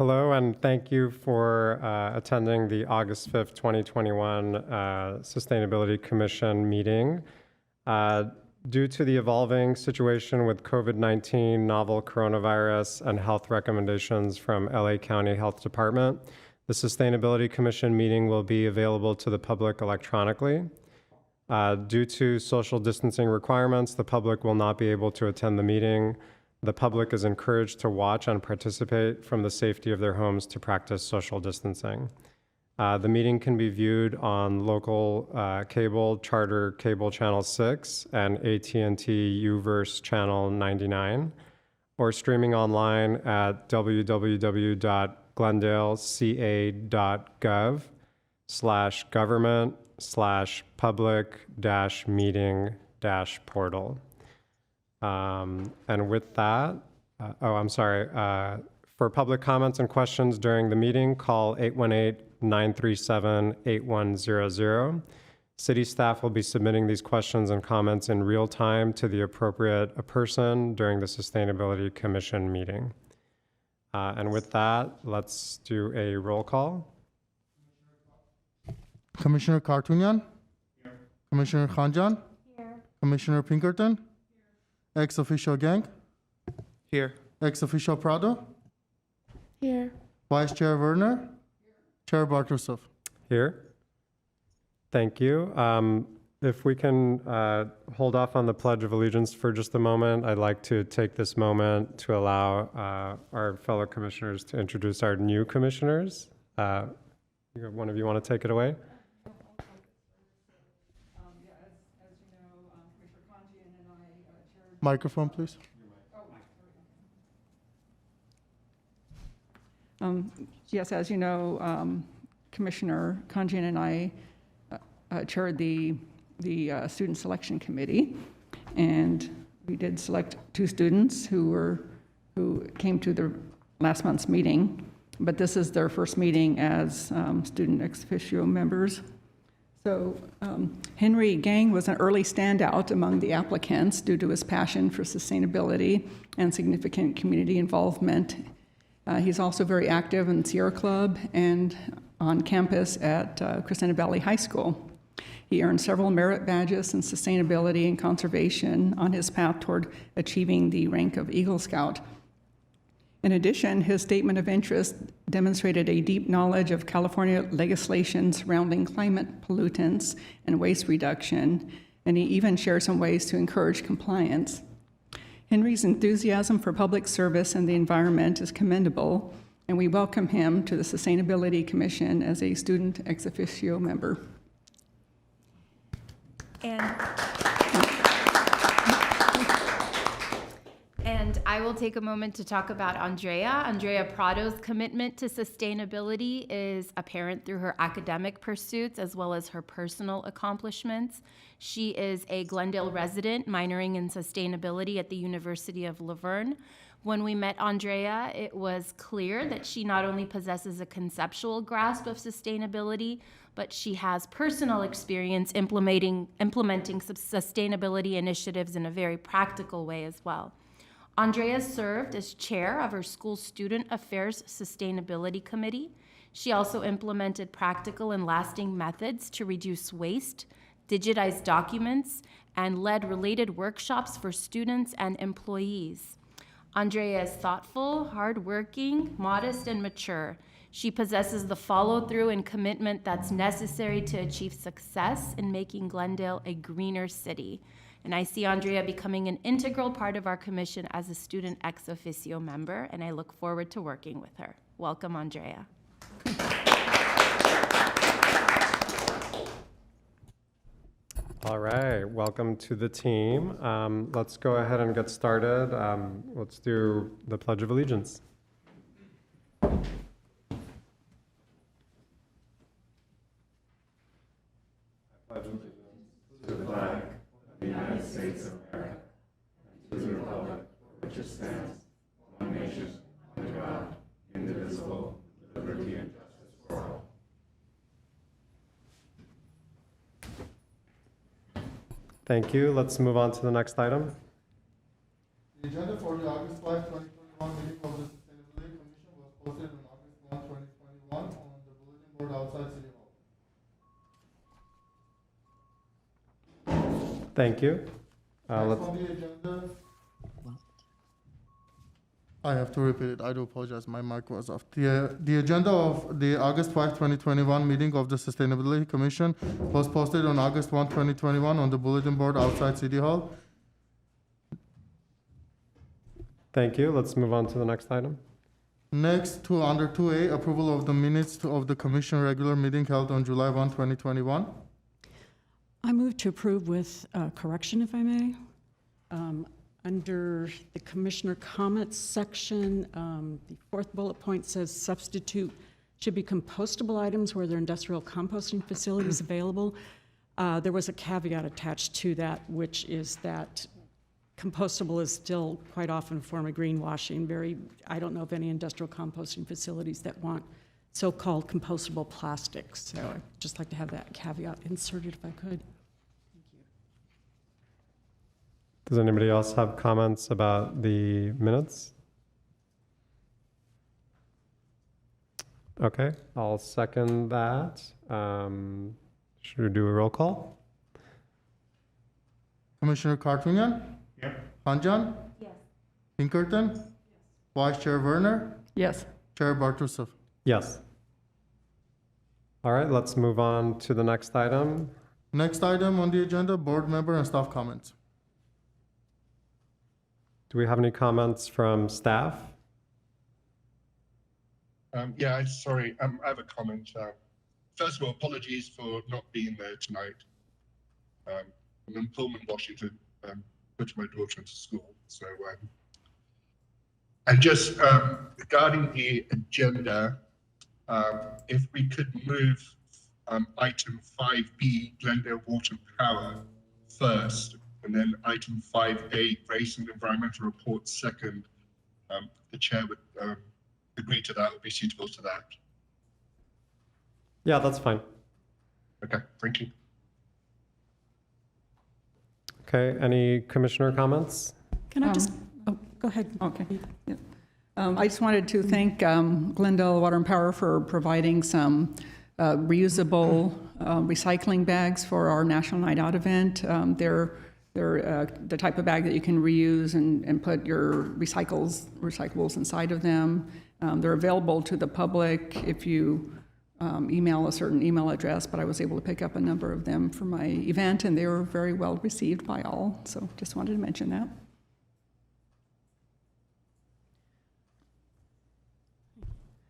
Hello, and thank you for attending the August 5th, 2021 Sustainability Commission meeting. Due to the evolving situation with COVID-19, novel coronavirus, and health recommendations from LA County Health Department, the Sustainability Commission meeting will be available to the public electronically. Due to social distancing requirements, the public will not be able to attend the meeting. The public is encouraged to watch and participate from the safety of their homes to practice social distancing. The meeting can be viewed on local cable, Charter Cable Channel 6, and AT&T Uverse Channel 99, or streaming online at www.glendale.gov/government/public-meeting-portal. And with that, for public comments and questions during the meeting, call 818-937-8100. City staff will be submitting these questions and comments in real time to the appropriate person during the Sustainability Commission meeting. And with that, let's do a roll call. Commissioner Kartunyan? Here. Commissioner Khanjan? Here. Commissioner Pinkerton? Ex officio Gang? Here. Ex officio Prado? Here. Vice Chair Werner? Here. Chair Bartosov? Here. Thank you. If we can hold off on the Pledge of Allegiance for just a moment, I'd like to take this moment to allow our fellow commissioners to introduce our new commissioners. One of you want to take it away? Microphone, please. Yes, as you know, Commissioner Kanjian and I chaired the student selection committee, and we did select 2 students who came to the last month's meeting, but this is their first meeting as student ex officio members. So Henry Gang was an early standout among the applicants due to his passion for sustainability and significant community involvement. He's also very active in Sierra Club and on campus at Crescenta Valley High School. He earned several merit badges in sustainability and conservation on his path toward achieving the rank of Eagle Scout. In addition, his statement of interest demonstrated a deep knowledge of California legislation surrounding climate pollutants and waste reduction, and he even shared some ways to encourage compliance. Henry's enthusiasm for public service and the environment is commendable, and we welcome him to the Sustainability Commission as a student ex officio member. And I will take a moment to talk about Andrea. Andrea Prado's commitment to sustainability is apparent through her academic pursuits as well as her personal accomplishments. She is a Glendale resident minoring in sustainability at the University of Laverne. When we met Andrea, it was clear that she not only possesses a conceptual grasp of sustainability, but she has personal experience implementing sustainability initiatives in a very practical way as well. Andrea served as chair of her school Student Affairs Sustainability Committee. She also implemented practical and lasting methods to reduce waste, digitize documents, and led related workshops for students and employees. Andrea is thoughtful, hardworking, modest, and mature. She possesses the follow-through and commitment that's necessary to achieve success in making Glendale a greener city. And I see Andrea becoming an integral part of our commission as a student ex officio member, and I look forward to working with her. Welcome, Andrea. All right, welcome to the team. Let's go ahead and get started. Let's do the Pledge of Allegiance. I pledge allegiance to the flag of the United States of America and to the republic for which it stands, one nation, under God, indivisible, with liberty and justice for all. Thank you. Let's move on to the next item. The agenda for the August 5, 2021 meeting of the Sustainability Commission was posted on Board outside City Hall. Thank you. Next Let's, on the agenda. I have to repeat it. I do apologize. My mic was off. The agenda of the August 5, 2021 meeting of the Sustainability Commission was posted on August 1, 2021 on the bulletin board outside City Hall. thank you. Let's move on to the next item. Next, under 2A, approval of the minutes of the commission regular meeting held on July 1, 2021. I move to approve with correction, if I may. Under the commissioner comments section, the fourth bullet point says substitute should be compostable items where there are industrial composting facilities available. There was a caveat attached to that, which is that compostable is still quite often a form of greenwashing. I don't know of any industrial composting facilities that want so-called compostable plastics. So I'd just like to have that caveat inserted if I could. Does anybody else have comments about the minutes? Okay, I'll second that. Should we do a roll call? Commissioner Kartunyan? Yep. Khanjan? Yes. Pinkerton? Vice Chair Werner? Yes. Chair Bartusov. Yes. All right, let's move on to the next item. Next item on the agenda, board member and staff comments. Do we have any comments from staff? Sorry, I have a comment. First of all, apologies for not being there tonight. I'm in Pullman, Washington, putting my daughter into school. So, and just regarding the agenda, if we could move item 5B, Glendale Water and Power, first, and then item 5A, Grayson Environmental Report, second, the chair would agree to that, would be suitable to that. Yeah, that's fine. Okay, thank you. Okay, any commissioner comments? Can I just, go ahead. Okay. Yeah. I just wanted to thank Glendale Water and Power for providing some reusable recycling bags for our National Night Out event. They're the type of bag that you can reuse and put your recyclables inside of them. They're available to the public if you email a certain email address, but I was able to pick up a number of them for my event, and they were very well received by all. So just wanted to mention that.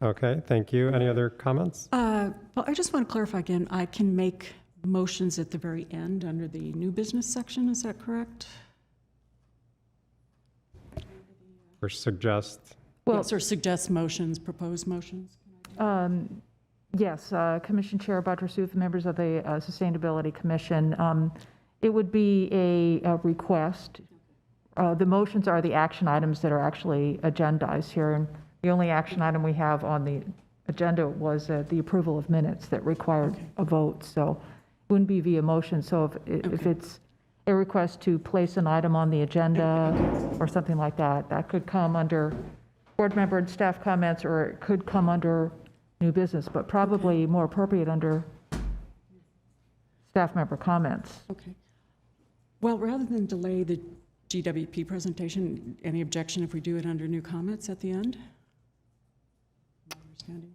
Okay, thank you. Any other comments? Well, I just want to clarify again, I can make motions at the very end under the new business section, is that correct? Or suggest? Yes, or suggest motions, propose motions? Yes, Commission Chair Buttersuth, members of the Sustainability Commission. It would be a request. The motions are the action items that are actually agendized here. And the only action item we have on the agenda was the approval of minutes that required a vote. So it wouldn't be via motion. So if it's a request to place an item on the agenda or something like that, that could come under board member and staff comments, or it could come under new business, but probably more appropriate under staff member comments. Okay. Well, rather than delay the GWP presentation, any objection if we do it under new comments at the end? Understanding?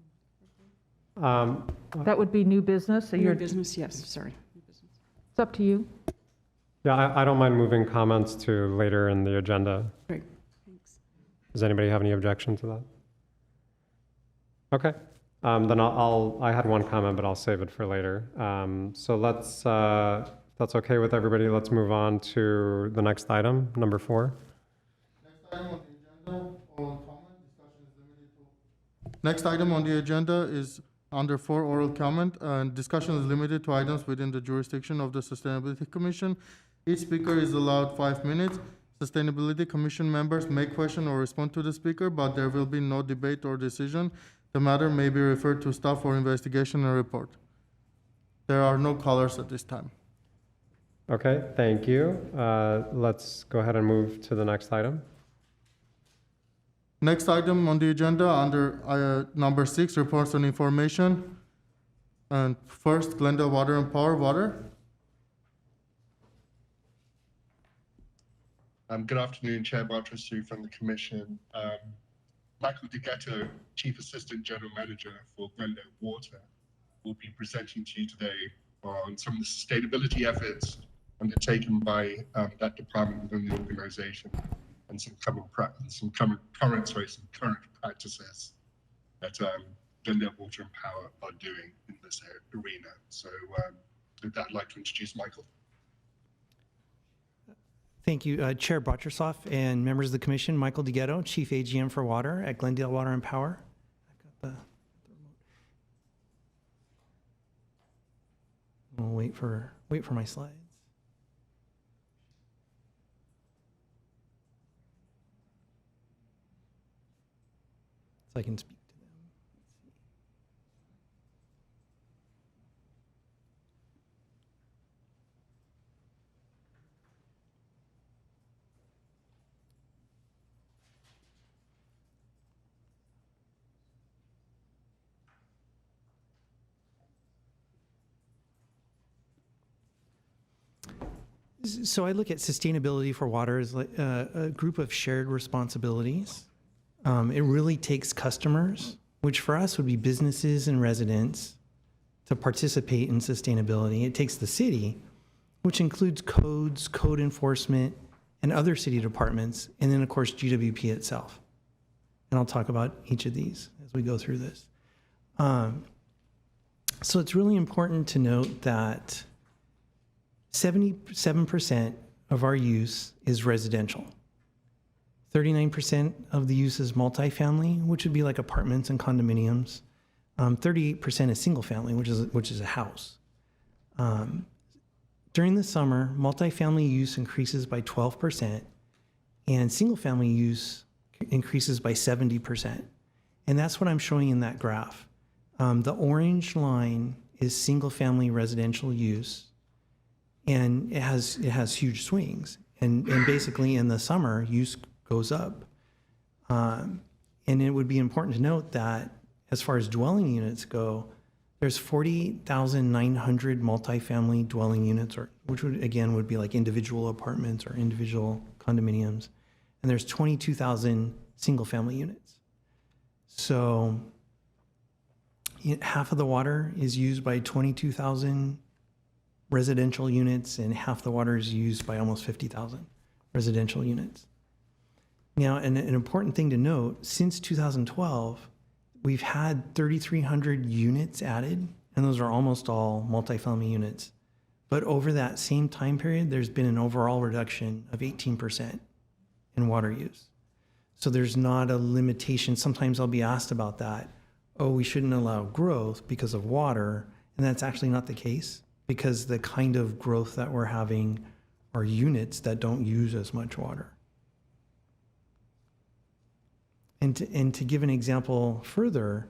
That would be new business, so New you're, business, yes, sorry. New business. it's up to you. Yeah, I don't mind moving comments to later in the agenda. Great, thanks. Does anybody have any objection to that? Okay, then I had one comment, but I'll save it for later. So let's, if that's okay with everybody, let's move on to the next item, number 4. Next item on the agenda is under 4, oral comment, and discussion is limited to items within the jurisdiction of the Sustainability Commission. Each speaker is allowed 5 minutes. Sustainability Commission members may question or respond to the speaker, but there will be no debate or decision. The matter may be referred to staff for investigation and report. There are no callers at this time. Okay, thank you. Let's go ahead and move to the next item. Next item on the agenda under number 6, reports on information. And first, Glendale Water and Power. Water. Good afternoon, Chair Bartrasu from the Commission. Michael DeGhetto, Chief Assistant General Manager for Glendale Water, will be presenting to you today on some of the sustainability efforts undertaken by that department within the organization and some current practices that Glendale Water and Power are doing in this arena. So with that, I'd like to introduce Michael. Thank you, Chair Botchersoff and members of the Commission. Michael DeGhetto, Chief AGM for Water at Glendale Water and Power. I've got the remote. I'll wait for my slides. So I can speak to them. So I look at sustainability for water as like a group of shared responsibilities. It really takes customers, which for us would be businesses and residents, to participate in sustainability. It takes the city, which includes codes, code enforcement, and other city departments, and then of course GWP itself. And I'll talk about each of these as we go through this. So it's really important to note that 77% of our use is residential. 39% of the use is multifamily, which would be like apartments and condominiums. 38% is single family, which is a house. During the summer, multifamily use increases by 12%, and single family use increases by 70%. And that's what I'm showing in that graph. The orange line is single family residential use, and it has huge swings. And basically in the summer, use goes up. And it would be important to note that as far as dwelling units go, there's 48,900 multifamily dwelling units, which would be like individual apartments or individual condominiums. And there's 22,000 single family units. So half of the water is used by 22,000 residential units, and half the water is used by almost 50,000 residential units. Now, an important thing to note, since 2012, we've had 3,300 units added, and those are almost all multifamily units. But over that same time period, there's been an overall reduction of 18% in water use. So there's not a limitation. Sometimes I'll be asked about that. Oh, we shouldn't allow growth because of water, and that's actually not the case, because the kind of growth that we're having are units that don't use as much water. And to give an example further,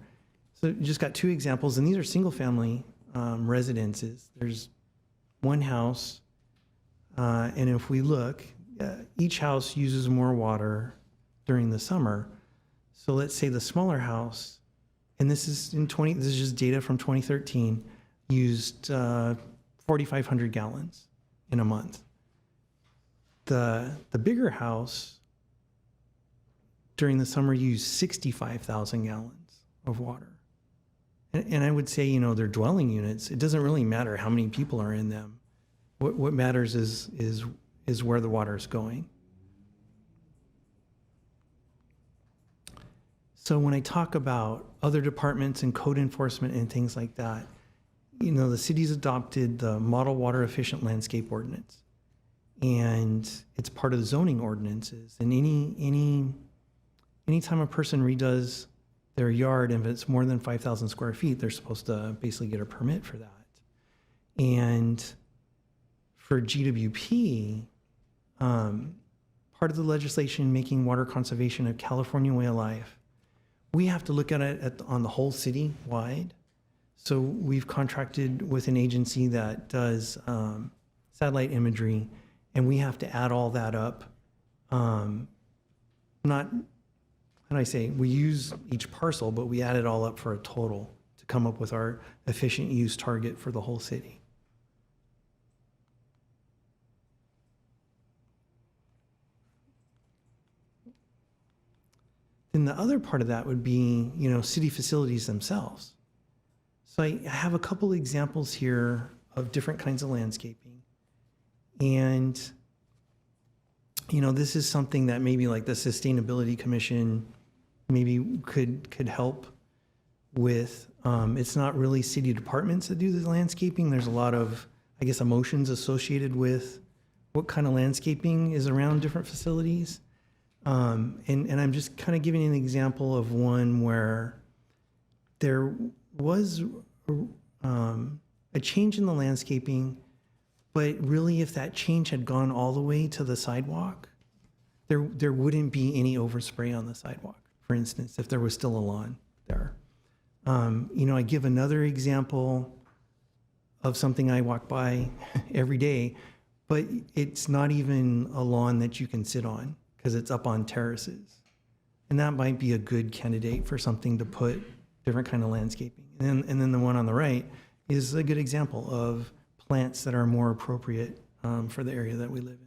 so you just got two examples, and these are single family residences. There's one house, and if we look, each house uses more water during the summer. So let's say the smaller house, and this is just data from 2013, used 4,500 gallons in a month. The bigger house during the summer used 65,000 gallons of water. And I would say, they're dwelling units. It doesn't really matter how many people are in them. What matters is where the water is going. So when I talk about other departments and code enforcement and things like that, the city's adopted the Model Water Efficient Landscape Ordinance, and it's part of the zoning ordinances. And anytime a person redoes their yard, if it's more than 5,000 square feet, they're supposed to basically get a permit for that. And for GWP, part of the legislation making water conservation a California way of life, we have to look at it on the whole city wide. So we've contracted with an agency that does satellite imagery, and we have to add all that up. We use each parcel, but we add it all up for a total to to come up with our efficient use target for the whole city. Then the other part of that would be, city facilities themselves. So I have a couple examples here of different kinds of landscaping. And, this is something that maybe like the Sustainability Commission maybe could help with. It's not really city departments that do the landscaping. There's a lot of, I guess, emotions associated with what kind of landscaping is around different facilities. And I'm just kind of giving an example of one where there was a change in the landscaping, but really if that change had gone all the way to the sidewalk, there wouldn't be any overspray on the sidewalk, for instance, if there was still a lawn there. I give another example of something I walk by every day, but it's not even a lawn that you can sit on because it's up on terraces. And that might be a good candidate for something to put different kind of landscaping. And then the one on the right is a good example of plants that are more appropriate for the area that we live in.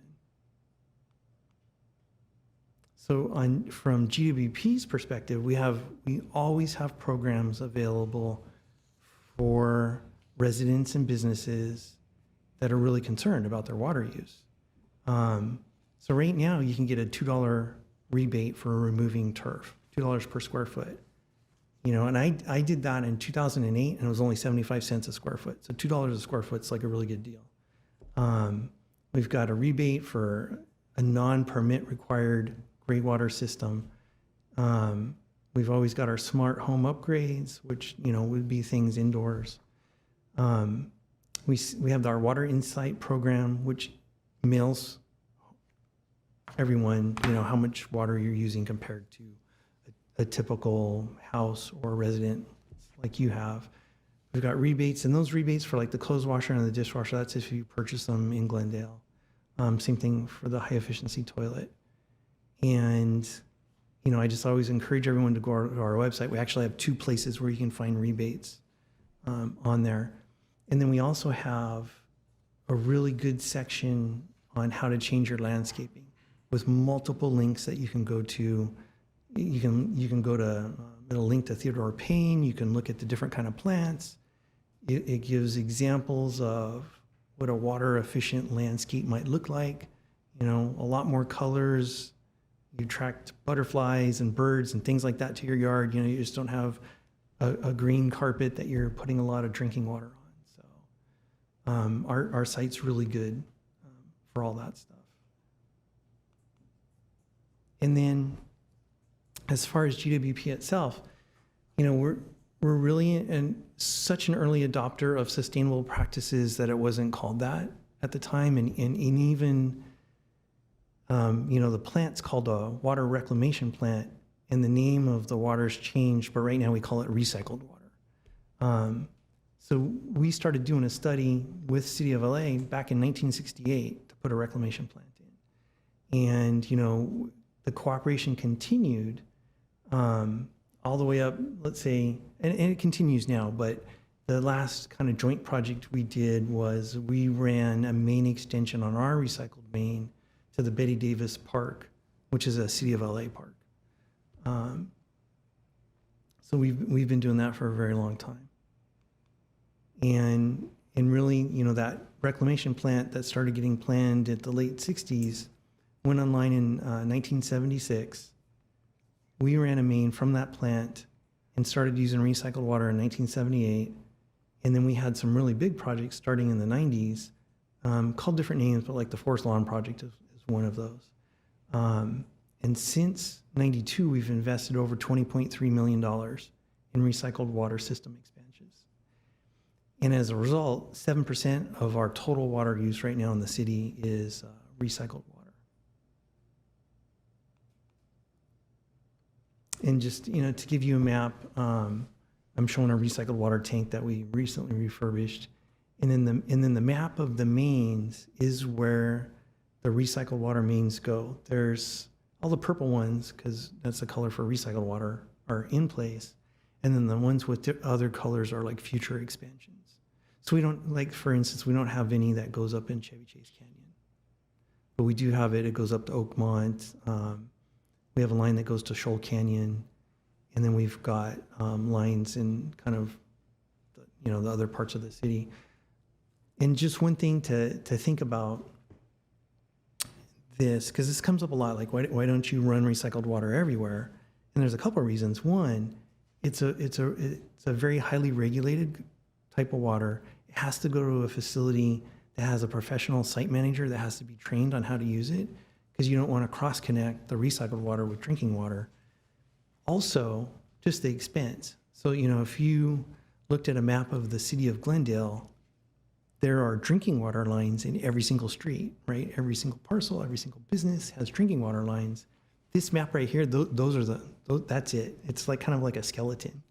So from GWP's perspective, we always have programs available for residents and businesses that are really concerned about their water use. So right now you can get a $2 rebate for removing turf, $2 per square foot. And I did that in 2008 and it was only 75 cents a square foot. So $2 a square foot is like a really good deal. We've got a rebate for a non-permit required gray water system. We've always got our smart home upgrades, which, would be things indoors. We have our Water Insight program, which mails everyone, how much water you're using compared to a typical house or resident like you have. We've got rebates, and those rebates for like the clothes washer and the dishwasher, that's if you purchase them in Glendale. Same thing for the high efficiency toilet. And, I just always encourage everyone to go to our website. We actually have 2 places where you can find rebates on there. And then we also have a really good section on how to change your landscaping with multiple links that you can go to. You can go to, it'll link to Theodore Payne. You can look at the different kind of plants. It gives examples of what a water efficient landscape might look like. A lot more colors. You attract butterflies and birds and things like that to your yard. You just don't have a green carpet that you're putting a lot of drinking water on. So our site's really good for all that stuff. And then as far as GWP itself, we're really such an early adopter of sustainable practices that it wasn't called that at the time. And even, the plant's called a water reclamation plant, and the name of the water's changed, but right now we call it recycled water. So we started doing a study with City of LA back in 1968 to put a reclamation plant in. And, the cooperation continued all the way up, let's say, and it continues now, but the last kind of joint project we did was we ran a main extension on our recycled main to the Betty Davis Park, which is a City of LA park. So we've been doing that for a very long time. And really, that reclamation plant that started getting planned at the late 60s went online in 1976. We ran a main from that plant and started using recycled water in 1978. And then we had some really big projects starting in the 90s, called different names, but like the Forest Lawn Project is one of those. And since 92, we've invested over $20.3 million in recycled water system expansions. And as a result, 7% of our total water use right now in the city is recycled water. And just, to give you a map, I'm showing a recycled water tank that we recently refurbished. And then the map of the mains is where the recycled water mains go. There's all the purple ones, because that's the color for recycled water, are in place. And then the ones with the other colors are like future expansions. So we don't, like, for instance, we don't have any that goes up in Chevy Chase Canyon. But we do have it, it goes up to Oakmont. We have a line that goes to Shoal Canyon. And then we've got lines in kind of, the other parts of the city. And just one thing to think about this, because this comes up a lot, like why don't you run recycled water everywhere? And there's a couple of reasons. One, it's a very highly regulated type of water. It has to go to a facility that has a professional site manager that has to be trained on how to use it, because you don't want to cross connect the recycled water with drinking water. Also, just the expense. So, if you looked at a map of the city of Glendale, there are drinking water lines in every single street, right? Every single parcel, every single business has drinking water lines. This map right here, that's it. It's like kind of like a skeleton.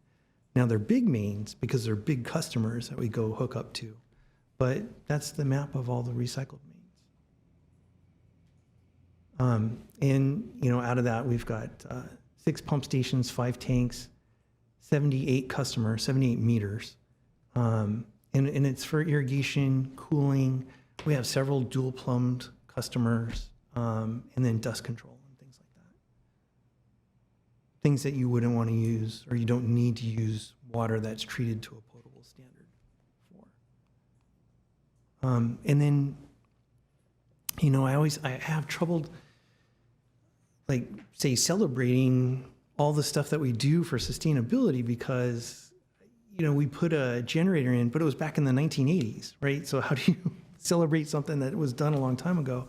Now they're big mains because they're big customers that we go hook up to, but that's the map of all the recycled mains. And out of that, we've got 6 pump stations, 5 tanks, 78 customers, 78 meters. And it's for irrigation, cooling. We have several dual plumbed customers, and then dust control and things like that. Things that you wouldn't want to use, or you don't need to use water that's treated to a potable standard for. And then, I have trouble, like, say, celebrating all the stuff that we do for sustainability, because we put a generator in, but it was back in the 1980s, right? So how do you celebrate something that was done a long time ago?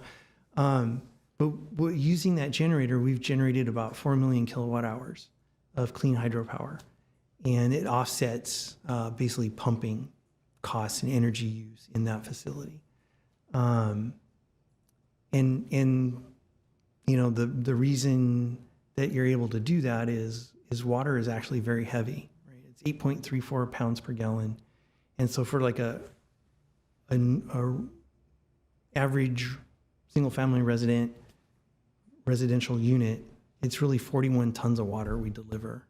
But using that generator, we've generated about 4 million kilowatt hours of clean hydropower. And it offsets basically pumping costs and energy use in that facility. The reason that you're able to do that is water is actually very heavy. 8.34 pounds per gallon. And so for like a average single family residential unit, it's really 41 tons of water we deliver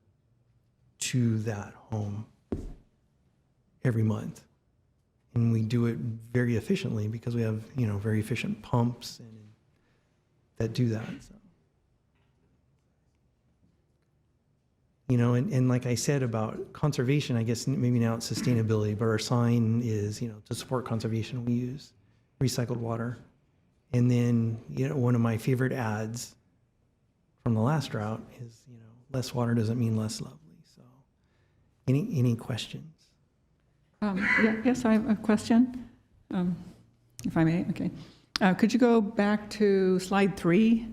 to that home every month. And we do it very efficiently because we have, very efficient pumps that do that. So. And like I said about conservation, I guess maybe now it's sustainability, but our sign is, to support conservation, we use recycled water. And then, one of my favorite ads from the last drought is, less water doesn't mean less lovely. So any questions? Yes, I have a question, if I may. Okay. Could you go back to slide 3?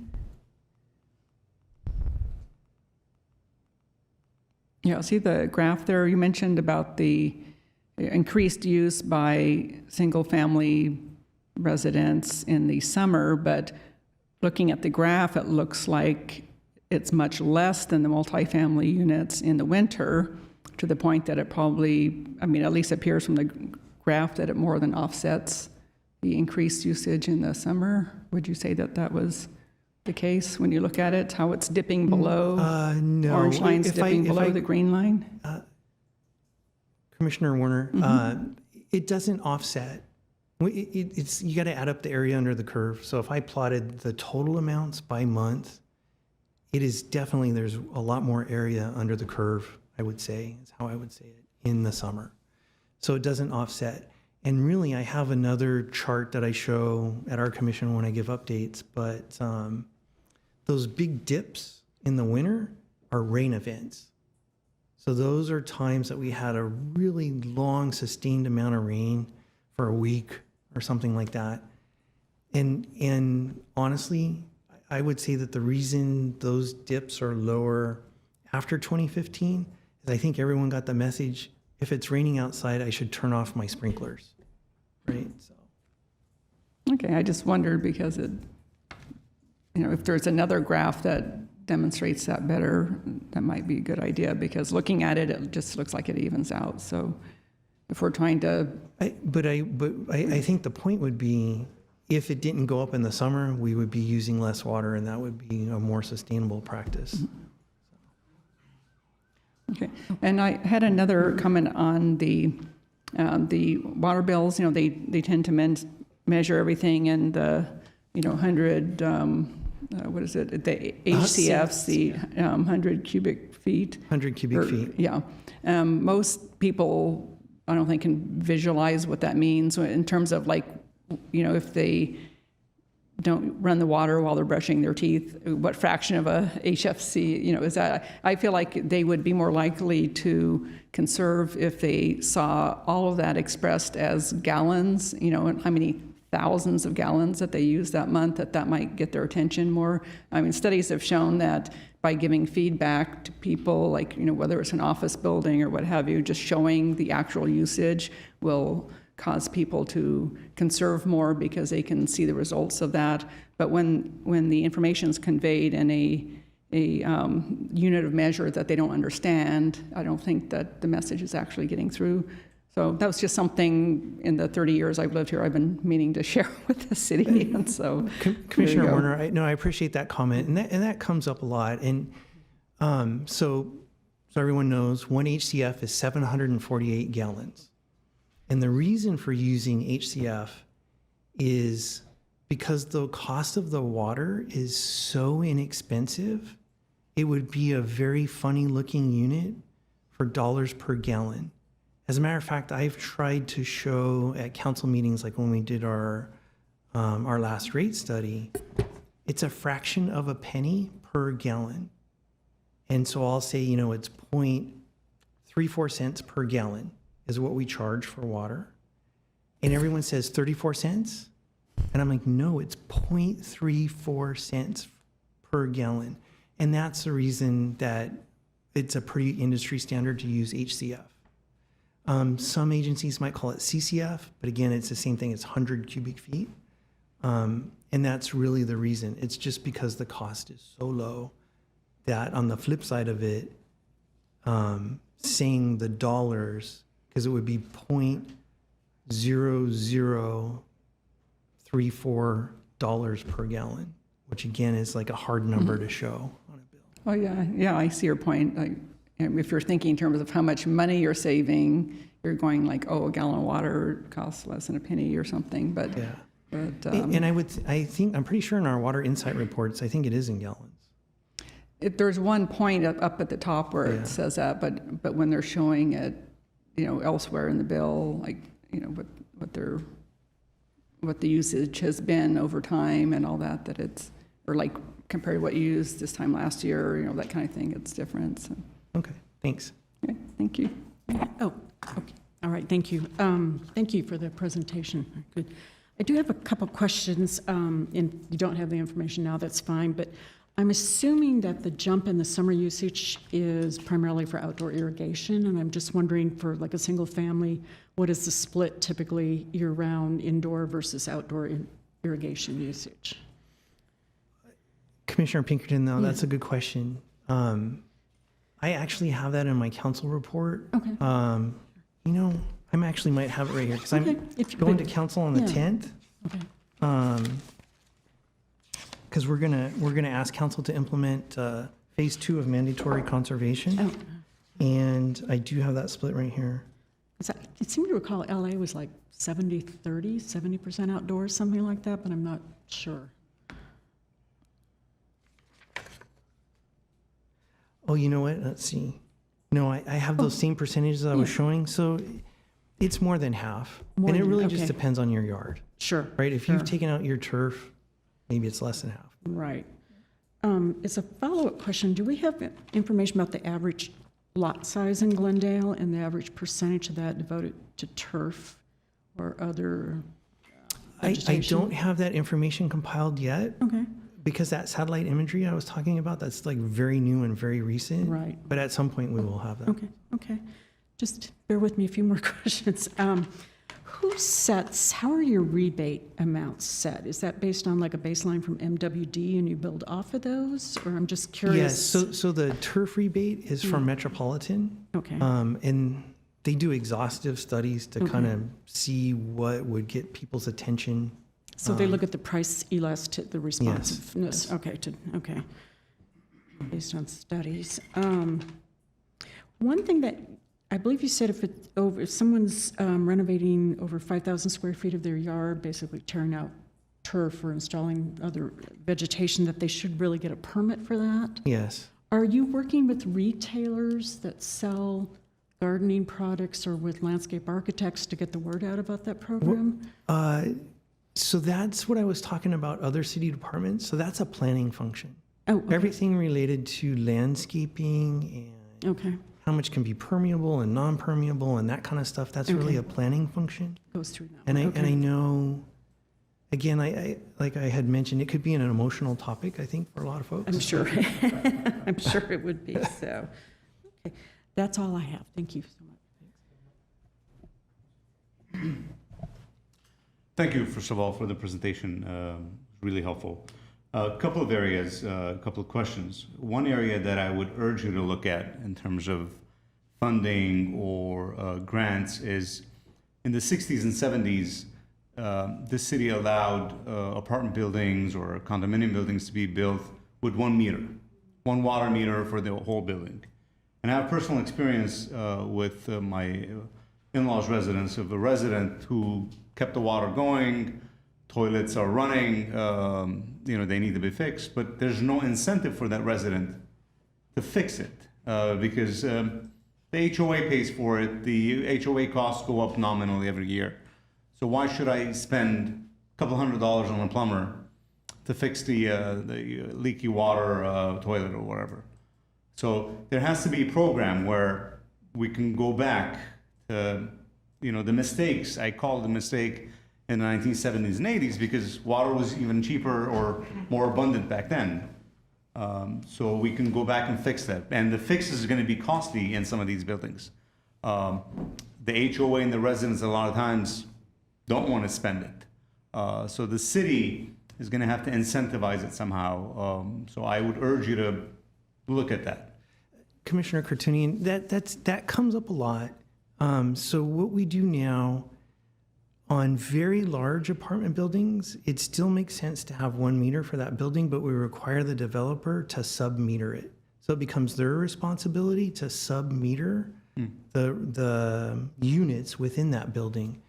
See the graph there? You mentioned about the increased use by single-family residents in the summer, but looking at the graph, it looks like it's much less than the multifamily units in the winter, to the point that it probably, at least appears from the graph that it more than offsets the increased usage in the summer. Would you say that was the case when you look at it, how it's dipping below? No. Orange line's dipping below the green line? Commissioner Warner, it doesn't offset. It's you got to add up the area under the curve. So if I plotted the total amounts by month, it is definitely, there's a lot more area under the curve, I would say, is how I would say it, in the summer. So it doesn't offset. And really, I have another chart that I show at our commission when I give updates, but those big dips in the winter are rain events. So those are times that we had a really long, sustained amount of rain for a week or something like that. And honestly, I would say that the reason those dips are lower after 2015 is I think everyone got the message, if it's raining outside, I should turn off my sprinklers, right? So. Okay, I just wondered because if there's another graph that demonstrates that better, that might be a good idea, because looking at it, it just looks like it evens out. So if we're trying to... I think the point would be, if it didn't go up in the summer, we would be using less water, and that would be a more sustainable practice. Okay, and I had another comment on the water bills. You know, they tend to measure everything in the, 100, what is it, the HCFs, the 100 cubic feet. 100 cubic feet. Yeah. Most people, I don't think, can visualize what that means in terms of like, if they don't run the water while they're brushing their teeth, what fraction of a HFC, is that? I feel like they would be more likely to conserve if they saw all of that expressed as gallons, and how many thousands of gallons that they use that month, that might get their attention more. I mean, studies have shown that by giving feedback to people, like, whether it's an office building or what have you, just showing the actual usage will cause people to conserve more because they can see the results of that. But when the information is conveyed in a unit of measure that they don't understand, I don't think that the message is actually getting through. So that was just something in the 30 years I've lived here I've been meaning to share with the city. And so, Commissioner Warner, I appreciate that comment, and that comes up a lot. And so everyone knows, 1 HCF is 748 gallons. And the reason for using HCF is because the cost of the water is so inexpensive, it would be a very funny looking unit for dollars per gallon. As a matter of fact, I've tried to show at council meetings, like when we did our last rate study, it's a fraction of a penny per gallon. And so I'll say, it's 0.34 cents per gallon is what we charge for water. And everyone says 34 cents. And I'm like, no, it's 0.34 cents per gallon. And that's the reason that it's a pretty industry standard to use HCF. Some agencies might call it CCF, but again, it's the same thing. It's 100 cubic feet. And that's really the reason. It's just because the cost is so low that on the flip side of it, saying the dollars, because it would be $0.0034 per gallon, which again is like a hard number to show on a bill. oh yeah, I see your point. If you're thinking in terms of how much money you're saving, you're going like, a gallon of water costs less than a penny or something. But Yeah. But And I'm pretty sure in our water insight reports, I think it is in gallons. there's one point up at the top where Yeah. it says that, but when they're showing it, elsewhere in the bill, like, what the usage has been over time and all that it's, or like compared to what you used this time last year, that kind of thing, it's different. So. Okay, thanks. Okay, thank you. Oh, okay. All right, thank you. Thank you for the presentation. Good. I do have a couple questions, and you don't have the information now, that's fine, but I'm assuming that the jump in the summer usage is primarily for outdoor irrigation, and I'm just wondering, for like a single family, what is the split typically year-round indoor versus outdoor irrigation usage? Commissioner Pinkerton, though, that's a good question. I actually have that in my council report. Okay. I actually might have it right here because Okay, I'm if you going could. to council on the Yeah. 10th. Okay. Because we're gonna ask council to implement phase 2 of mandatory conservation, Oh, and I do have that split right here. it seemed to recall LA was like 70-30, 70% outdoors, something like that, but I'm not sure. Oh, you know what? Let's see. No, I have those same percentages I was showing, so it's more than half. More And it than- really okay. just depends on your yard, Sure. right? If sure. you've taken out your turf, maybe it's less than half. Right. As a follow-up question, do we have information about the average lot size in Glendale and the average percentage of that devoted to turf or other I vegetation? don't have that information compiled yet, Okay, because that satellite imagery I was talking about, that's like very new and very recent. right. But at some point, we will have that. Okay. Just bear with me a few more questions. How are your rebate amounts set? Is that based on like a baseline from MWD and you build off of those? Or I'm just curious. Yes, so the turf rebate is from Metropolitan. Okay, And they do exhaustive studies to kind of see what would get people's attention. so they look at the price elastic, the responsiveness. yes. Okay, based on studies. One thing that, I believe you said if someone's renovating over 5,000 square feet of their yard, basically tearing out turf or installing other vegetation, that they should really get a permit for that. Yes. Are you working with retailers that sell gardening products or with landscape architects to get the word out about that program? So that's what I was talking about, other city departments. So that's a planning function. Oh, okay. Everything related to landscaping and Okay, how much can be permeable and non-permeable and that kind of stuff, that's really a planning function. goes through now. And I know, again, I like I had mentioned, it could be an emotional topic, I think, for a lot of folks. I'm sure. I'm sure it would be, so. Okay, that's all I have. Thank you so much. Thank you, first of all, for the presentation. Really helpful. A couple of areas, a couple of questions. One area that I would urge you to look at in terms of funding or grants is in the 60s and 70s, the city allowed apartment buildings or condominium buildings to be built with 1 meter, 1 water meter for the whole building. And I have personal experience with my in-laws residence of a resident who kept the water going, toilets are running, they need to be fixed, but there's no incentive for that resident to fix it because the HOA pays for it. The HOA costs go up nominally every year. So why should I spend a couple $100 on a plumber to fix the leaky water toilet or whatever? So there has to be a program where we can go back to, the mistakes. I call the mistake in the 1970s and 80s because water was even cheaper or more abundant back then. So we can go back and fix that. And the fix is going to be costly in some of these buildings. The HOA and the residents a lot of times don't want to spend it. So the city is going to have to incentivize it somehow. So I would urge you to look at that. Commissioner Kartunian, that comes up a lot. So what we do now on very large apartment buildings, it still makes sense to have 1 meter for that building, but we require the developer to sub-meter it. So it becomes their responsibility to sub-meter the units within that building.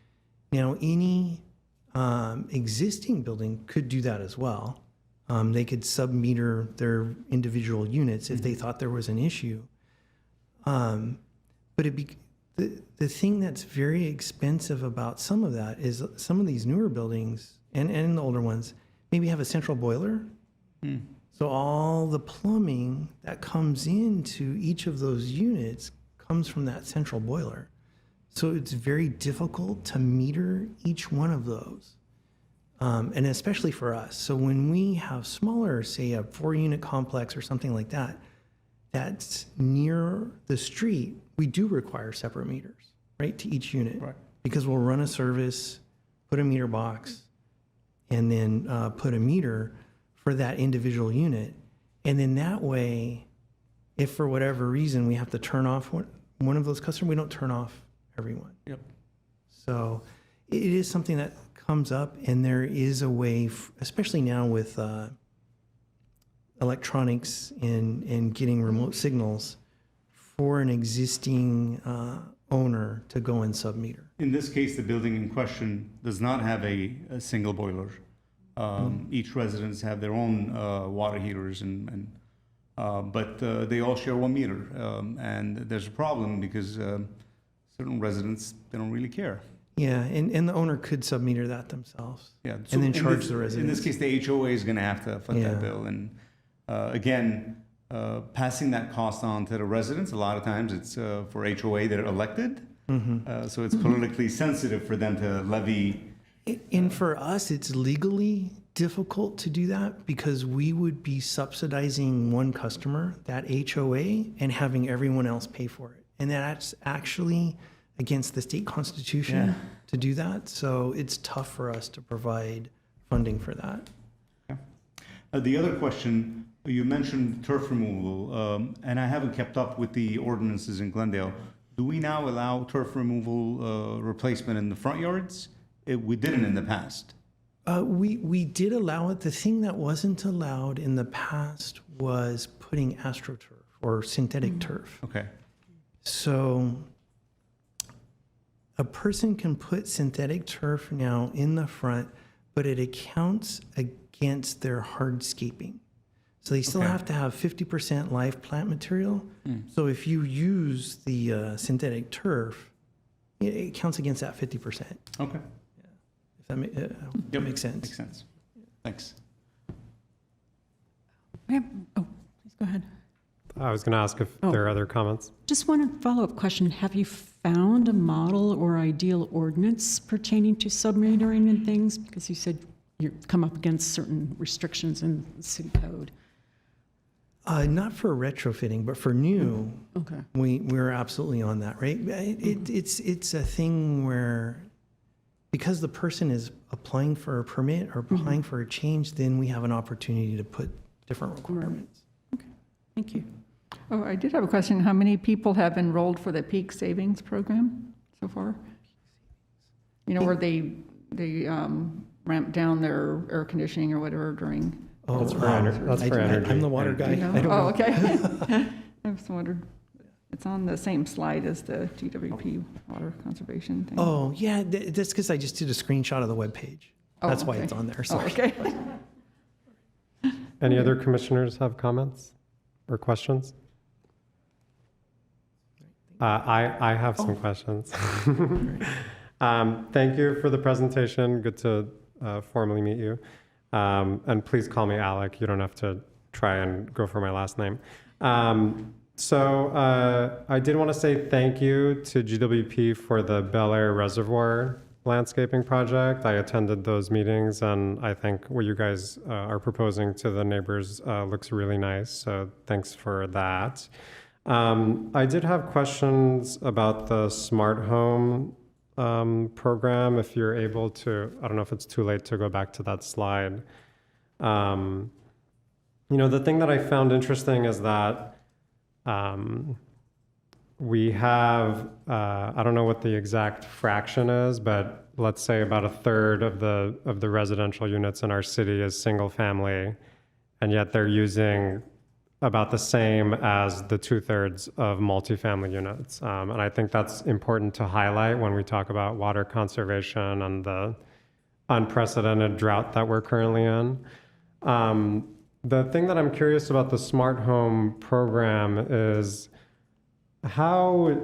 Now, any existing building could do that as well. They could sub-meter their individual units if they thought there was an issue. But the thing that's very expensive about some of that is some of these newer buildings and the older ones maybe have a central boiler. So all the plumbing that comes into each of those units comes from that central boiler. So it's very difficult to meter each one of those. And especially for us. So when we have smaller, say a 4-unit complex or something like that, that's near the street, we do require separate meters, right, to each unit. Right. Because we'll run a service, put a meter box, and then put a meter for that individual unit. And then that way, if for whatever reason we have to turn off one of those customers, we don't turn off everyone. Yep. So it is something that comes up, and there is a way, especially now with electronics and getting remote signals, for an existing owner to go and sub-meter. In this case, the building in question does not have a single boiler. Each residence have their own water heaters, but they all share 1 meter. And there's a problem because certain residents, they don't really care. Yeah, and the owner could sub-meter that themselves. Yeah, And then in charge this- the residents. In this case, the HOA is going to have to foot Yeah. that bill. And again, passing that cost on to the residents, a lot of times it's for HOA that are elected. So it's politically sensitive for them to levy. And for us, it's legally difficult to do that because we would be subsidizing one customer, that HOA, and having everyone else pay for it. And that's actually against the state constitution to do that. So it's tough for us to provide funding for that. The other question, you mentioned turf removal, and I haven't kept up with the ordinances in Glendale. Do we now allow turf removal replacement in the front yards? We didn't in the past. We did allow it. The thing that wasn't allowed in the past was putting astroturf or synthetic turf. Okay. So a person can put synthetic turf now in the front, but it accounts against their hardscaping. So they still have to have 50% live plant material. So if you use the synthetic turf, it counts against that 50%. Okay. If that makes sense. Makes sense. Thanks. Please go ahead. I was going to ask if there are other comments. Just one follow-up question. Have you found a model or ideal ordinance pertaining to submetering and things? Because you said you come up against certain restrictions in the city code. Not for retrofitting, but for new, Okay. we're absolutely on that, right? It's a thing where, because the person is applying for a permit or applying for a change, then we have an opportunity to put different requirements. Thank you. Oh, I did have a question. How many people have enrolled for the peak savings program so far? You know, where they ramp down their air conditioning or whatever during. That's for energy. I'm the water guy. You know? I don't know. Oh, okay. I just wondered. It's on the same slide as the GWP water conservation thing. Oh, yeah, that's because I just did a screenshot of the webpage. Oh, That's why okay. it's on there, Oh, sorry. okay. Any other commissioners have comments or questions? I have some questions. Thank you for the presentation. Good to formally meet you. And please call me Alec. You don't have to try and go for my last name. So I did want to say thank you to GWP for the Bel Air Reservoir landscaping project. I attended those meetings, and I think what you guys are proposing to the neighbors looks really nice. So thanks for that. I did have questions about the smart home program. If you're able to, I don't know if it's too late to go back to that slide. You know, the thing that I found interesting is that we have, I don't know what the exact fraction is, but let's say about a third of the residential units in our city is single family, and yet they're using about the same as the 2/3 of multifamily units. And I think that's important to highlight when we talk about water conservation and the unprecedented drought that we're currently in. The thing that I'm curious about the smart home program is how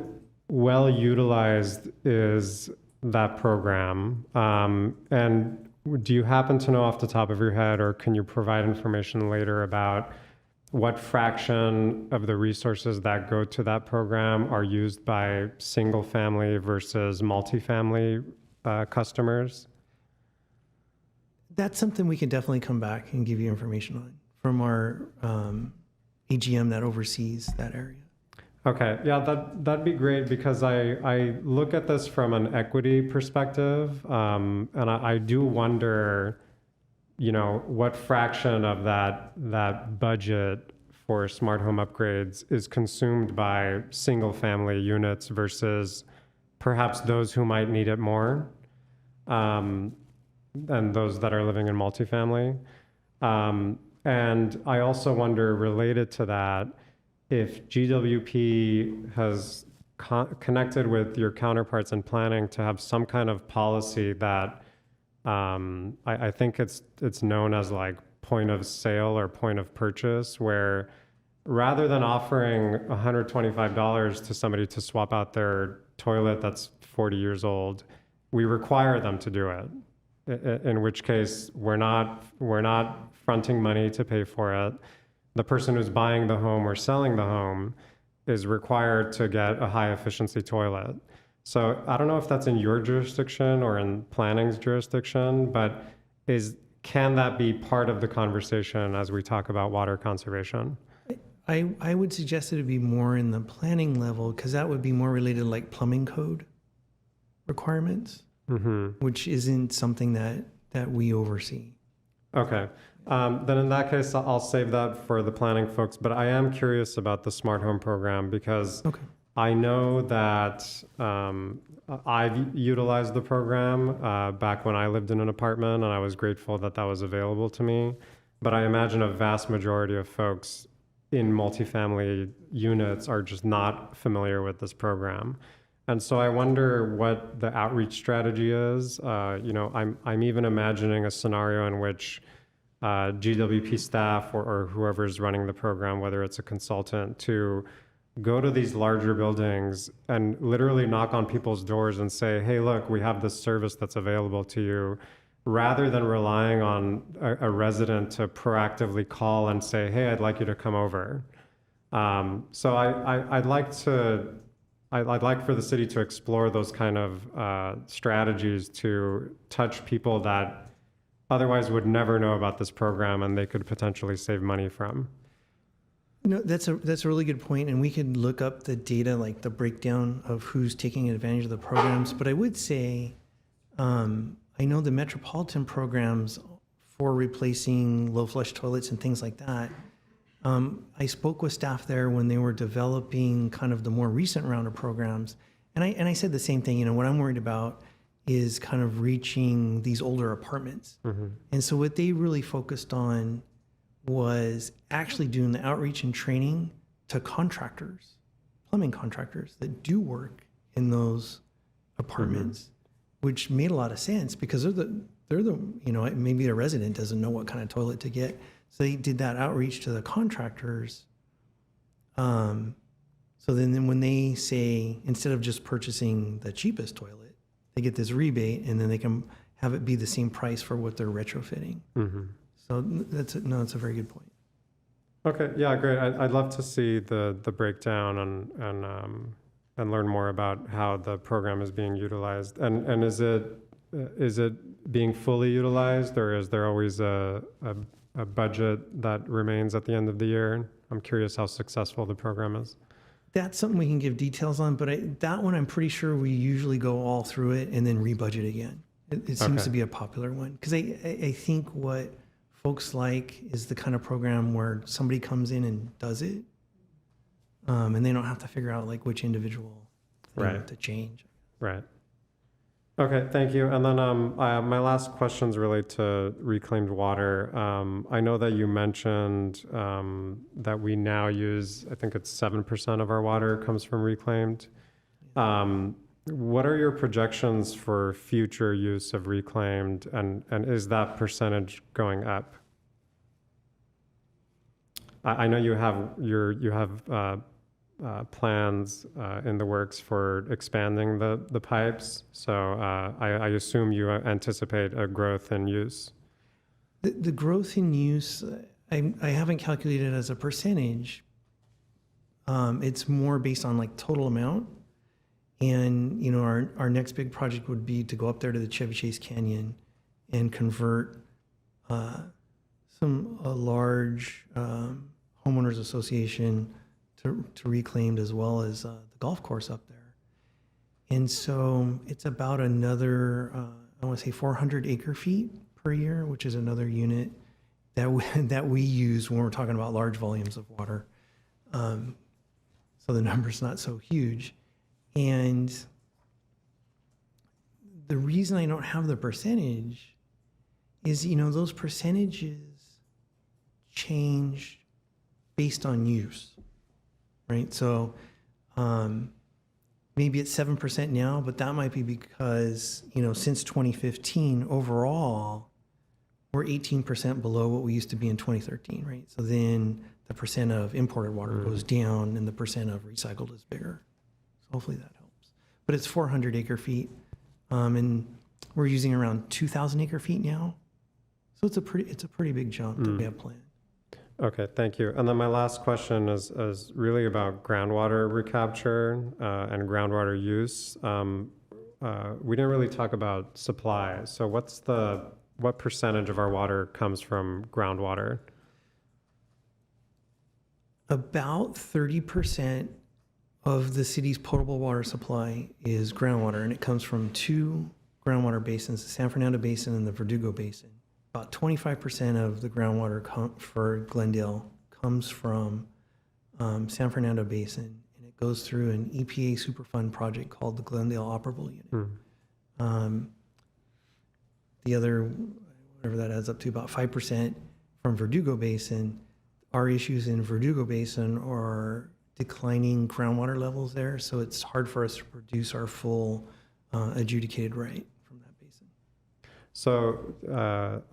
well utilized is that program? And do you happen to know off the top of your head, or can you provide information later about what fraction of the resources that go to that program are used by single family versus multifamily customers? That's something we can definitely come back and give you information on from our AGM that oversees that area. Okay, yeah, that'd be great, because I look at this from an equity perspective, and I do wonder, you know, what fraction of that budget for smart home upgrades is consumed by single family units versus perhaps those who might need it more, and those that are living in multifamily. And I also wonder, related to that, if GWP has connected with your counterparts in planning to have some kind of policy that I think it's known as like point of sale or point of purchase, where rather than offering $125 to somebody to swap out their toilet that's 40 years old, we require them to do it. In which case, we're not fronting money to pay for it. The person who's buying the home or selling the home is required to get a high efficiency toilet. So I don't know if that's in your jurisdiction or in planning's jurisdiction, but can that be part of the conversation as we talk about water conservation? I would suggest it would be more in the planning level, because that would be more related to like plumbing code requirements, which isn't something that we oversee. Okay. Then in that case, I'll save that for the planning folks, but I am curious about the smart home program, because I know that I've utilized the program back when I lived in an apartment, and I was grateful that that was available to me. But I imagine a vast majority of folks in multifamily units are just not familiar with this program. And so I wonder what the outreach strategy is. I'm even imagining a scenario in which GWP staff or whoever's running the program, whether it's a consultant, to go to these larger buildings and literally knock on people's doors and say, hey, look, we have this service that's available to you, rather than relying on a resident to proactively call and say, hey, I'd like you to come over. So I'd like for the city to explore those kind of strategies to touch people that otherwise would never know about this program and they could potentially save money from. That's a really good point, and we could look up the data, like the breakdown of who's taking advantage of the programs. But I would say, I know the metropolitan programs for replacing low flush toilets and things like that. I spoke with staff there when they were developing kind of the more recent round of programs, and I said the same thing. What I'm worried about is kind of reaching these older apartments, and so what they really focused on was actually doing the outreach and training to contractors, plumbing contractors that do work in those apartments, which made a lot of sense because they're the maybe a resident doesn't know what kind of toilet to get. So they did that outreach to the contractors. So then when they say, instead of just purchasing the cheapest toilet, they get this rebate and then they can have it be the same price for what they're retrofitting. So that's a very good point. Okay, yeah, great. I'd love to see the breakdown and learn more about how the program is being utilized. And is it being fully utilized, or is there always a budget that remains at the end of the year? I'm curious how successful the program is. That's something we can give details on, but that one I'm pretty sure we usually go all through it and then rebudget again. It seems to be a popular one because I think what folks like is the kind of program where somebody comes in and does it, and they don't have to figure out like which individual thing to change. Right. Okay, thank you. And then my last questions relate to reclaimed water. I know that you mentioned that we now use, I think it's 7% of our water comes from reclaimed. What are your projections for future use of reclaimed, and is that percentage going up? I know you have plans in the works for expanding the pipes, so I assume you anticipate a growth in use. The growth in use, I haven't calculated as a percentage. It's more based on like total amount. And, our next big project would be to go up there to the Chevy Chase Canyon and convert a large homeowners association to reclaimed, as well as the golf course up there. And so it's about another, I want to say 400 acre feet per year, which is another unit that we use when we're talking about large volumes of water. So the number's not so huge. And the reason I don't have the percentage is, those percentages change based on use, right? So maybe it's 7% now, but that might be because, since 2015, overall, we're 18% below what we used to be in 2013, right? So then the percent of imported water goes down and the percent of recycled is bigger. Hopefully that helps. But it's 400 acre feet, and we're using around 2,000 acre feet now. So it's a pretty big jump that we have planned. Okay, thank you. And then my last question is really about groundwater recapture and groundwater use. We didn't really talk about supply. So what percentage of our water comes from groundwater? About 30% of the city's potable water supply is groundwater, and it comes from two groundwater basins, the San Fernando Basin and the Verdugo Basin. About 25% of the groundwater for Glendale comes from San Fernando Basin, and it goes through an EPA Superfund project called the Glendale Operable Unit. The other, whatever that adds up to, about 5% from Verdugo Basin. our issues in Verdugo Basin are declining groundwater levels there, so it's hard for us to produce our full adjudicated rate from that basin. So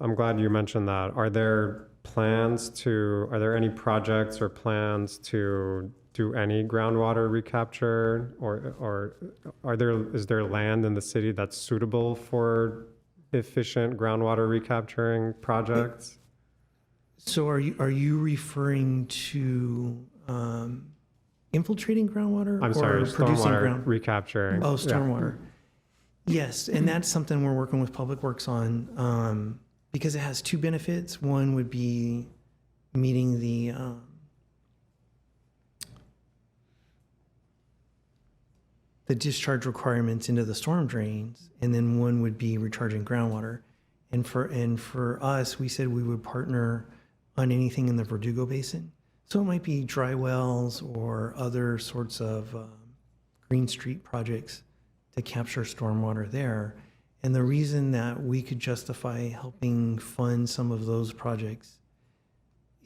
I'm glad you mentioned that. Are there any projects or plans to do any groundwater recapture, or is there land in the city that's suitable for efficient groundwater recapturing projects? So are you referring to infiltrating groundwater? I'm sorry, or producing stormwater recapturing. Oh, Yeah. stormwater. Yes, and that's something we're working with Public Works on because it has two benefits. One would be meeting the discharge requirements into the storm drains, and then one would be recharging groundwater. And for us, we said we would partner on anything in the Verdugo Basin. So it might be dry wells or other sorts of Green Street projects to capture stormwater there. And the reason that we could justify helping fund some of those projects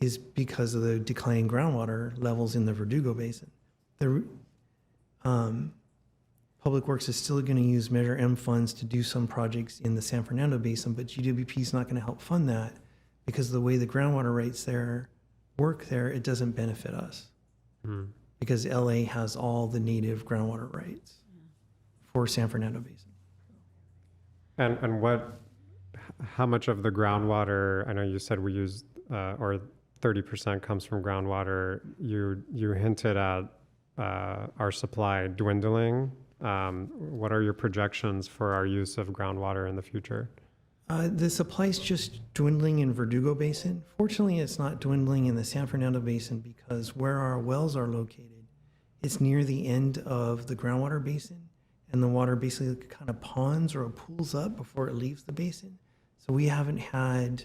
is because of the declining groundwater levels in the Verdugo Basin. Public Works is still going to use Measure M funds to do some projects in the San Fernando Basin, but GWP is not going to help fund that because the way the groundwater rates there work there, it doesn't benefit us. Because LA has all the native groundwater rights for San Fernando Basin. And how much of the groundwater, I know you said we use, or 30% comes from groundwater. You hinted at our supply dwindling. What are your projections for our use of groundwater in the future? The supply's just dwindling in Verdugo Basin. Fortunately, it's not dwindling in the San Fernando Basin because where our wells are located, it's near the end of the groundwater basin, and the water basically kind of ponds or pools up before it leaves the basin. So we haven't had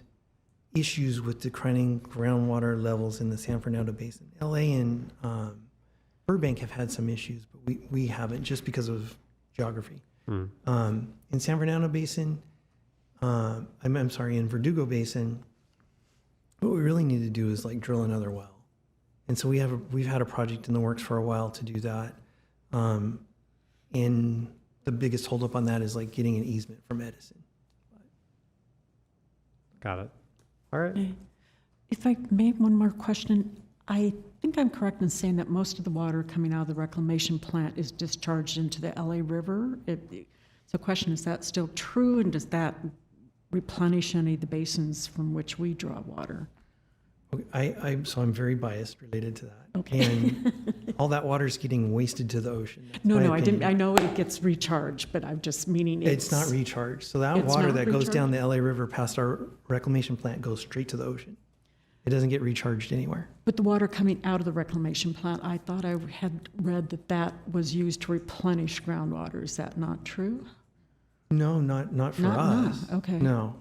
issues with declining groundwater levels in the San Fernando Basin. LA and Burbank have had some issues, but we haven't just because of geography. In San Fernando Basin, I'm sorry, in Verdugo Basin, what we really need to do is like drill another well. And so we've had a project in the works for a while to do that. And the biggest holdup on that is like getting an easement from Edison. Got it. All right. If I may, one more question. I think I'm correct in saying that most of the water coming out of the reclamation plant is discharged into the LA River. So the question, is that still true, and does that replenish any of the basins from which we draw water? Okay, so I'm very biased related to that. Okay. And all that water is getting wasted to the ocean. That's No, my no, I didn't. opinion. I know it gets recharged, but I'm just meaning It's not recharged. So that It's water not that goes recharged? down the LA River past our reclamation plant goes straight to the ocean. It doesn't get recharged anywhere. But the water coming out of the reclamation plant, I thought I had read that that was used to replenish groundwater. Is that not true? No, not for Not us. now. Okay. No.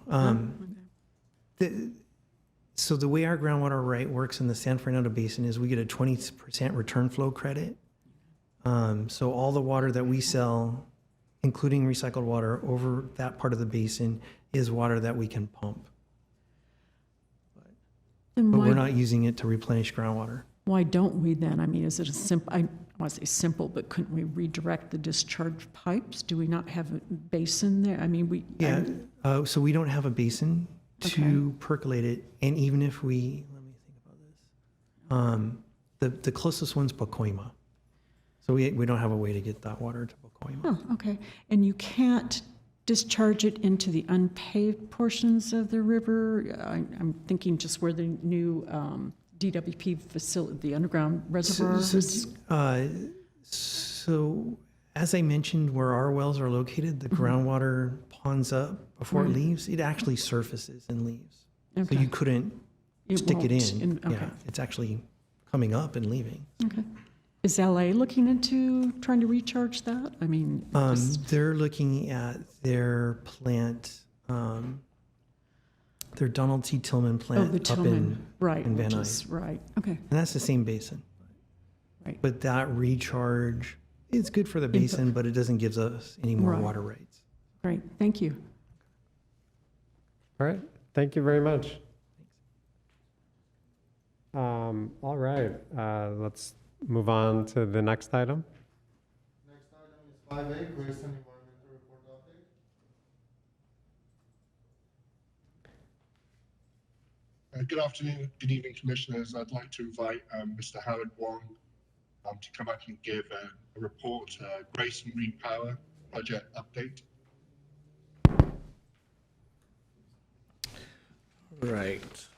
So the way our groundwater right works in the San Fernando Basin is we get a 20% return flow credit. So all the water that we sell, including recycled water, over that part of the basin is water that we can pump. Then But why, we're not using it to replenish groundwater. why don't we then? I mean, is it a simple, I want to say simple, but couldn't we redirect the discharge pipes? Do we not have a basin there? I mean, Yeah, so we don't have a basin to Okay. percolate it, and even if we, let me think about this. The closest one's Pacoima. So we don't have a way to get that water to Pacoima. Oh, okay. And you can't discharge it into the unpaved portions of the river? I'm thinking just where the new DWP facility, the underground reservoir is. So as I mentioned, where our wells are located, the groundwater ponds up before it leaves. It actually surfaces and leaves. So Okay. you couldn't It stick it won't in. okay. Yeah, it's actually coming up and leaving. Okay. Is LA looking into trying to recharge that? I mean, They're looking at their plant, their Donald T. Tillman oh, plant the up Tillman, right, in which Van is, right, okay, and that's the same basin. right. But that recharge is good for the basin, but it doesn't give us any more Right. water rights. Great, thank you. All right. Thank you very much. All right, let's move on to the next item. Next item is 5A, Grayson Environmental Report Update. Good afternoon, good evening, Commissioners. I'd like to invite Mr. Howard Wong to come back and give a report, Grayson Repower project update. Right.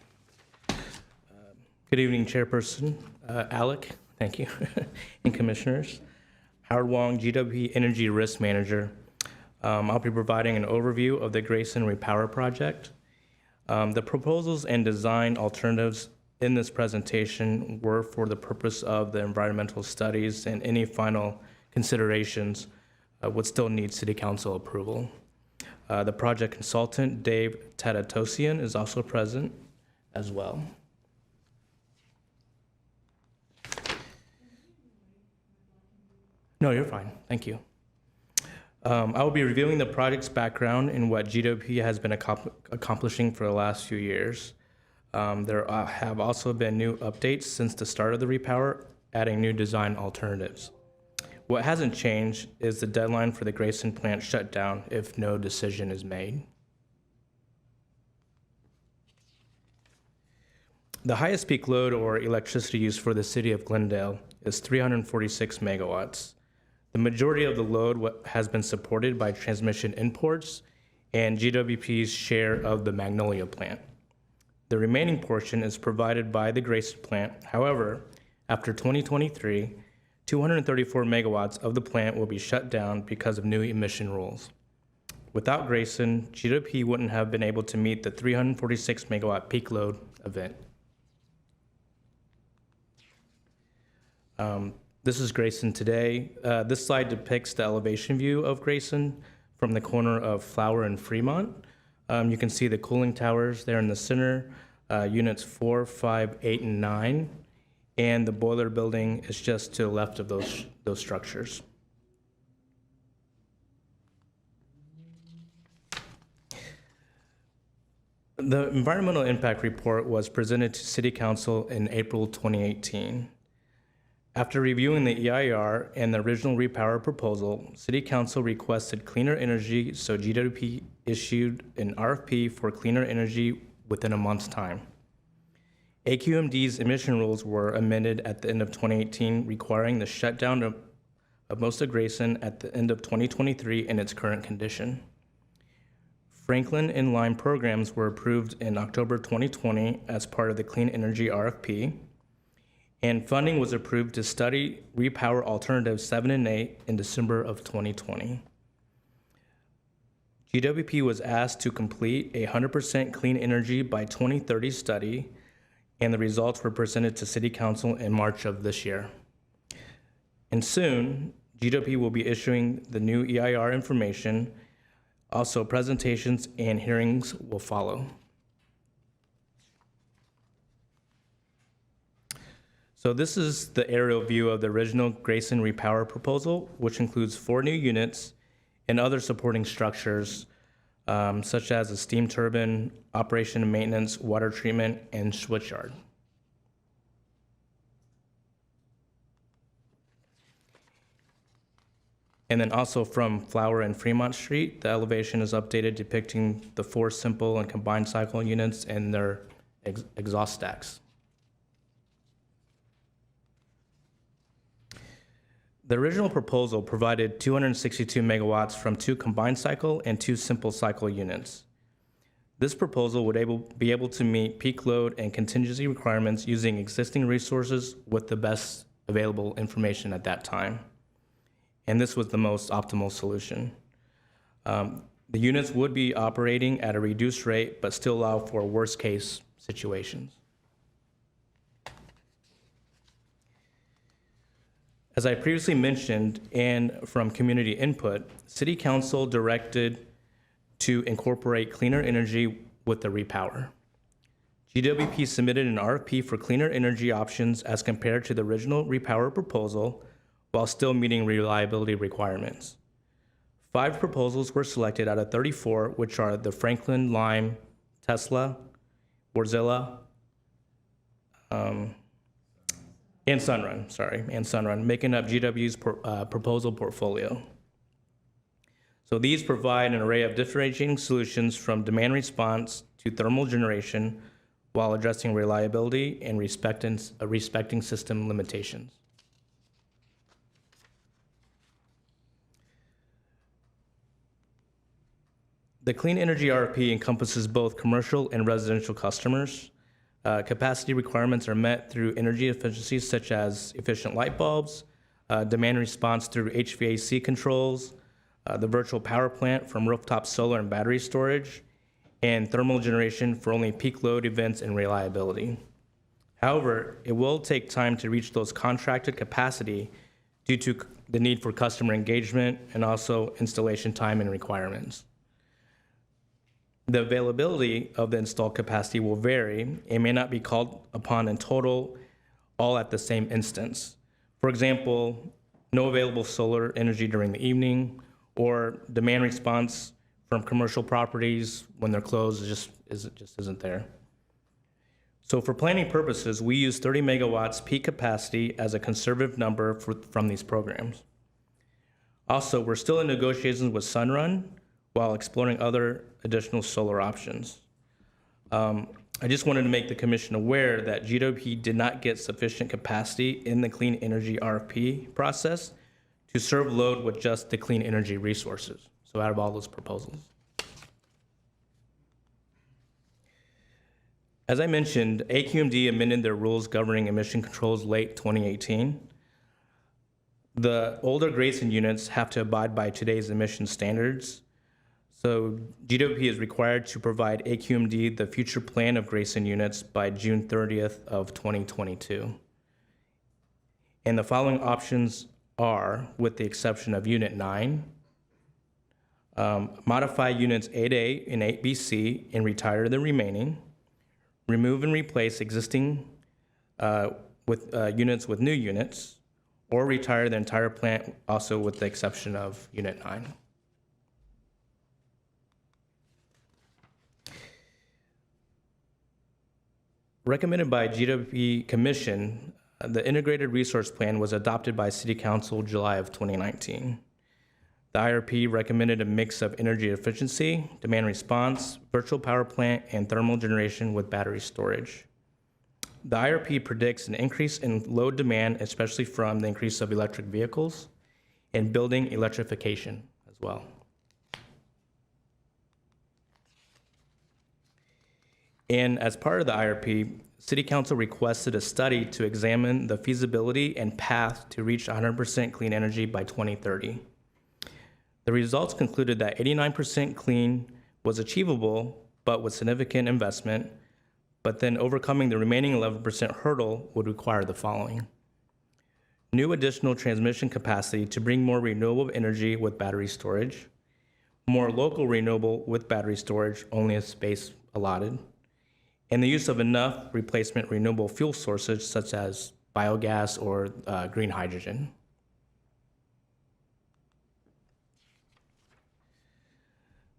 Good evening, Chairperson Alec, thank you, and Commissioners. Howard Wong, GWP Energy Risk Manager. I'll be providing an overview of the Grayson Repower project. The proposals and design alternatives in this presentation were for the purpose of the environmental studies, and any final considerations would still need City Council approval. The project consultant, Dave Tadatosian, is also present as well. No, you're fine. Thank you. I will be reviewing the project's background and what GWP has been accomplishing for the last few years. There have also been new updates since the start of the repower, adding new design alternatives. What hasn't changed is the deadline for the Grayson plant shutdown if no decision is made. The highest peak load or electricity use for the city of Glendale is 346 megawatts. The majority of the load has been supported by transmission imports and GWP's share of the Magnolia plant. The remaining portion is provided by the Grayson plant. However, after 2023, 234 megawatts of the plant will be shut down because of new emission rules. Without Grayson, GWP wouldn't have been able to meet the 346 megawatt peak load event. This is Grayson today. This slide depicts the elevation view of Grayson from the corner of Flower and Fremont. You can see the cooling towers there in the center, units 4, 5, 8, and 9, and the boiler building is just to the left of those structures. The environmental impact report was presented to City Council in April 2018. After reviewing the EIR and the original repower proposal, City Council requested cleaner energy, so GWP issued an RFP for cleaner energy within a month's time. AQMD's emission rules were amended at the end of 2018, requiring the shutdown of most of Grayson at the end of 2023 in its current condition. Franklin and Lime programs were approved in October 2020 as part of the Clean Energy RFP, and funding was approved to study repower alternatives 7 and 8 in December of 2020. GWP was asked to complete a 100% clean energy by 2030 study, and the results were presented to City Council in March of this year. And soon, GWP will be issuing the new EIR information. Also, presentations and hearings will follow. So this is the aerial view of the original Grayson repower proposal, which includes 4 new units and other supporting structures, such as a steam turbine, operation and maintenance, water treatment, and switchyard. And then also from Flower and Fremont Street, the elevation is updated depicting the 4 simple and combined cycle units and their exhaust stacks. The original proposal provided 262 megawatts from 2 combined cycle and 2 simple cycle units. This proposal would be able to meet peak load and contingency requirements using existing resources with the best available information at that time. And this was the most optimal solution. The units would be operating at a reduced rate, but still allow for worst case situations. As I previously mentioned, and from community input, City Council directed to incorporate cleaner energy with the repower. GWP submitted an RFP for cleaner energy options as compared to the original repower proposal, while still meeting reliability requirements. 5 proposals were selected out of 34, which are the Franklin, Lime, Tesla, Wärtsilä, and Sunrun, making up GW's proposal portfolio. So these provide an array of differentiating solutions from demand response to thermal generation while addressing reliability and respecting system limitations. The clean energy RFP encompasses both commercial and residential customers. Capacity requirements are met through energy efficiencies such as efficient light bulbs, demand response through HVAC controls, the virtual power plant from rooftop solar and battery storage, and thermal generation for only peak load events and reliability. However, it will take time to reach those contracted capacity due to the need for customer engagement and also installation time and requirements. The availability of the installed capacity will vary and may not be called upon in total all at the same instance. For example, no available solar energy during the evening, or demand response from commercial properties when they're closed just isn't there. So for planning purposes, we use 30 megawatts peak capacity as a conservative number from these programs. Also, we're still in negotiations with Sunrun while exploring other additional solar options. I just wanted to make the commission aware that GWP did not get sufficient capacity in the clean energy RFP process to serve load with just the clean energy resources, so out of all those proposals. As I mentioned, AQMD amended their rules governing emission controls late 2018. The older Grayson units have to abide by today's emission standards. So GWP is required to provide AQMD the future plan of Grayson units by June 30th of 2022. And the following options are, with the exception of Unit 9, modify Units 8A and 8BC and retire the remaining, remove and replace existing units with new units, or retire the entire plant also with the exception of Unit 9. Recommended by GWP Commission, the Integrated Resource Plan was adopted by City Council July of 2019. The IRP recommended a mix of energy efficiency, demand response, virtual power plant, and thermal generation with battery storage. The IRP predicts an increase in load demand, especially from the increase of electric vehicles and building electrification as well. And as part of the IRP, City Council requested a study to examine the feasibility and path to reach 100% clean energy by 2030. The results concluded that 89% clean was achievable, but with significant investment, but then overcoming the remaining 11% hurdle would require the following: new additional transmission capacity to bring more renewable energy with battery storage, more local renewable with battery storage, only as space allotted, and the use of enough replacement renewable fuel sources such as biogas or green hydrogen.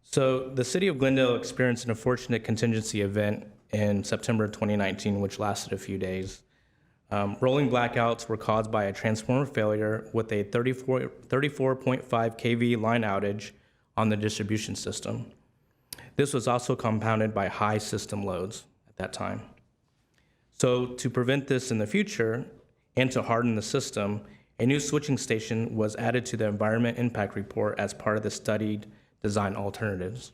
So the city of Glendale experienced an unfortunate contingency event in September 2019, which lasted a few days. Rolling blackouts were caused by a transformer failure with a 34.5 kV line outage on the distribution system. This was also compounded by high system loads at that time. So to prevent this in the future and to harden the system, a new switching station was added to the environment impact report as part of the studied design alternatives.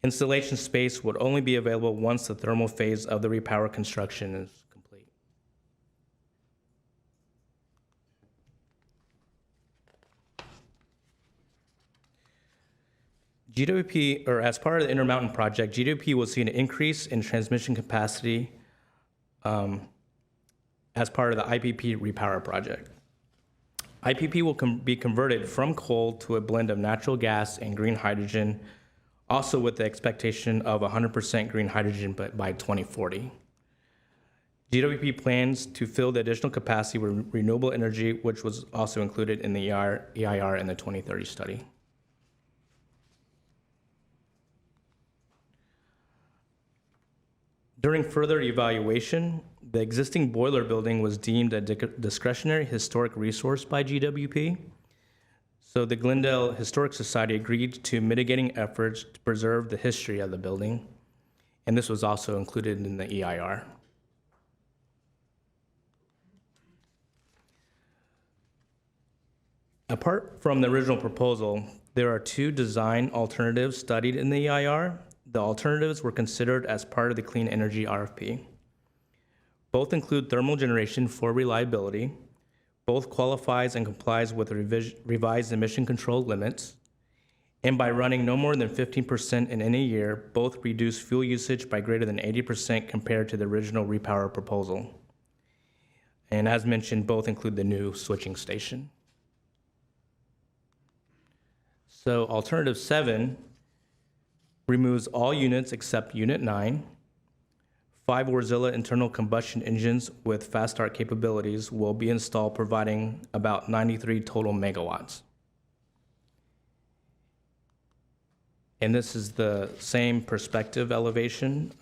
Installation space would only be available once the thermal phase of the repower construction is complete. GWP, or as part of the Intermountain project, GWP will see an increase in transmission capacity as part of the IPP repower project. IPP will be converted from coal to a blend of natural gas and green hydrogen, also with the expectation of 100% green hydrogen by 2040. GWP plans to fill the additional capacity with renewable energy, which was also included in the EIR and the 2030 study. During further evaluation, the existing boiler building was deemed a discretionary historic resource by GWP. So the Glendale Historic Society agreed to mitigating efforts to preserve the history of the building, and this was also included in the EIR. Apart from the original proposal, there are two design alternatives studied in the EIR. The alternatives were considered as part of the clean energy RFP. Both include thermal generation for reliability. Both qualifies and complies with revised emission control limits. And by running no more than 15% in any year, both reduce fuel usage by greater than 80% compared to the original repower proposal. And as mentioned, both include the new switching station. So alternative 7 removes all units except unit 9. 5 Wärtsilä internal combustion engines with fast start capabilities will be installed, providing about 93 total megawatts. And this is the same perspective elevation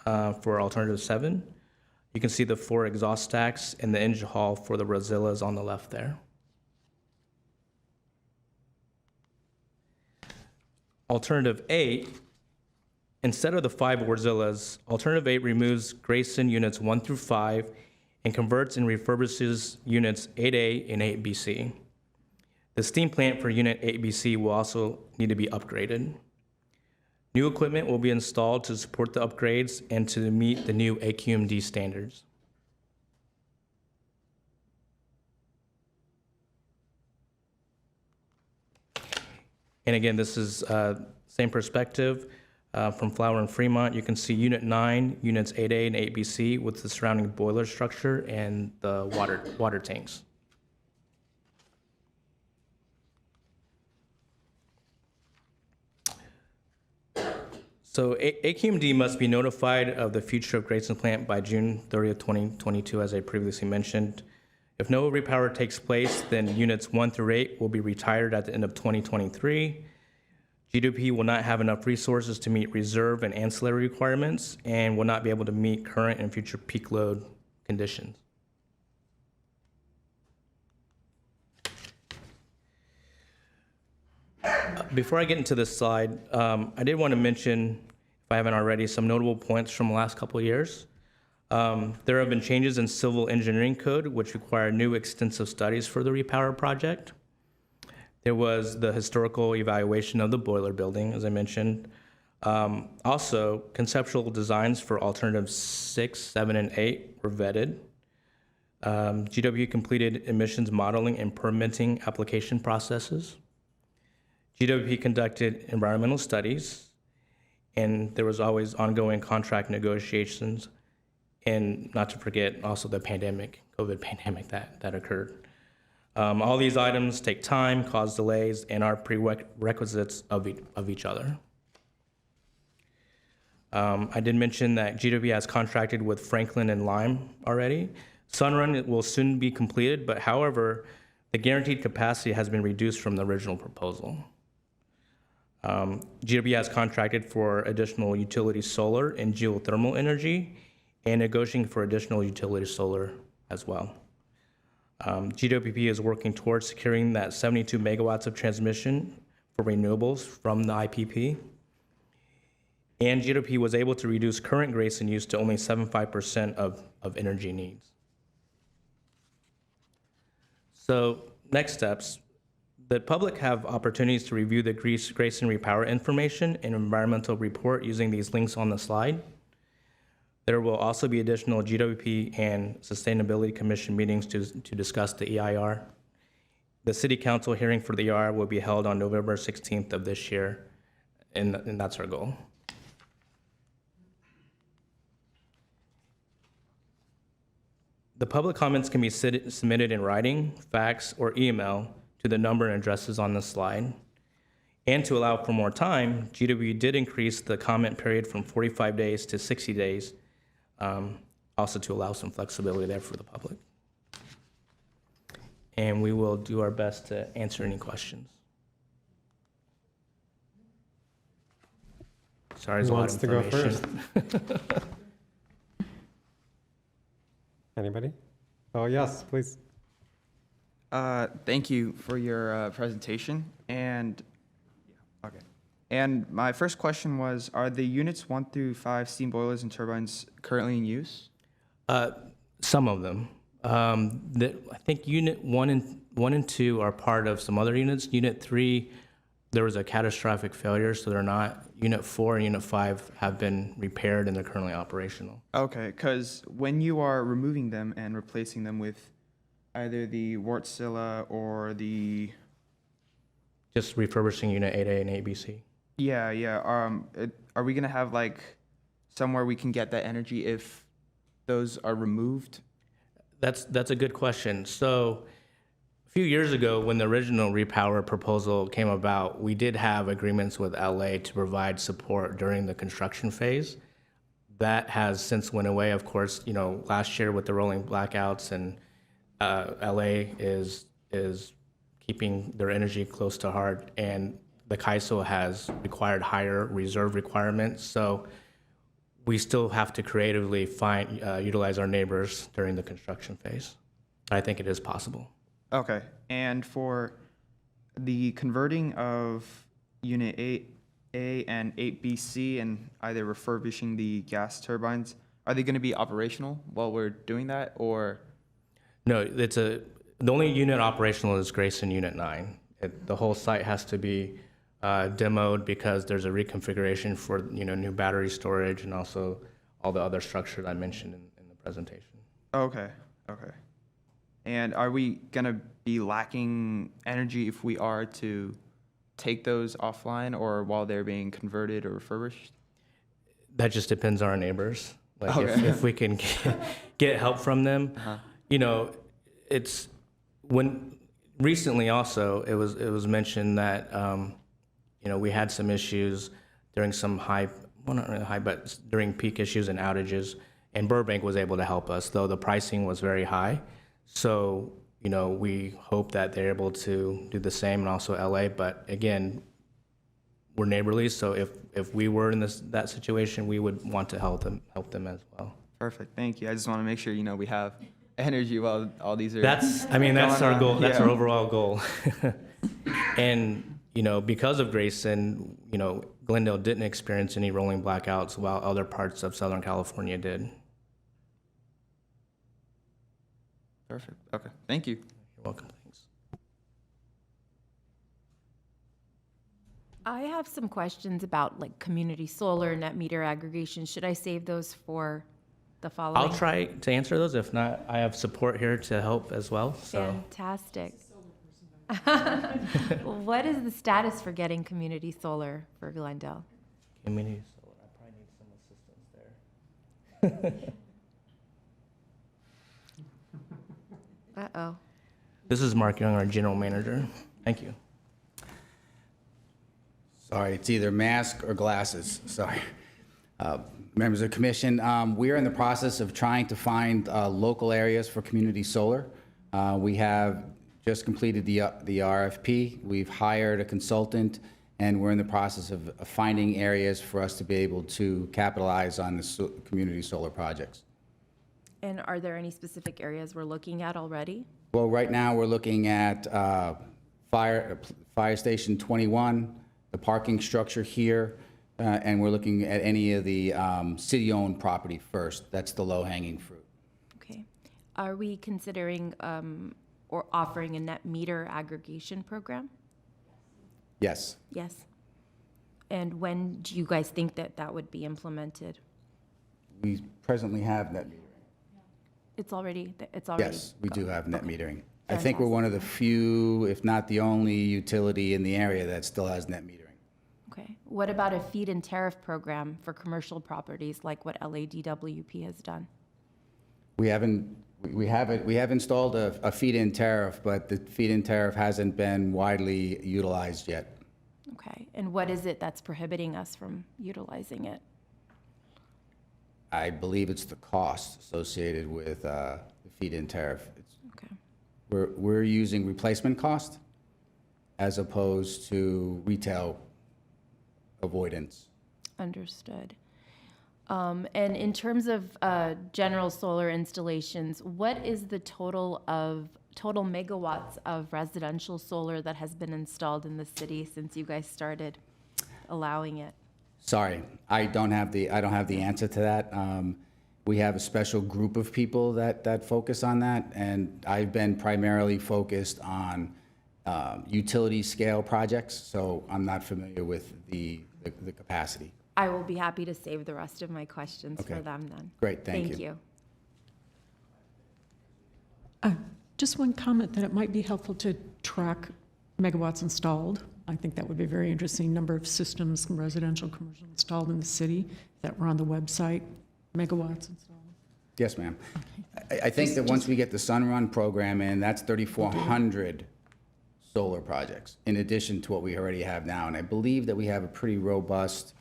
for alternative 7. You can see the 4 exhaust stacks and the engine hall for the Wärtsiläs on the left there. Alternative 8, instead of the 5 Wärtsiläs, alternative 8 removes Grayson units 1 through 5 and converts and refurbishes units 8A and 8BC. The steam plant for unit 8BC will also need to be upgraded. New equipment will be installed to support the upgrades and to meet the new AQMD standards. And again, this is same perspective from Flower and Fremont. You can see Unit 9, Units 8A and 8BC with the surrounding boiler structure and the water tanks. So AQMD must be notified of the future of Grayson plant by June 30th, 2022, as I previously mentioned. If no repower takes place, then units 1 through 8 will be retired at the end of 2023. GWP will not have enough resources to meet reserve and ancillary requirements and will not be able to meet current and future peak load conditions. Before I get into this slide, I did want to mention, if I haven't already, some notable points from the last couple of years. There have been changes in civil engineering code, which require new extensive studies for the repower project. There was the historical evaluation of the boiler building, as I mentioned. Also, conceptual designs for alternatives 6, 7, and 8 were vetted. GW completed emissions modeling and permitting application processes. GWP conducted environmental studies, and there was always ongoing contract negotiations, and not to forget also the pandemic, COVID pandemic that occurred. All these items take time, cause delays, and are prerequisites of each other. I did mention that GWP has contracted with Franklin and Lime already. Sunrun will soon be completed, but however, the guaranteed capacity has been reduced from the original proposal. GWP has contracted for additional utility solar and geothermal energy and negotiating for additional utility solar as well. GWP is working towards securing that 72 megawatts of transmission for renewables from the IPP. And GWP was able to reduce current Grayson use to only 75% of energy needs. So next steps. The public have opportunities to review the Grayson repower information and environmental report using these links on the slide. There will also be additional GWP and Sustainability Commission meetings to discuss the EIR. The City Council hearing for the EIR will be held on November 16th of this year, and that's our goal. The public comments can be submitted in writing, fax, or email to the number and addresses on this slide. And to allow for more time, GW did increase the comment period from 45 days to 60 days, also to allow some flexibility there for the public. And we will do our best to answer any questions. Sorry, there's Who a lot wants of to go information. first? Anybody? Oh, yes, please. Thank you for your presentation. And okay. And my first question was: are the units 1 through 5 steam boilers and turbines currently in use? Some of them. I think Unit 1 and 2 are part of some other units. Unit 3, there was a catastrophic failure, so they're not. Unit 4 and Unit 5 have been repaired and they're currently operational. Okay, because when you are removing them and replacing them with either the Wartzilla or the Just refurbishing Unit 8A and 8BC. are we gonna have like somewhere we can get that energy if those are removed? That's a good question. So a few years ago, when the original repower proposal came about, we did have agreements with LA to provide support during the construction phase. That has since went away, of course, last year with the rolling blackouts, and LA is keeping their energy close to heart, and the CAISO has required higher reserve requirements. So we still have to creatively utilize our neighbors during the construction phase. I think it is possible. Okay, and for the converting of Unit 8A and 8BC and either refurbishing the gas turbines, are they going to be operational while we're doing that, or? No, the only unit operational is Grayson Unit 9. The whole site has to be demoed because there's a reconfiguration for new battery storage and also all the other structures I mentioned in the presentation. Okay. And are we going to be lacking energy if we are to take those offline or while they're being converted or refurbished? That just depends on our neighbors. Like Okay. if we can get help from them, it's when recently also it was mentioned that we had some issues during some not really high, but during peak issues and outages, and Burbank was able to help us, though the pricing was very high. So, we hope that they're able to do the same, and also LA. But again, we're neighborly, so if we were in that situation, we would want to help them as well. Perfect. Thank you. I just want to make sure, we have energy while all these are. That's our going goal. on. That's Yeah. our overall goal. And, because of Grayson, Glendale didn't experience any rolling blackouts while other parts of Southern California did. Perfect. Okay. Thank you. You're welcome. Thanks. I have some questions about like community solar, net meter aggregation. Should I save those for the following? I'll try to answer those. If not, I have support here to help as well. So Fantastic. What is the status for getting community solar for Glendale? community solar, I probably need some assistance there. Uh-oh. This is Mark Young, our general manager. Thank you. Sorry, it's either mask or glasses, sorry. Members of the commission, we are in the process of trying to find local areas for community solar. We have just completed the RFP. We've hired a consultant, and we're in the process of finding areas for us to be able to capitalize on the community solar projects. And are there any specific areas we're looking at already? Well, right now, we're looking at Fire Station 21, the parking structure here, and we're looking at any of the city-owned property first. That's the low-hanging fruit. Okay. Are we considering or offering a net meter aggregation program? Yes. Yes. And when do you guys think that that would be implemented? We presently have net metering. It's already. Yes, we do have net Okay. metering. I think we're one of the few, if not the only utility in the area that still has net metering. Okay. What about a feed-in tariff program for commercial properties like what LADWP has done? We have installed a feed-in tariff, but the feed-in tariff hasn't been widely utilized yet. Okay. And what is it that's prohibiting us from utilizing it? I believe it's the cost associated with the feed-in tariff. Okay. We're using replacement cost as opposed to retail avoidance. Understood. And in terms of general solar installations, what is the total megawatts of residential solar that has been installed in the city since you guys started allowing it? Sorry, I don't have the answer to that. We have a special group of people that focus on that, and I've been primarily focused on utility scale projects, so I'm not familiar with the capacity. I will be happy to save the rest of my questions Okay. for them then. Great, thank Thank you. you. Just one comment that it might be helpful to track megawatts installed. I think that would be very interesting, number of systems, residential, commercial installed in the city, that were on the website, megawatts installed. Yes, ma'am. I think that once we get the Sunrun program in, that's 3,400 solar projects, in addition to what we already have now. And I believe that we have a pretty robust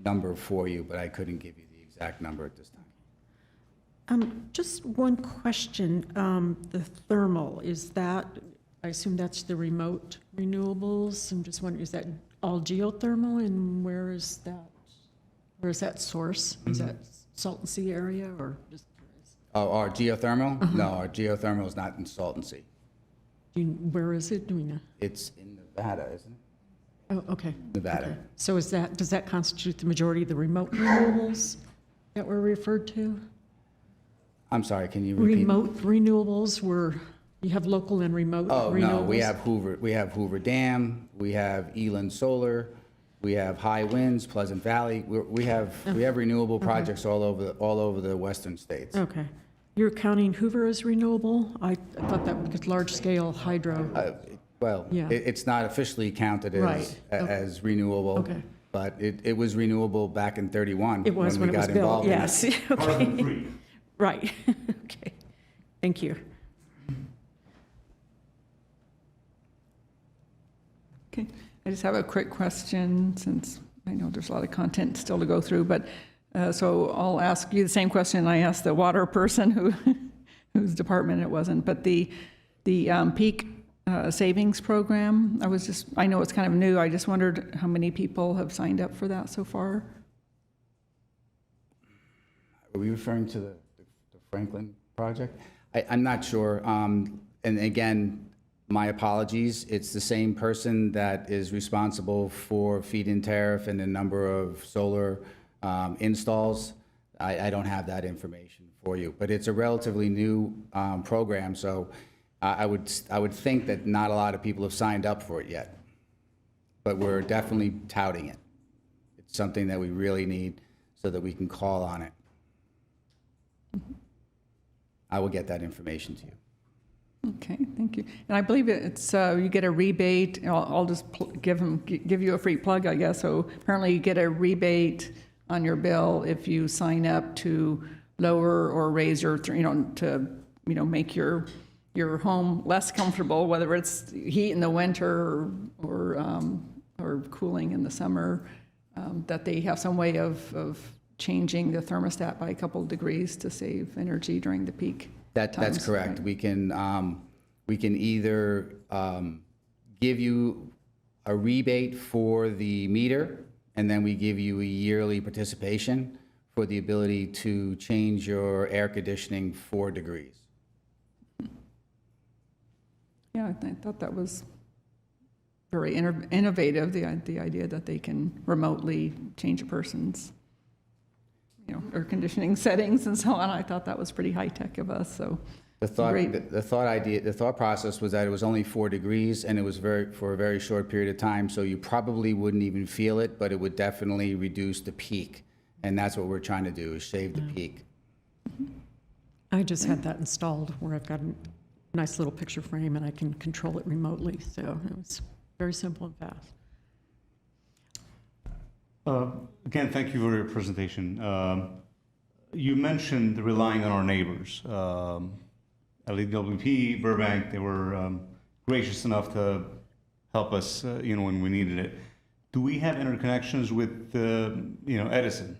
number for you, but I couldn't give you the exact number at this time. Just one question, the thermal, is that, I assume that's the remote renewables? I'm just wondering, is that all geothermal, and where is that source? Is that Salton Sea area, or just? Oh, our geothermal? No, our geothermal is not in Salton Sea. Where is it? Do we know? It's in Nevada, isn't it? Oh, okay. Nevada. Okay. So does that constitute the majority of the remote renewables that were referred to? I'm sorry, can you repeat? Remote renewables you have local and remote Oh, renewables? no, we have Hoover Dam, we have Eland Solar, we have High Winds, Pleasant Valley. We have renewable projects all over the western states. Okay. You're counting Hoover as renewable? I thought that was large-scale hydro. Well, Yeah. it's not officially counted Right. as renewable. Okay. But it was renewable back in 31. It was when it was we got built, involved in it. yes. Okay. Right. Okay. Thank you. Okay, I just have a quick question, since I know there's a lot of content still to go through, but, so I'll ask you the same question I asked the water person whose department it wasn't, but the peak savings program, I know it's kind of new, I just wondered how many people have signed up for that so far? Are we referring to the Franklin project? I'm not sure. And again, my apologies. It's the same person that is responsible for feed-in tariff and the number of solar installs. I don't have that information for you, but it's a relatively new program, so I would think that not a lot of people have signed up for it yet. But we're definitely touting it. It's something that we really need so that we can call on it. I will get that information to you. Okay, thank you. And I believe it's, you get a rebate, I'll just give you a free plug, I guess. So apparently you get a rebate on your bill if you sign up to lower or raise your, to make your home less comfortable, whether it's heat in the winter or cooling in the summer, that they have some way of changing the thermostat by a couple of degrees to save energy during the peak. That's times, correct. right? We can either give you a rebate for the meter, and then we give you a yearly participation for the ability to change your air conditioning 4 degrees. Yeah, I thought that was very innovative, the idea that they can remotely change a person's air conditioning settings and so on. I thought that was pretty high-tech of us, so. The Great. thought process was that it was only 4 degrees, and it was for a very short period of time, so you probably wouldn't even feel it, but it would definitely reduce the peak. And that's what we're trying to do, is shave the peak. I just had that installed where I've got a nice little picture frame and I can control it remotely. So it was very simple and fast. Again, thank you for your presentation. You mentioned relying on our neighbors. LEWP, Burbank, they were gracious enough to help us, when we needed it. Do we have interconnections with, Edison?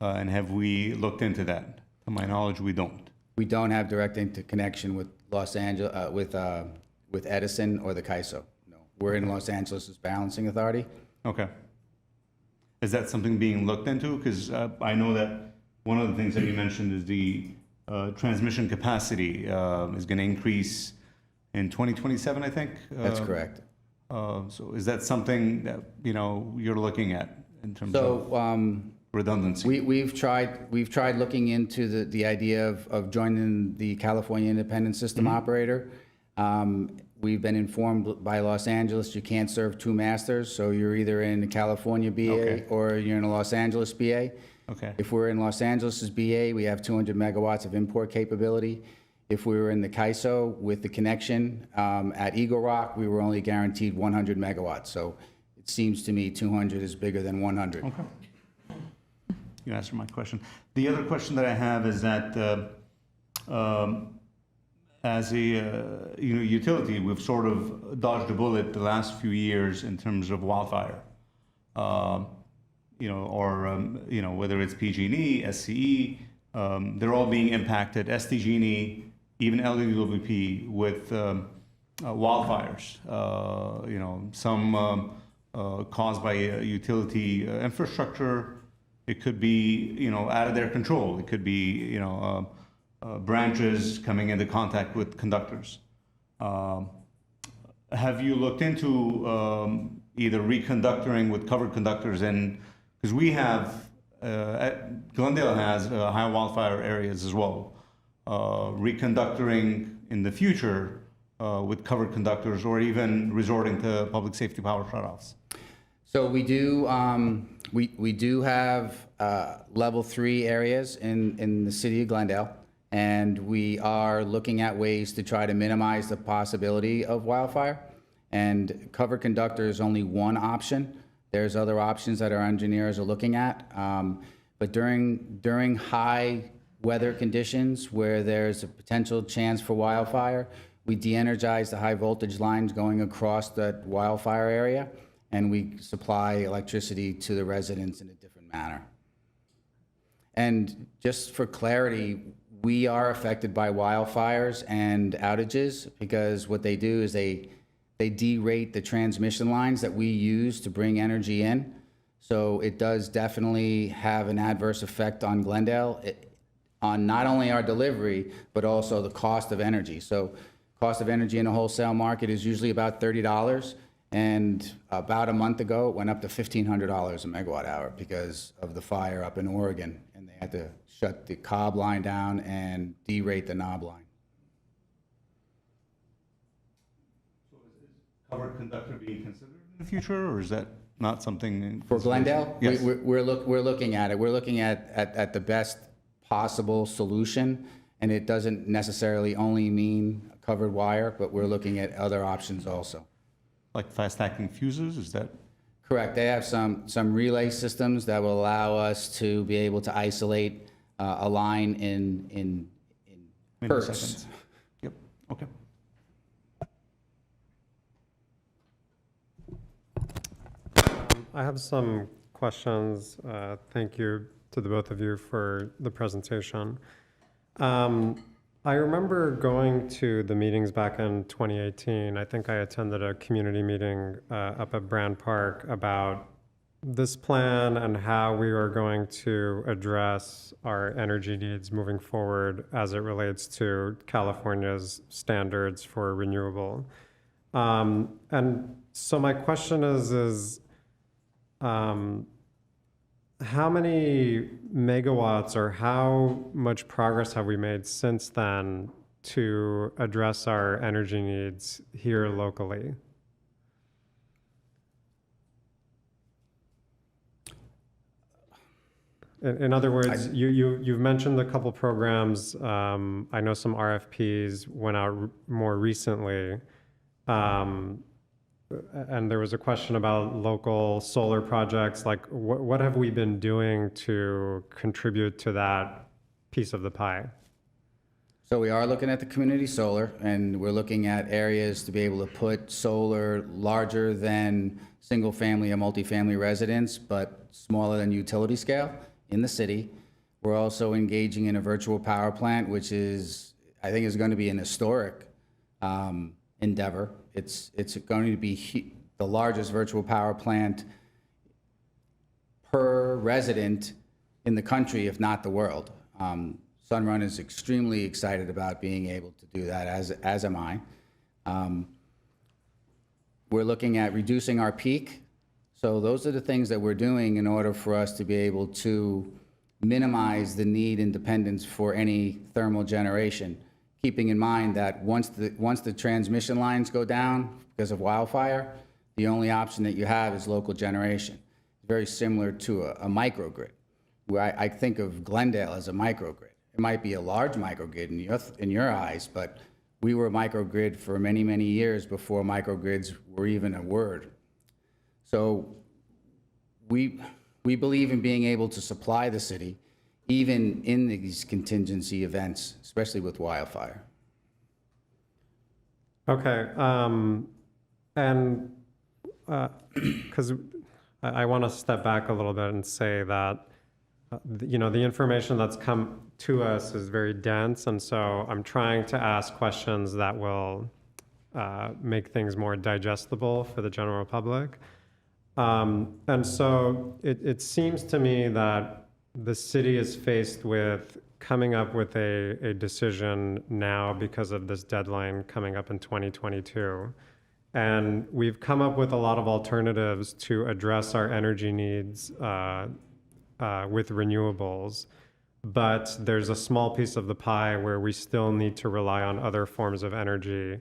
And have we looked into that? To my knowledge, we don't. We don't have direct interconnection with Los Angeles, with Edison or the CAISO. No, we're in Los Angeles' balancing authority. Okay. Is that something being looked into? Because I know that one of the things that you mentioned is the transmission capacity is going to increase in 2027, I think. That's correct. So is that something that, you're looking at in terms of So redundancy? we've tried looking into the idea of joining the California Independent System Operator. We've been informed by Los Angeles you can't serve two masters, so you're either in the California BA Okay. or you're in a Los Angeles BA. Okay. If we're in Los Angeles' BA, we have 200 megawatts of import capability. If we were in the CAISO with the connection at Eagle Rock, we were only guaranteed 100 megawatts. So it seems to me 200 is bigger than 100. Okay. You answered my question. The other question that I have is that as a utility, we've sort of dodged a bullet the last few years in terms of wildfire. Whether it's PG&E, SCE, they're all being impacted, SDG&E, even LWWP with wildfires. Some caused by utility infrastructure. It could be, out of their control. It could be, branches coming into contact with conductors. Have you looked into either reconductoring with covered conductors? And because we have, Glendale has high wildfire areas as well. Reconductoring in the future with covered conductors, or even resorting to public safety power shutoffs. So we do have level 3 areas in the city of Glendale, and we are looking at ways to try to minimize the possibility of wildfire. And covered conductor is only one option. There's other options that our engineers are looking at. But during high weather conditions where there's a potential chance for wildfire, we de-energize the high voltage lines going across that wildfire area, and we supply electricity to the residents in a different manner. And just for clarity, we are affected by wildfires and outages because what they do is they derate the transmission lines that we use to bring energy in. So it does definitely have an adverse effect on Glendale, on not only our delivery, but also the cost of energy. So cost of energy in the wholesale market is usually about $30. And about a month ago, it went up to $1,500 a megawatt hour because of the fire up in Oregon. And they had to shut the Cobb line down and derate the knob line. So is covered conductor being considered in the future, or is that not something? For Glendale, Yes. we're looking at it. We're looking at the best possible solution, and it doesn't necessarily only mean covered wire, but we're looking at other options also. Like fast acting fuses, is that? Correct. They have some relay systems that will allow us to be able to isolate a line in hertz. Milliseconds. Yep, okay. I have some questions. Thank you to the both of you for the presentation. I remember going to the meetings back in 2018. I think I attended a community meeting up at Brand Park about this plan and how we are going to address our energy needs moving forward as it relates to California's standards for renewable. And so my question is how many megawatts or how much progress have we made since then to address our energy needs here locally? In other words, you've mentioned a couple programs. I know some RFPs went out more recently. And there was a question about local solar projects. Like, what have we been doing to contribute to that piece of the pie? So we are looking at the community solar, and we're looking at areas to be able to put solar larger than single-family or multifamily residence, but smaller than utility scale in the city. We're also engaging in a virtual power plant, which is, I think, is going to be an historic endeavor. It's going to be the largest virtual power plant per resident in the country, if not the world. Sunrun is extremely excited about being able to do that, as am I. We're looking at reducing our peak. So those are the things that we're doing in order for us to be able to minimize the need and dependence for any thermal generation, keeping in mind that once the transmission lines go down because of wildfire, the only option that you have is local generation. Very similar to a microgrid, where I think of Glendale as a microgrid. It might be a large microgrid in your eyes, but we were a microgrid for many, many years before microgrids were even a word. So we believe in being able to supply the city, even in these contingency events, especially with wildfire. Okay, and because I want to step back a little bit and say that, you know, the information that's come to us is very dense, and so I'm trying to ask questions that will make things more digestible for the general public. And so it seems to me that the city is faced with coming up with a decision now because of this deadline coming up in 2022. And we've come up with a lot of alternatives to address our energy needs with renewables. But there's a small piece of the pie where we still need to rely on other forms of energy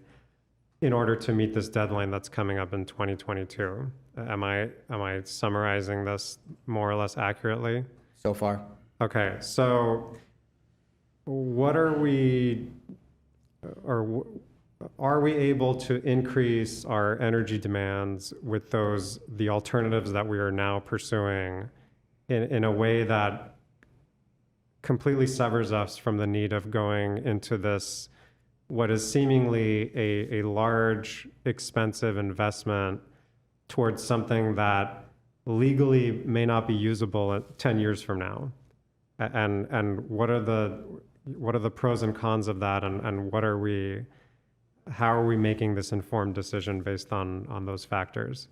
in order to meet this deadline that's coming up in 2022. Am I summarizing this more or less accurately? So far. Okay, so what are we able to increase our energy demands with the alternatives that we are now pursuing in a way that completely severs us from the need of going into this, what is seemingly a large, expensive investment towards something that legally may not be usable 10 years from now? And what are the pros and cons of that, and how are we making this informed decision based on those factors?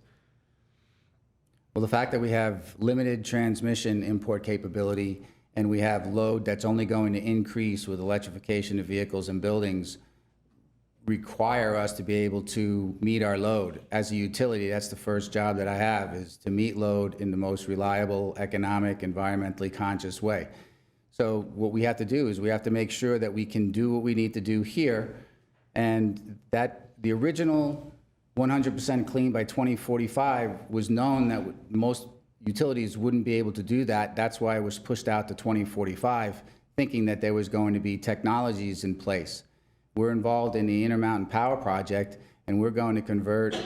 Well, the fact that we have limited transmission import capability and we have load that's only going to increase with electrification of vehicles and buildings require us to be able to meet our load. As a utility, that's the first job that I have, is to meet load in the most reliable, economic, environmentally conscious way. So what we have to do is we have to make sure that we can do what we need to do here, and that the original 100% clean by 2045 was known that most utilities wouldn't be able to do that. That's why it was pushed out to 2045, thinking that there was going to be technologies in place. We're involved in the Intermountain Power Project, and we're going to convert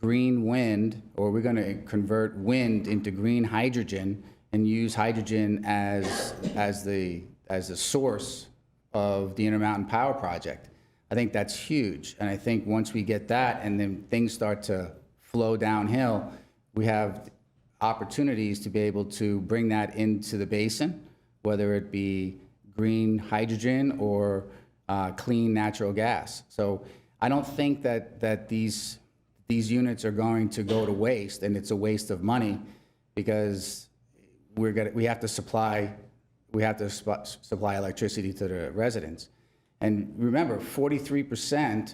green wind, or we're going to convert wind into green hydrogen and use hydrogen as the source of the Intermountain Power Project. I think that's huge, and I think once we get that and then things start to flow downhill, we have opportunities to be able to bring that into the basin, whether it be green hydrogen or clean natural gas. So I don't think that these units are going to go to waste, and it's a waste of money because we have to supply electricity to the residents. And remember, 43%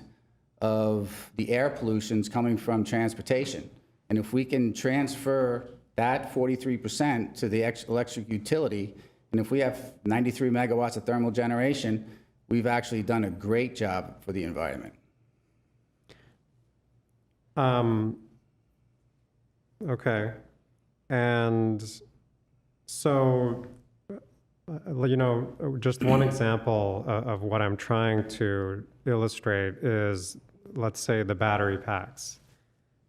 of the air pollution is coming from transportation. And if we can transfer that 43% to the electric utility, and if we have 93 megawatts of thermal generation, we've actually done a great job for the environment. Okay. And so, you know, just one example of what I'm trying to illustrate is, let's say, the battery packs.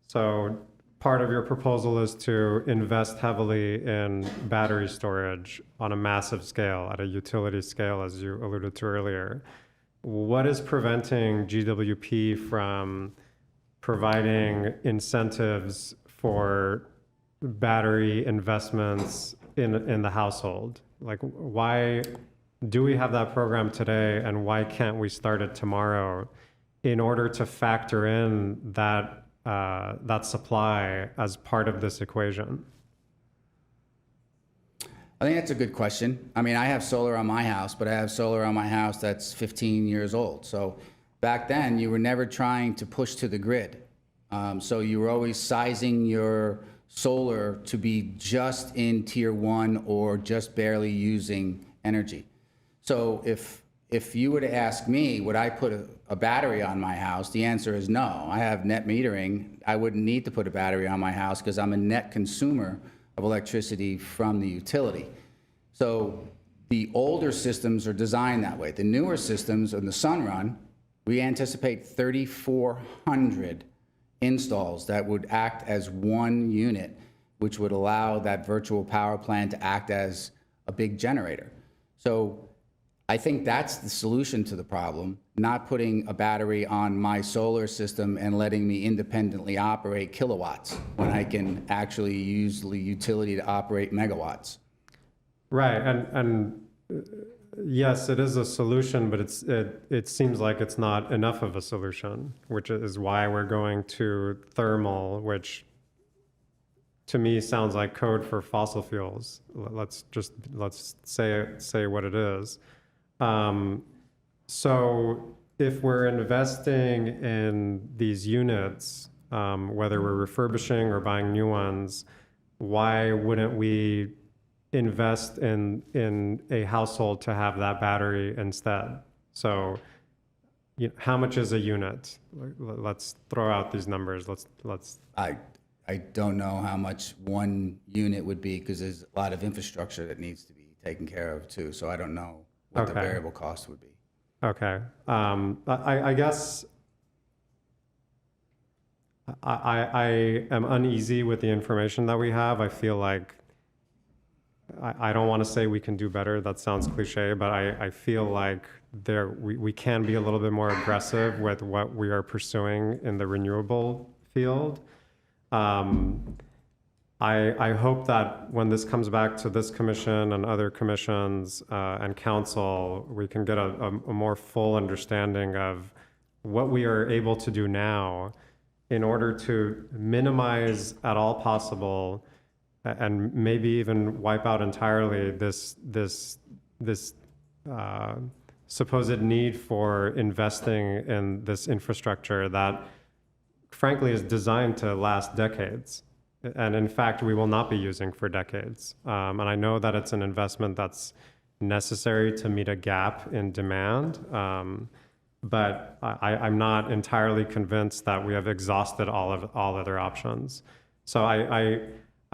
So part of your proposal is to invest heavily in battery storage on a massive scale, at a utility scale, as you alluded to earlier. What is preventing GWP from providing incentives for battery investments in the household? Like, why do we have that program today, and why can't we start it tomorrow in order to factor in that supply as part of this equation? I think that's a good question. I mean, I have solar on my house, but I have solar on my house that's 15 years old. So back then, you were never trying to push to the grid. So you were always sizing your solar to be just in tier 1 or just barely using energy. So if you were to ask me, would I put a battery on my house? The answer is no. I have net metering. I wouldn't need to put a battery on my house because I'm a net consumer of electricity from the utility. So the older systems are designed that way. The newer systems in the Sunrun, we anticipate 3,400 installs that would act as one unit, which would allow that virtual power plant to act as a big generator. So I think that's the solution to the problem, not putting a battery on my solar system and letting me independently operate kilowatts when I can actually use the utility to operate megawatts. Right, and yes, it is a solution, but it seems like it's not enough of a solution, which is why we're going to thermal, which to me sounds like code for fossil fuels. Let's say what it is. So if we're investing in these units, whether we're refurbishing or buying new ones, why wouldn't we invest in a household to have that battery instead? So how much is a unit? Let's throw out these numbers. Let's. I don't know how much one unit would be because there's a lot of infrastructure that needs to be taken care of too. So I don't know what the variable cost would be. Okay. I guess I am uneasy with the information that we have. I feel like I don't want to say we can do better. That sounds cliche, but I feel like we can be a little bit more aggressive with what we are pursuing in the renewable field. I hope that when this comes back to this commission and other commissions and council, we can get a more full understanding of what we are able to do now in order to minimize at all possible and maybe even wipe out entirely this supposed need for investing in this infrastructure that frankly is designed to last decades. And in fact, we will not be using for decades. And I know that it's an investment that's necessary to meet a gap in demand. But I'm not entirely convinced that we have exhausted all other options. So I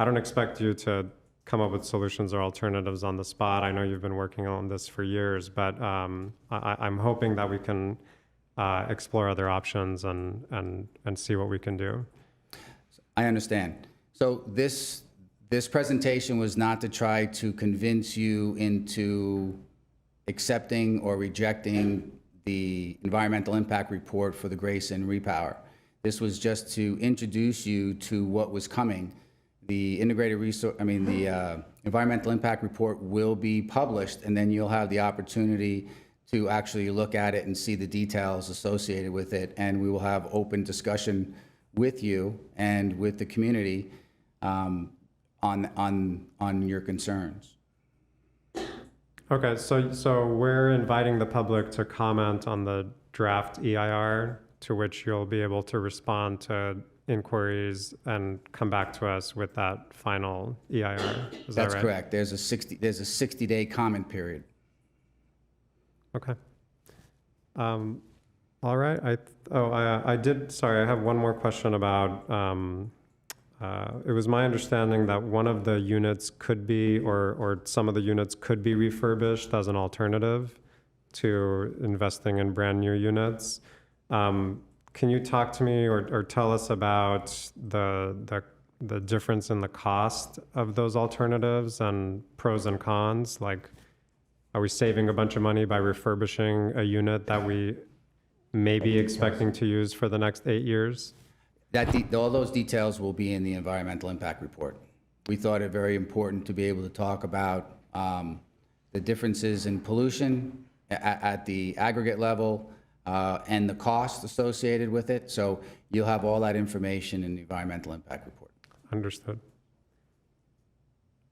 don't expect you to come up with solutions or alternatives on the spot. I know you've been working on this for years, but I'm hoping that we can explore other options and see what we can do. I understand. So this presentation was not to try to convince you into accepting or rejecting the environmental impact report for the Grayson repower. This was just to introduce you to what was coming. The environmental impact report will be published, and then you'll have the opportunity to actually look at it and see the details associated with it. And we will have open discussion with you and with the community on your concerns. Okay, so we're inviting the public to comment on the draft EIR, to which you'll be able to respond to inquiries and come back to us with that final EIR. Is that right? That's correct. There's a 60-day comment period. Okay. All right. Sorry, I have one more question about, it was my understanding that one of the units could be, or some of the units could be refurbished as an alternative to investing in brand new units. Can you talk to me or tell us about the difference in the cost of those alternatives and pros and cons? Like, are we saving a bunch of money by refurbishing a unit that we may be expecting to use for the next 8 years? All those details will be in the environmental impact report. We thought it very important to be able to talk about the differences in pollution at the aggregate level and the cost associated with it. So you'll have all that information in the environmental impact report. Understood.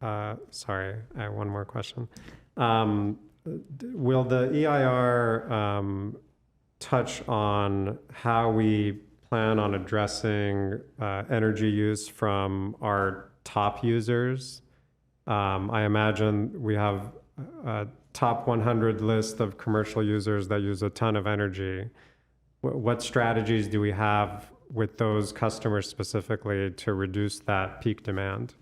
sorry, I have one more question. Will the EIR touch on how we plan on addressing energy use from our top users? I imagine we have a top 100 list of commercial users that use a ton of energy. What strategies do we have with those customers specifically to reduce that peak demand?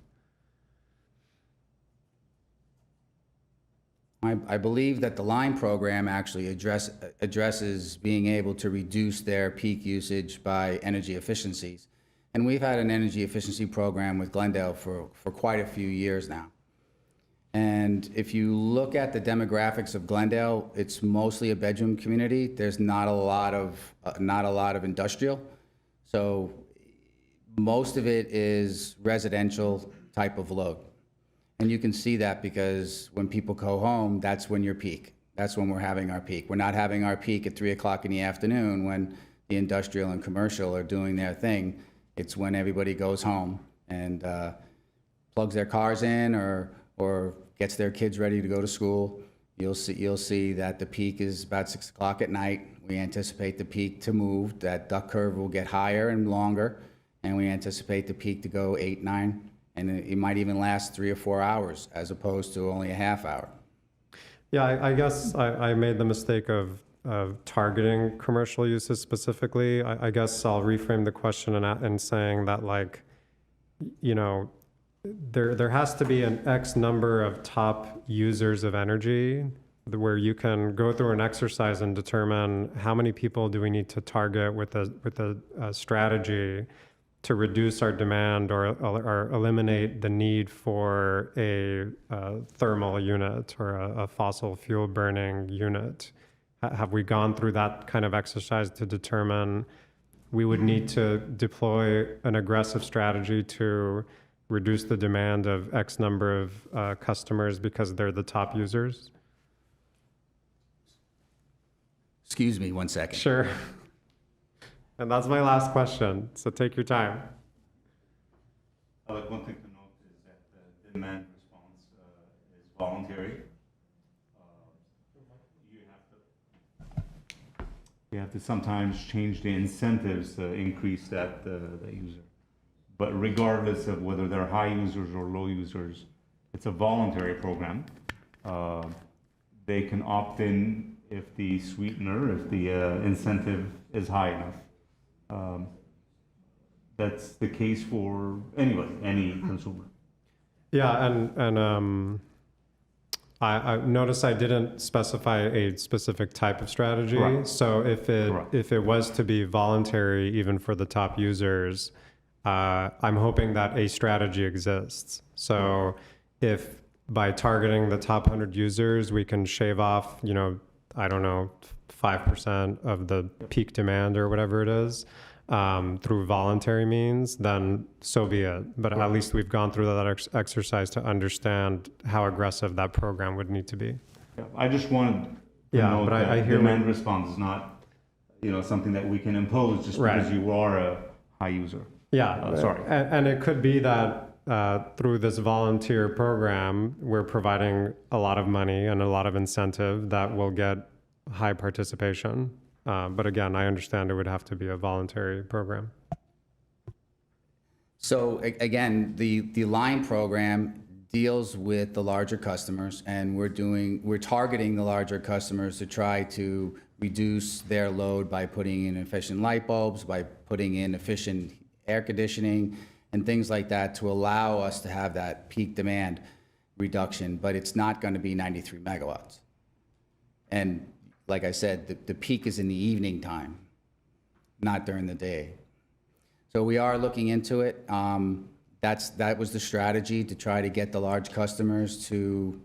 I believe that the line program actually addresses being able to reduce their peak usage by energy efficiencies. And we've had an energy efficiency program with Glendale for quite a few years now. And if you look at the demographics of Glendale, it's mostly a bedroom community. There's not a lot of industrial. So most of it is residential type of load. And you can see that because when people go home, that's when you're peak. That's when we're having our peak. We're not having our peak at 3 o'clock in the afternoon when the industrial and commercial are doing their thing. It's when everybody goes home and plugs their cars in or gets their kids ready to go to school. You'll see that the peak is about 6 o'clock at night. We anticipate the peak to move. That duck curve will get higher and longer, and we anticipate the peak to go 8, 9, and it might even last 3 or 4 hours as opposed to only a half hour. Yeah, I guess I made the mistake of targeting commercial uses specifically. I guess I'll reframe the question and saying that, like, you know, there has to be an X number of top users of energy where you can go through an exercise and determine how many people do we need to target with a strategy to reduce our demand or eliminate the need for a thermal unit or a fossil fuel burning unit. Have we gone through that kind of exercise to determine we would need to deploy an aggressive strategy to reduce the demand of X number of customers because they're the top users? Excuse me 1 second. Sure. And that's my last question, so take your time. One thing to note is that the demand response is voluntary. You have to sometimes change the incentives to increase that the user. But regardless of whether they're high users or low users, it's a voluntary program. They can opt in if the sweetener, if the incentive is high enough. That's the case for any consumer. Yeah, and I noticed I didn't specify a specific type of strategy. Correct. So Correct. if it was to be voluntary, even for the top users, I'm hoping that a strategy exists. So if by targeting the top 100 users, we can shave off, you know, I don't know, 5% of the peak demand or whatever it is, through voluntary means, then so be it. But at least we've gone through that exercise to understand how aggressive that program would need to be. Yeah, I just wanted to Yeah, note but that I hear demand response is not, something that we can impose just Right. because you are a high user. Yeah, Sorry. And it could be that through this volunteer program, we're providing a lot of money and a lot of incentive that will get high participation. But again, I understand it would have to be a voluntary program. So again, the line program deals with the larger customers, and we're targeting the larger customers to try to reduce their load by putting in efficient light bulbs, by putting in efficient air conditioning and things like that to allow us to have that peak demand reduction, but it's not going to be 93 megawatts. And like I said, the peak is in the evening time, not during the day. So we are looking into it. That was the strategy, to try to get the large customers to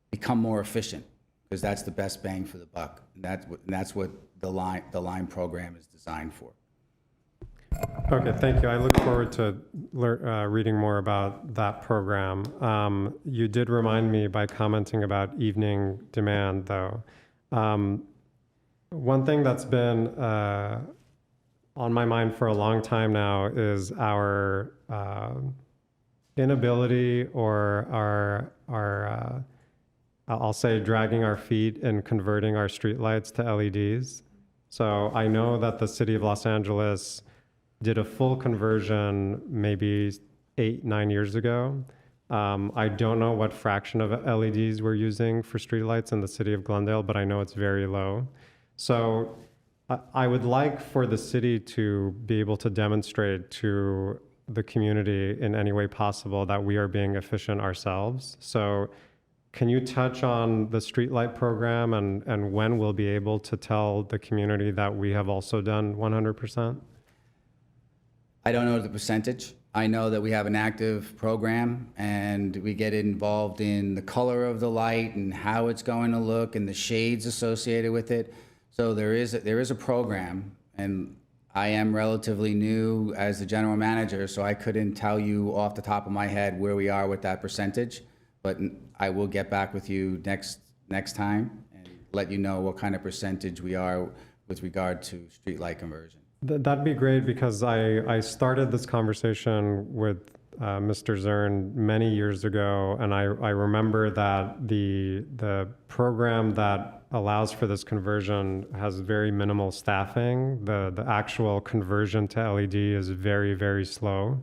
become more efficient, because that's the best bang for the buck. And that's what the line program is designed for. Okay, thank you. I look forward to reading more about that program. You did remind me by commenting about evening demand, though. One thing that's been on my mind for a long time now is our inability or our I'll say dragging our feet in converting our streetlights to LEDs. So I know that the city of Los Angeles did a full conversion maybe 8-9 years ago. I don't know what fraction of LEDs we're using for streetlights in the city of Glendale, but I know it's very low. So I would like for the city to be able to demonstrate to the community in any way possible that we are being efficient ourselves. So can you touch on the streetlight program and when we'll be able to tell the community that we have also done 100%? I don't know the percentage. I know that we have an active program and we get involved in the color of the light and how it's going to look and the shades associated with it. So there is a program, and I am relatively new as the general manager, so I couldn't tell you off the top of my head where we are with that percentage, but I will get back with you next time and let you know what kind of percentage we are with regard to streetlight conversion. That'd be great, because I started this conversation with Mr. Zern many years ago, and I remember that the program that allows for this conversion has very minimal staffing. The actual conversion to LED is very, very slow.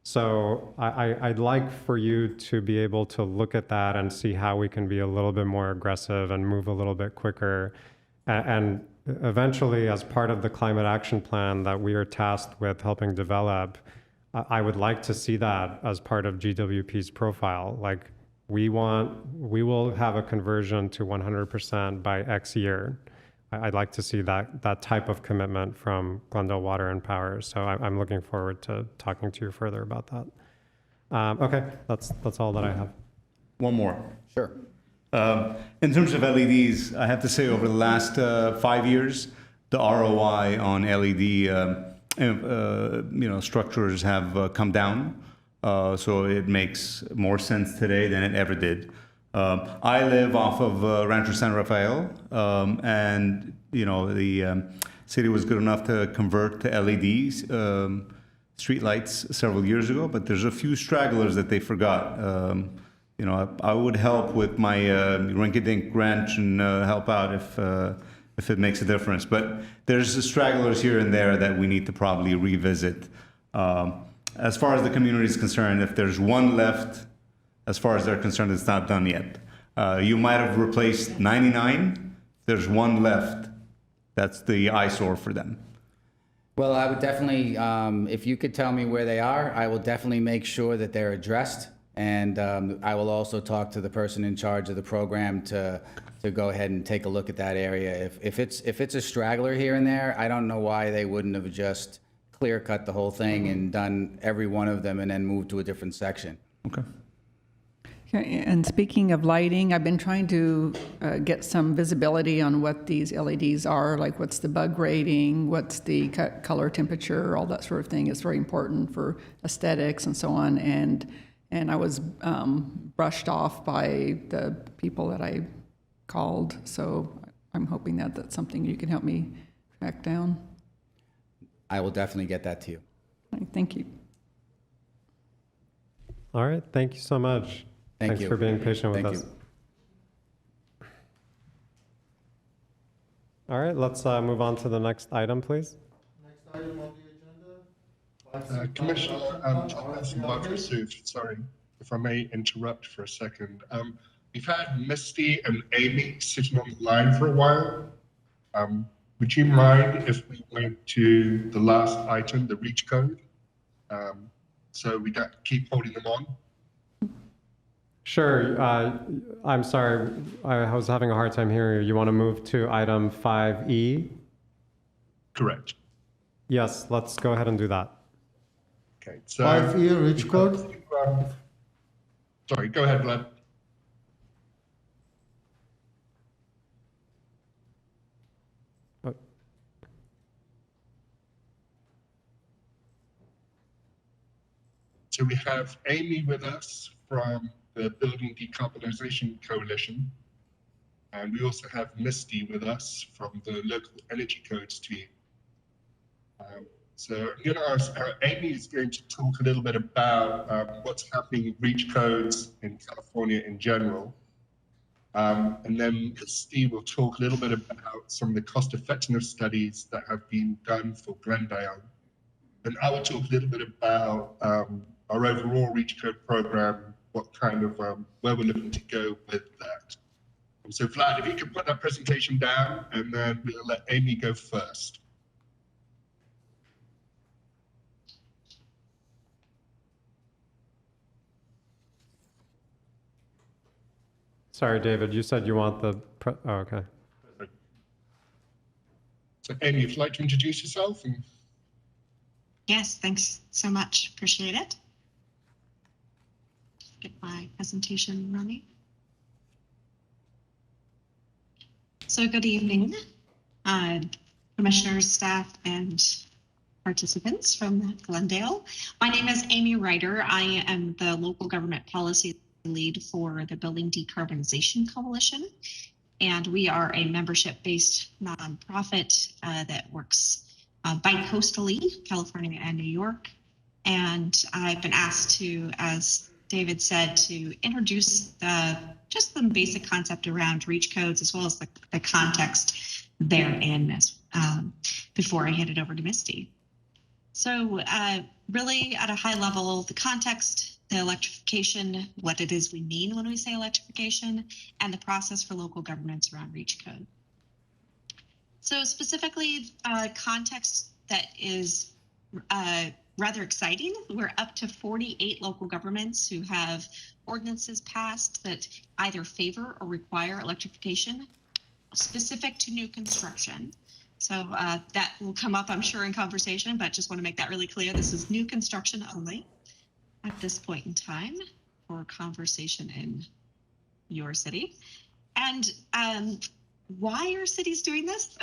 So I'd like for you to be able to look at that and see how we can be a little bit more aggressive and move a little bit quicker. And eventually, as part of the climate action plan that we are tasked with helping develop, I would like to see that as part of GWP's profile. Like, we will have a conversion to 100% by X year. I'd like to see that type of commitment from Glendale Water and Power. So I'm looking forward to talking to you further about that. Okay, that's all that I have. One more. Sure. In terms of LEDs, I have to say over the last 5 years, the ROI on LED structures have come down. So it makes more sense today than it ever did. I live off of Rancho San Rafael, and the city was good enough to convert to LEDs streetlights several years ago, but there's a few stragglers that they forgot. I would help with my rinky-dink wrench and help out if it makes a difference. But there's stragglers here and there that we need to probably revisit. As far as the community is concerned, if there's one left, as far as they're concerned, it's not done yet. You might have replaced 99. There's one left. That's the eyesore for them. Well, I would definitely, if you could tell me where they are, I will definitely make sure that they're addressed. And I will also talk to the person in charge of the program to go ahead and take a look at that area. If it's a straggler here and there, I don't know why they wouldn't have just clear cut the whole thing and done every one of them and then moved to a different section. Okay. Okay, and speaking of lighting, I've been trying to get some visibility on what these LEDs are, like what's the bug rating, what's the color temperature, all that sort of thing. It's very important for aesthetics and so on. And I was brushed off by the people that I called, so I'm hoping that that's something you can help me track down. I will definitely get that to you. All right, thank you. All right, thank you so much. Thanks for being patient with us. All right, let's move on to the next item, please. Next item on the agenda. Commissioner sorry, if I may interrupt for a second. We've had Misty and Amy sitting on the line for a while. Would you mind if we went to the last item, the reach code? So we don't keep holding them on? Sure. I'm sorry. I was having a hard time hearing you. You want to move to item 5E? Correct. Yes, let's go ahead and do that. Okay. So 5E reach code. Sorry, go ahead, Vlad. So we have Amy with us from the Building Decarbonization Coalition. And we also have Misty with us from the Local Energy Codes team. So I'm going to ask, Amy is going to talk a little bit about what's happening with reach codes in California in general. And then Steve will talk a little bit about some of the cost effectiveness studies that have been done for Glendale. And I will talk a little bit about our overall reach code program, what kind of, where we're looking to go with that. And so Vlad, if you could put that presentation down, and then we'll let Amy go first. Sorry, David, you said you want the, oh, okay. So Amy, if you'd like to introduce yourself. And Yes, thanks so much. Appreciate it. Get my presentation running. So good evening, commissioners, staff, and participants from Glendale. My name is Amy Ryder. I am the local government policy lead for the Building Decarbonization Coalition. And we are a membership-based nonprofit that works bi-coastally, California and New York. And I've been asked to, as David said, to introduce just the basic concept around reach codes, as well as the context therein before I hand it over to Misty. So really at a high level, the context, the electrification, what it is we mean when we say electrification, and the process for local governments around reach code. So specifically, context that is rather exciting. We're up to 48 local governments who have ordinances passed that either favor or require electrification specific to new construction. So that will come up, I'm sure, in conversation, but just want to make that really clear. This is new construction only at this point in time for conversation in your city. And why are cities doing this?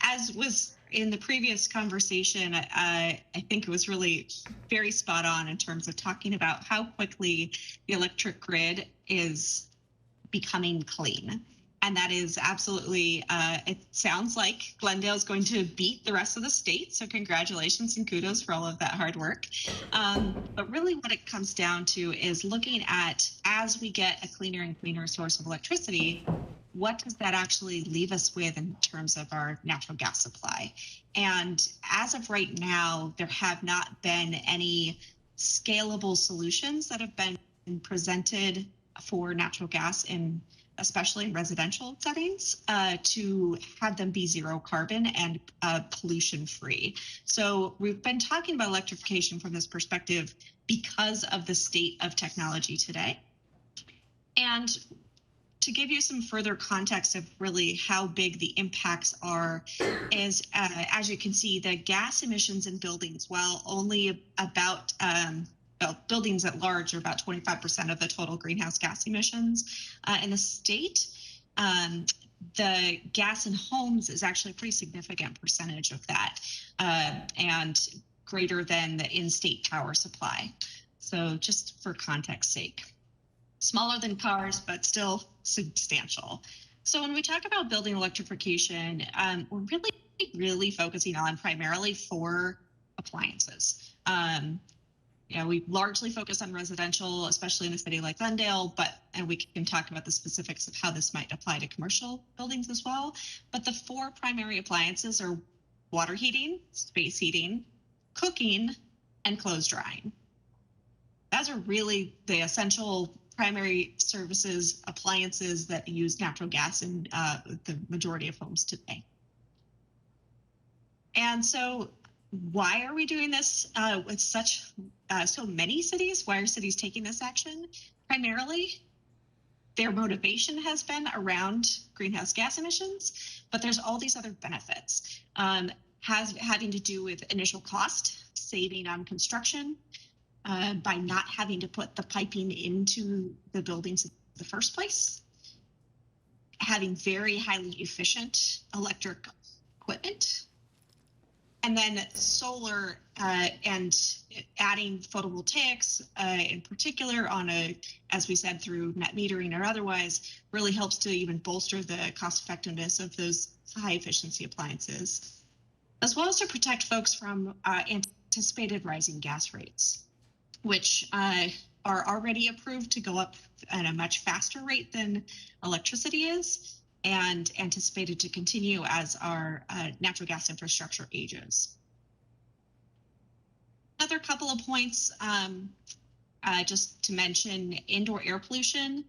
As was in the previous conversation, I think it was really very spot on in terms of talking about how quickly the electric grid is becoming clean. And that is absolutely, it sounds like Glendale is going to beat the rest of the state. So congratulations and kudos for all of that hard work. But really what it comes down to is looking at, as we get a cleaner and cleaner source of electricity, what does that actually leave us with in terms of our natural gas supply? And as of right now, there have not been any scalable solutions that have been presented for natural gas especially in residential settings, to have them be zero carbon and pollution free. So we've been talking about electrification from this perspective because of the state of technology today. And to give you some further context of really how big the impacts are is, as you can see, the gas emissions in buildings, while only about buildings at large are about 25% of the total greenhouse gas emissions in the state. The gas in homes is actually a pretty significant percentage of that, and greater than the in-state power supply. So just for context sake, smaller than cars, but still substantial. So when we talk about building electrification, we're really focusing on primarily for appliances. We largely focus on residential, especially in a city like Glendale, and we can talk about the specifics of how this might apply to commercial buildings as well. But the four primary appliances are water heating, space heating, cooking, and clothes drying. Those are really the essential primary services, appliances that use natural gas in the majority of homes today. And so why are we doing this with so many cities? Why are cities taking this action? Primarily, their motivation has been around greenhouse gas emissions, but there's all these other benefits. Having to do with initial cost, saving on construction, by not having to put the piping into the buildings in the first place, having very highly efficient electric equipment, and then solar and adding photovoltaics in particular as we said, through net metering or otherwise, really helps to even bolster the cost effectiveness of those high efficiency appliances. as well as to protect folks from anticipated rising gas rates, which are already approved to go up at a much faster rate than electricity is, and anticipated to continue as our natural gas infrastructure ages. Another couple of points, just to mention indoor air pollution.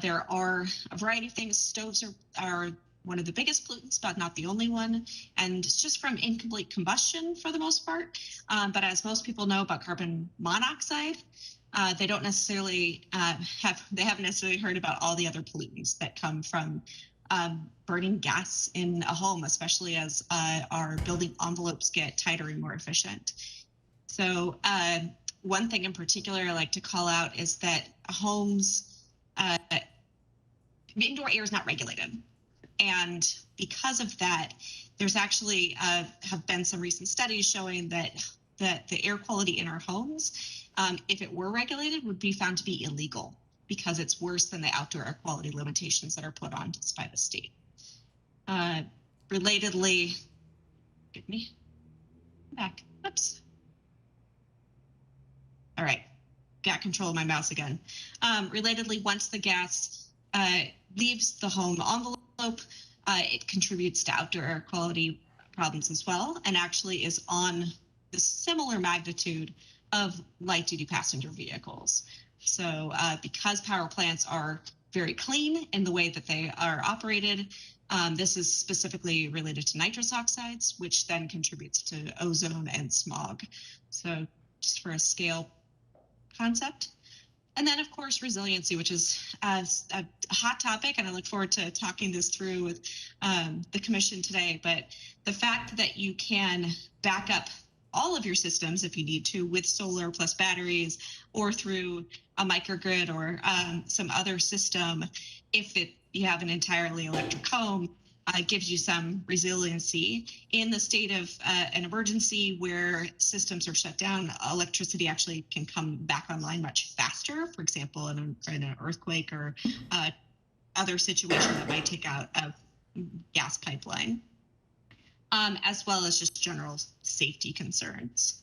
There are a variety of things. Stoves are one of the biggest pollutants, but not the only one. And it's just from incomplete combustion for the most part. But as most people know about carbon monoxide, they don't necessarily haven't necessarily heard about all the other pollutants that come from burning gas in a home, especially as our building envelopes get tighter and more efficient. So one thing in particular I like to call out is that homes, indoor air is not regulated. And because of that, there's actually have been some recent studies showing that the air quality in our homes, if it were regulated, would be found to be illegal because it's worse than the outdoor air quality limitations that are put on us by the state. Relatedly, give me back. Oops. All right, got control of my mouse again. Relatedly, once the gas leaves the home envelope, it contributes to outdoor air quality problems as well, and actually is on the similar magnitude of light-duty passenger vehicles. So because power plants are very clean in the way that they are operated, this is specifically related to nitrous oxides, which then contributes to ozone and smog. So just for a scale concept. And then, of course, resiliency, which is a hot topic, and I look forward to talking this through with the commission today. But the fact that you can back up all of your systems if you need to with solar plus batteries, or through a microgrid or some other system, if you have an entirely electric home, gives you some resiliency. In the state of an emergency where systems are shut down, electricity actually can come back online much faster. For example, in an earthquake or other situation that might take out a gas pipeline, as well as just general safety concerns.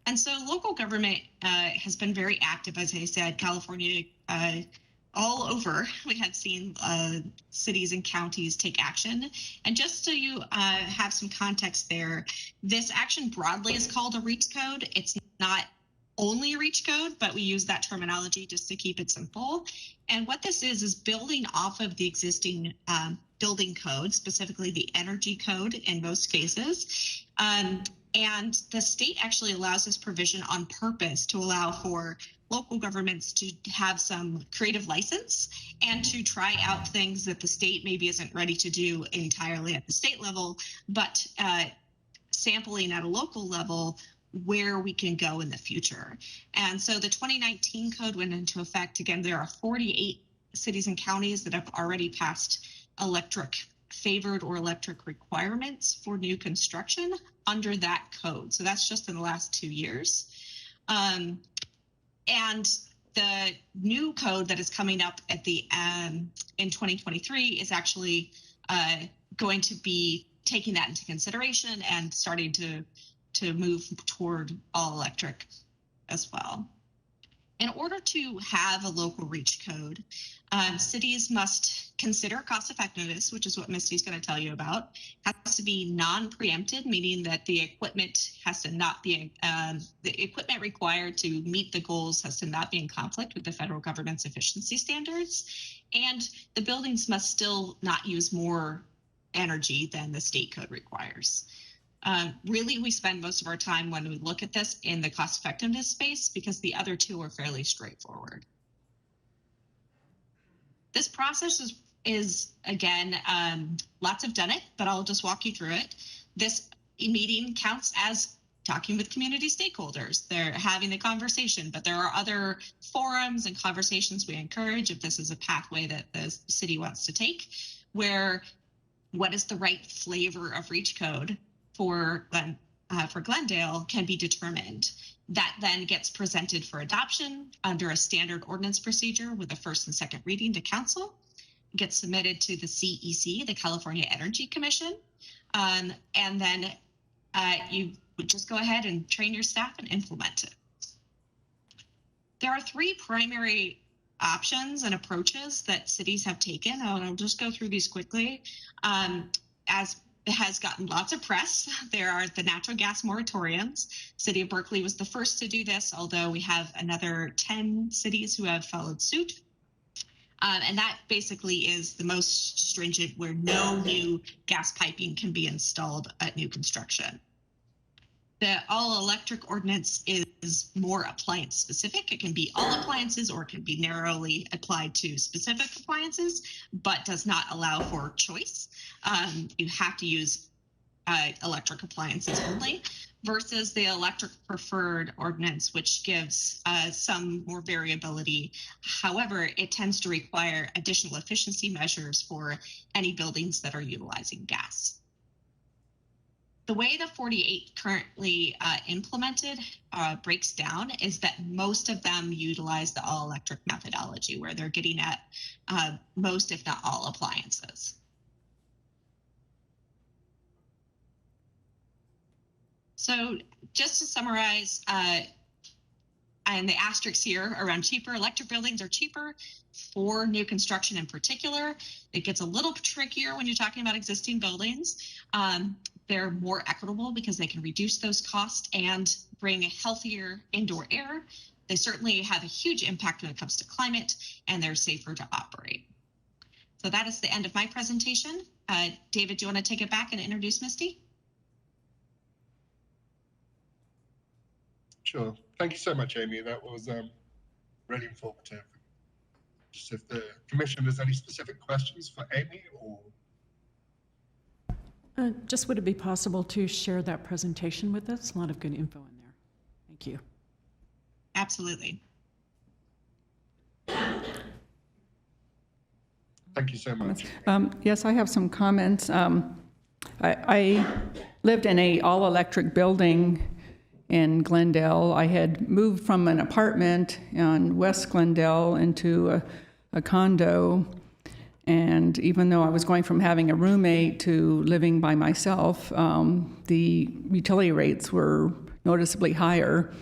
And so local government has been very active, as I said. California, all over, we have seen cities and counties take action. And just so you have some context there, this action broadly is called a REACH code. It's not only a REACH code, but we use that terminology just to keep it simple. And what this is building off of the existing building code, specifically the energy code in most cases. And the state actually allows this provision on purpose to allow for local governments to have some creative license and to try out things that the state maybe isn't ready to do entirely at the state level, but sampling at a local level where we can go in the future. And so the 2019 code went into effect. Again, there are 48 cities and counties that have already passed electric favored or electric requirements for new construction under that code. So that's just in the last 2 years. And the new code that is coming up at the in 2023 is actually going to be taking that into consideration and starting to move toward all electric as well. In order to have a local REACH code, cities must consider cost effectiveness, which is what Misty's going to tell you about. Has to be non-preempted, meaning that the equipment has to not be, the equipment required to meet the goals has to not be in conflict with the federal government's efficiency standards. And the buildings must still not use more energy than the state code requires. Really, we spend most of our time when we look at this in the cost effectiveness space because the other two are fairly straightforward. This process is again, lots have done it, but I'll just walk you through it. This meeting counts as talking with community stakeholders. They're having the conversation, but there are other forums and conversations we encourage if this is a pathway that the city wants to take, where what is the right flavor of REACH code for Glendale can be determined. That then gets presented for adoption under a standard ordinance procedure with a first and second reading to council. It gets submitted to the CEC, the California Energy Commission, And then you would just go ahead and train your staff and implement it. There are three primary options and approaches that cities have taken, and I'll just go through these quickly. As has gotten lots of press, there are the natural gas moratoriums. City of Berkeley was the first to do this, although we have another 10 cities who have followed suit. And that basically is the most stringent, where no new gas piping can be installed at new construction. The all-electric ordinance is more appliance specific. It can be all appliances or it can be narrowly applied to specific appliances, but does not allow for choice. You have to use electric appliances only, versus the electric preferred ordinance, which gives some more variability. However, it tends to require additional efficiency measures for any buildings that are utilizing gas. The way the 48 currently implemented breaks down is that most of them utilize the all-electric methodology, where they're getting at most, if not all, appliances. So just to summarize, and the asterisks here around cheaper, electric buildings are cheaper for new construction in particular. It gets a little trickier when you're talking about existing buildings. They're more equitable because they can reduce those costs and bring healthier indoor air. They certainly have a huge impact when it comes to climate, and they're safer to operate. So that is the end of my presentation. David, do you want to take it back and introduce Misty? Sure. Thank you so much, Amy. That was really informative. Just if the commission has any specific questions for Amy, or Just would it be possible to share that presentation with us? A lot of good info in there. Thank you. Absolutely. thank you so much. Yes, I have some comments. I lived in a all-electric building in Glendale. I had moved from an apartment on West Glendale into a condo. And even though I was going from having a roommate to living by myself, the utility rates were noticeably higher.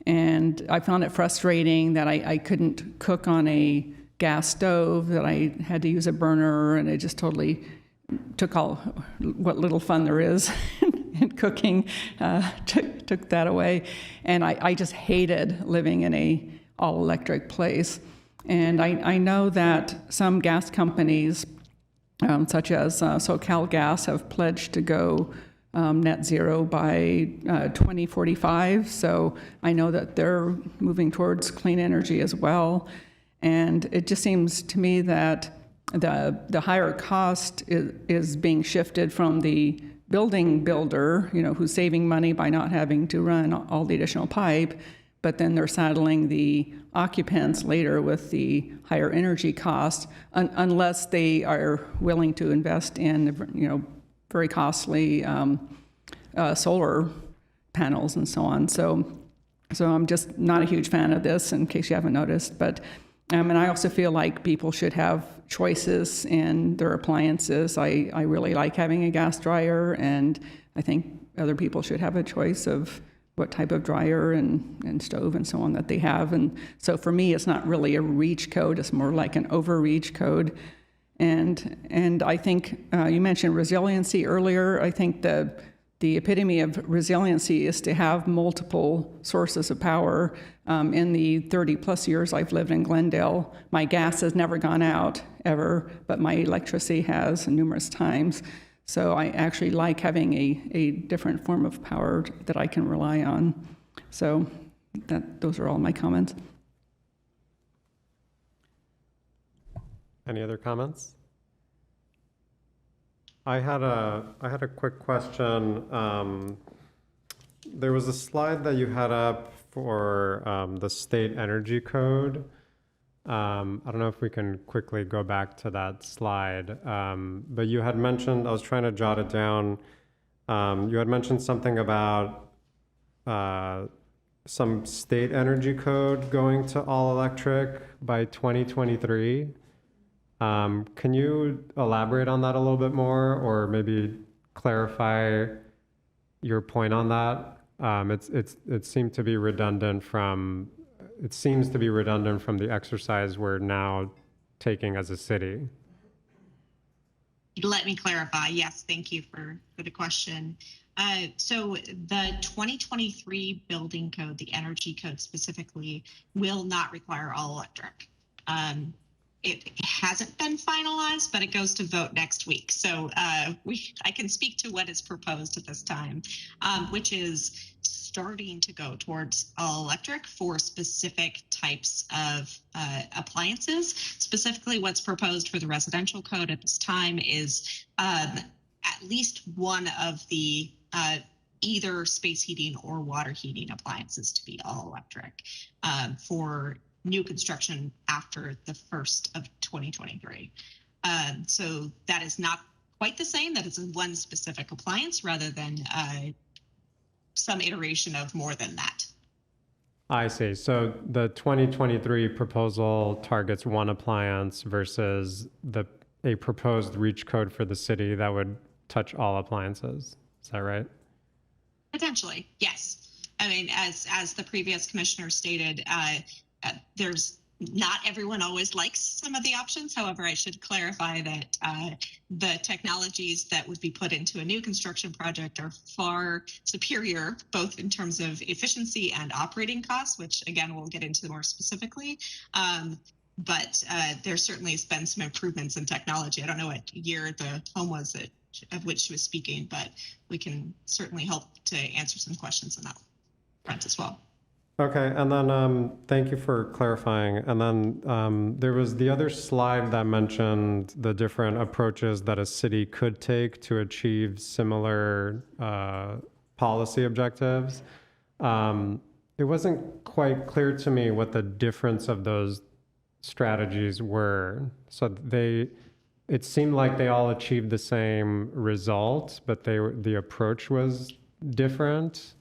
And I found it frustrating that I couldn't cook on a gas stove, that I had to use a burner, and it just totally took all what little fun there is in cooking, took that away. And I just hated living in a all-electric place. And I know that some gas companies, such as SoCal Gas, have pledged to go net zero by 2045. So I know that they're moving towards clean energy as well. And it just seems to me that the higher cost is being shifted from the building builder, who's saving money by not having to run all the additional pipe, but then they're saddling the occupants later with the higher energy costs, unless they are willing to invest in, very costly solar panels and so on. So I'm just not a huge fan of this, in case you haven't noticed. But and I also feel like people should have choices in their appliances. I really like having a gas dryer, and I think other people should have a choice of what type of dryer and stove and so on that they have. And so for me, it's not really a reach code, it's more like an overreach code. And I think you mentioned resiliency earlier. I think the epitome of resiliency is to have multiple sources of power. In the 30 plus years I've lived in Glendale, my gas has never gone out ever, but my electricity has numerous times. So I actually like having a different form of power that I can rely on. So those are all my comments. Any other comments? I had a quick question. There was a slide that you had up for the state energy code. I don't know if we can quickly go back to that slide, but you had mentioned, I was trying to jot it down, you had mentioned something about some state energy code going to all electric by 2023. Can you elaborate on that a little bit more, or maybe clarify your point on that? It seemed to be redundant from, it seems to be redundant from the exercise we're now taking as a city. Let me clarify. Yes, thank you for the question. So the 2023 building code, the energy code specifically, will not require all electric. It hasn't been finalized, but it goes to vote next week. So I can speak to what is proposed at this time, which is starting to go towards all electric for specific types of appliances. Specifically, what's proposed for the residential code at this time is at least one of the either space heating or water heating appliances to be all electric for new construction after the 1st of 2023. So that is not quite the same. That is one specific appliance rather than some iteration of more than that. I see. So the 2023 proposal targets one appliance versus a proposed reach code for the city that would touch all appliances. Is that right? Potentially, yes. I mean, as the previous commissioner stated, there's not everyone always likes some of the options. However, I should clarify that the technologies that would be put into a new construction project are far superior, both in terms of efficiency and operating costs, which again, we'll get into more specifically. But there certainly has been some improvements in technology. I don't know what year the home was of which she was speaking, but we can certainly help to answer some questions on that front as well. Okay, and then thank you for clarifying. And then there was the other slide that mentioned the different approaches that a city could take to achieve similar policy objectives. It wasn't quite clear to me what the difference of those strategies were. So it seemed like they all achieved the same result, but the approach was different.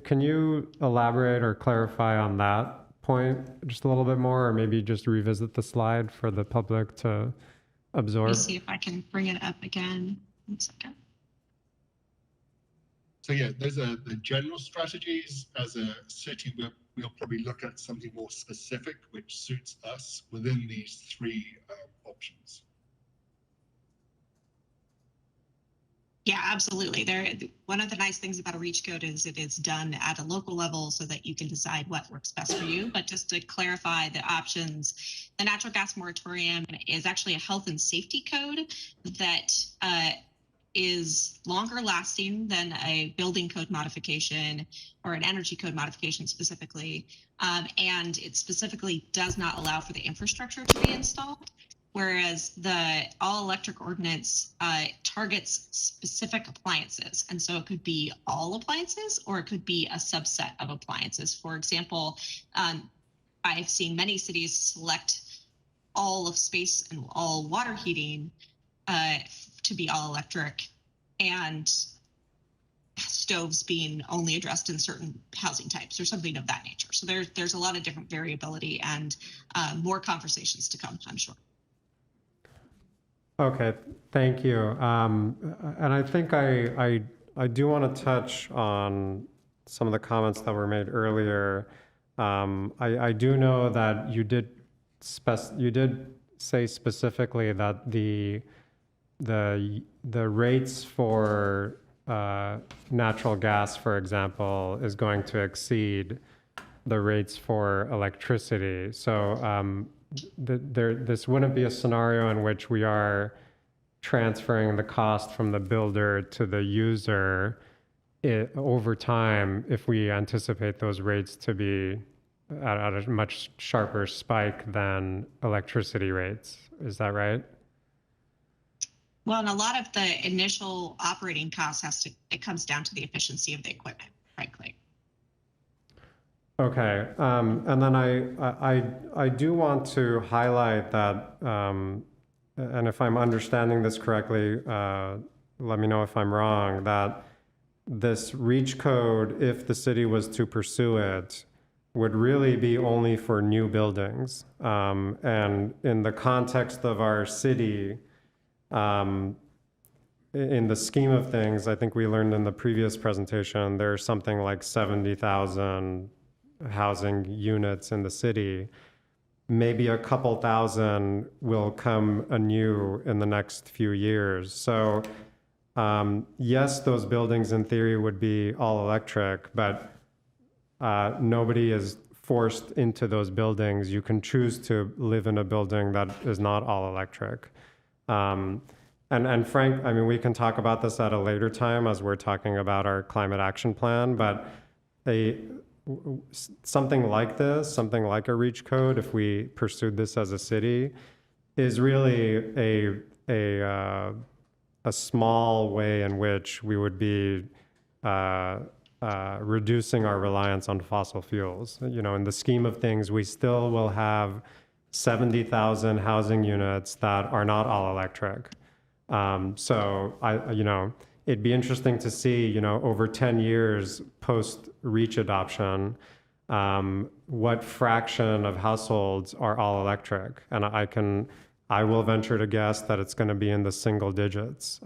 Can you elaborate or clarify on that point just a little bit more, or maybe just revisit the slide for the public to absorb? Let me see if I can bring it up again. 1 second. So yeah, those are the general strategies. As a city, we'll probably look at something more specific, which suits us within these three options. Yeah, absolutely. One of the nice things about a reach code is it is done at a local level so that you can decide what works best for you. But just to clarify the options, the natural gas moratorium is actually a health and safety code that is longer lasting than a building code modification or an energy code modification specifically. And it specifically does not allow for the infrastructure to be installed. Whereas the all-electric ordinance targets specific appliances. And so it could be all appliances or it could be a subset of appliances. For example, I've seen many cities select all of space and all water heating to be all electric, and stoves being only addressed in certain housing types or something of that nature. So there's a lot of different variability and more conversations to come, I'm sure. Okay, thank you. And I think I do want to touch on some of the comments that were made earlier. I do know that you did say specifically that the rates for natural gas, for example, is going to exceed the rates for electricity. So this wouldn't be a scenario in which we are transferring the cost from the builder to the user over time if we anticipate those rates to be at a much sharper spike than electricity rates. Is that right? Well, and a lot of the initial operating costs it comes down to the efficiency of the equipment, frankly. Okay, and then I do want to highlight that, and if I'm understanding this correctly, let me know if I'm wrong, that this reach code, if the city was to pursue it, would really be only for new buildings. And in the context of our city, in the scheme of things, I think we learned in the previous presentation, there's something like 70,000 housing units in the city. Maybe a couple thousand will come anew in the next few years. So yes, those buildings in theory would be all electric, but nobody is forced into those buildings. You can choose to live in a building that is not all electric. And Frank, I mean, we can talk about this at a later time as we're talking about our climate action plan, but something like this, something like a REACH code, if we pursued this as a city, is really a small way in which we would be reducing our reliance on fossil fuels. You know, in the scheme of things, we still will have 70,000 housing units that are not all electric. So you know, it'd be interesting to see, you know, over 10 years post REACH adoption, what fraction of households are all electric. And I will venture to guess that it's going to be in the single digits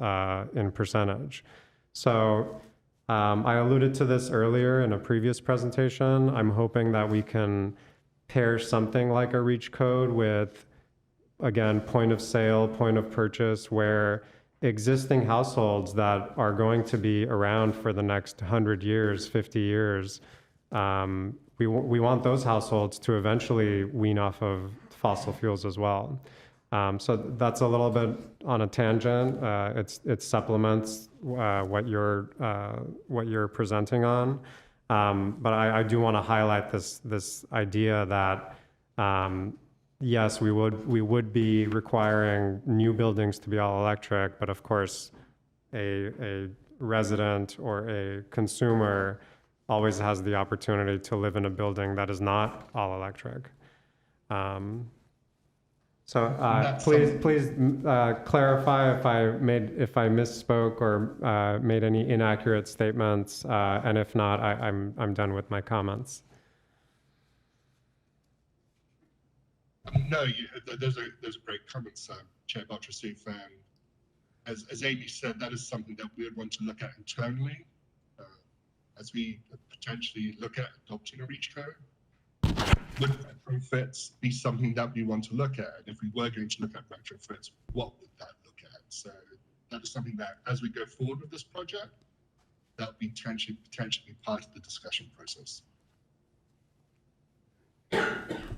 in percentage. So I alluded to this earlier in a previous presentation. I'm hoping that we can pair something like a REACH code with, again, point of sale, point of purchase, where existing households that are going to be around for the next 100 years, 50 years, we want those households to eventually wean off of fossil fuels as well. So that's a little bit on a tangent. It supplements what you're presenting on. But I do want to highlight this idea that yes, we would be requiring new buildings to be all electric, but of course, a resident or a consumer always has the opportunity to live in a building that is not all electric. Please clarify if I misspoke or made any inaccurate statements, and if not, I'm done with my comments. No, those are great comments, Chair Bartrasuf. And as Amy said, that is something that we would want to look at internally as we potentially look at adopting a REACH code. Would retrofits be something that we want to look at? And if we were going to look at retrofits, what would that look at? So that is something that, as we go forward with this project, that would be potentially part of the discussion process.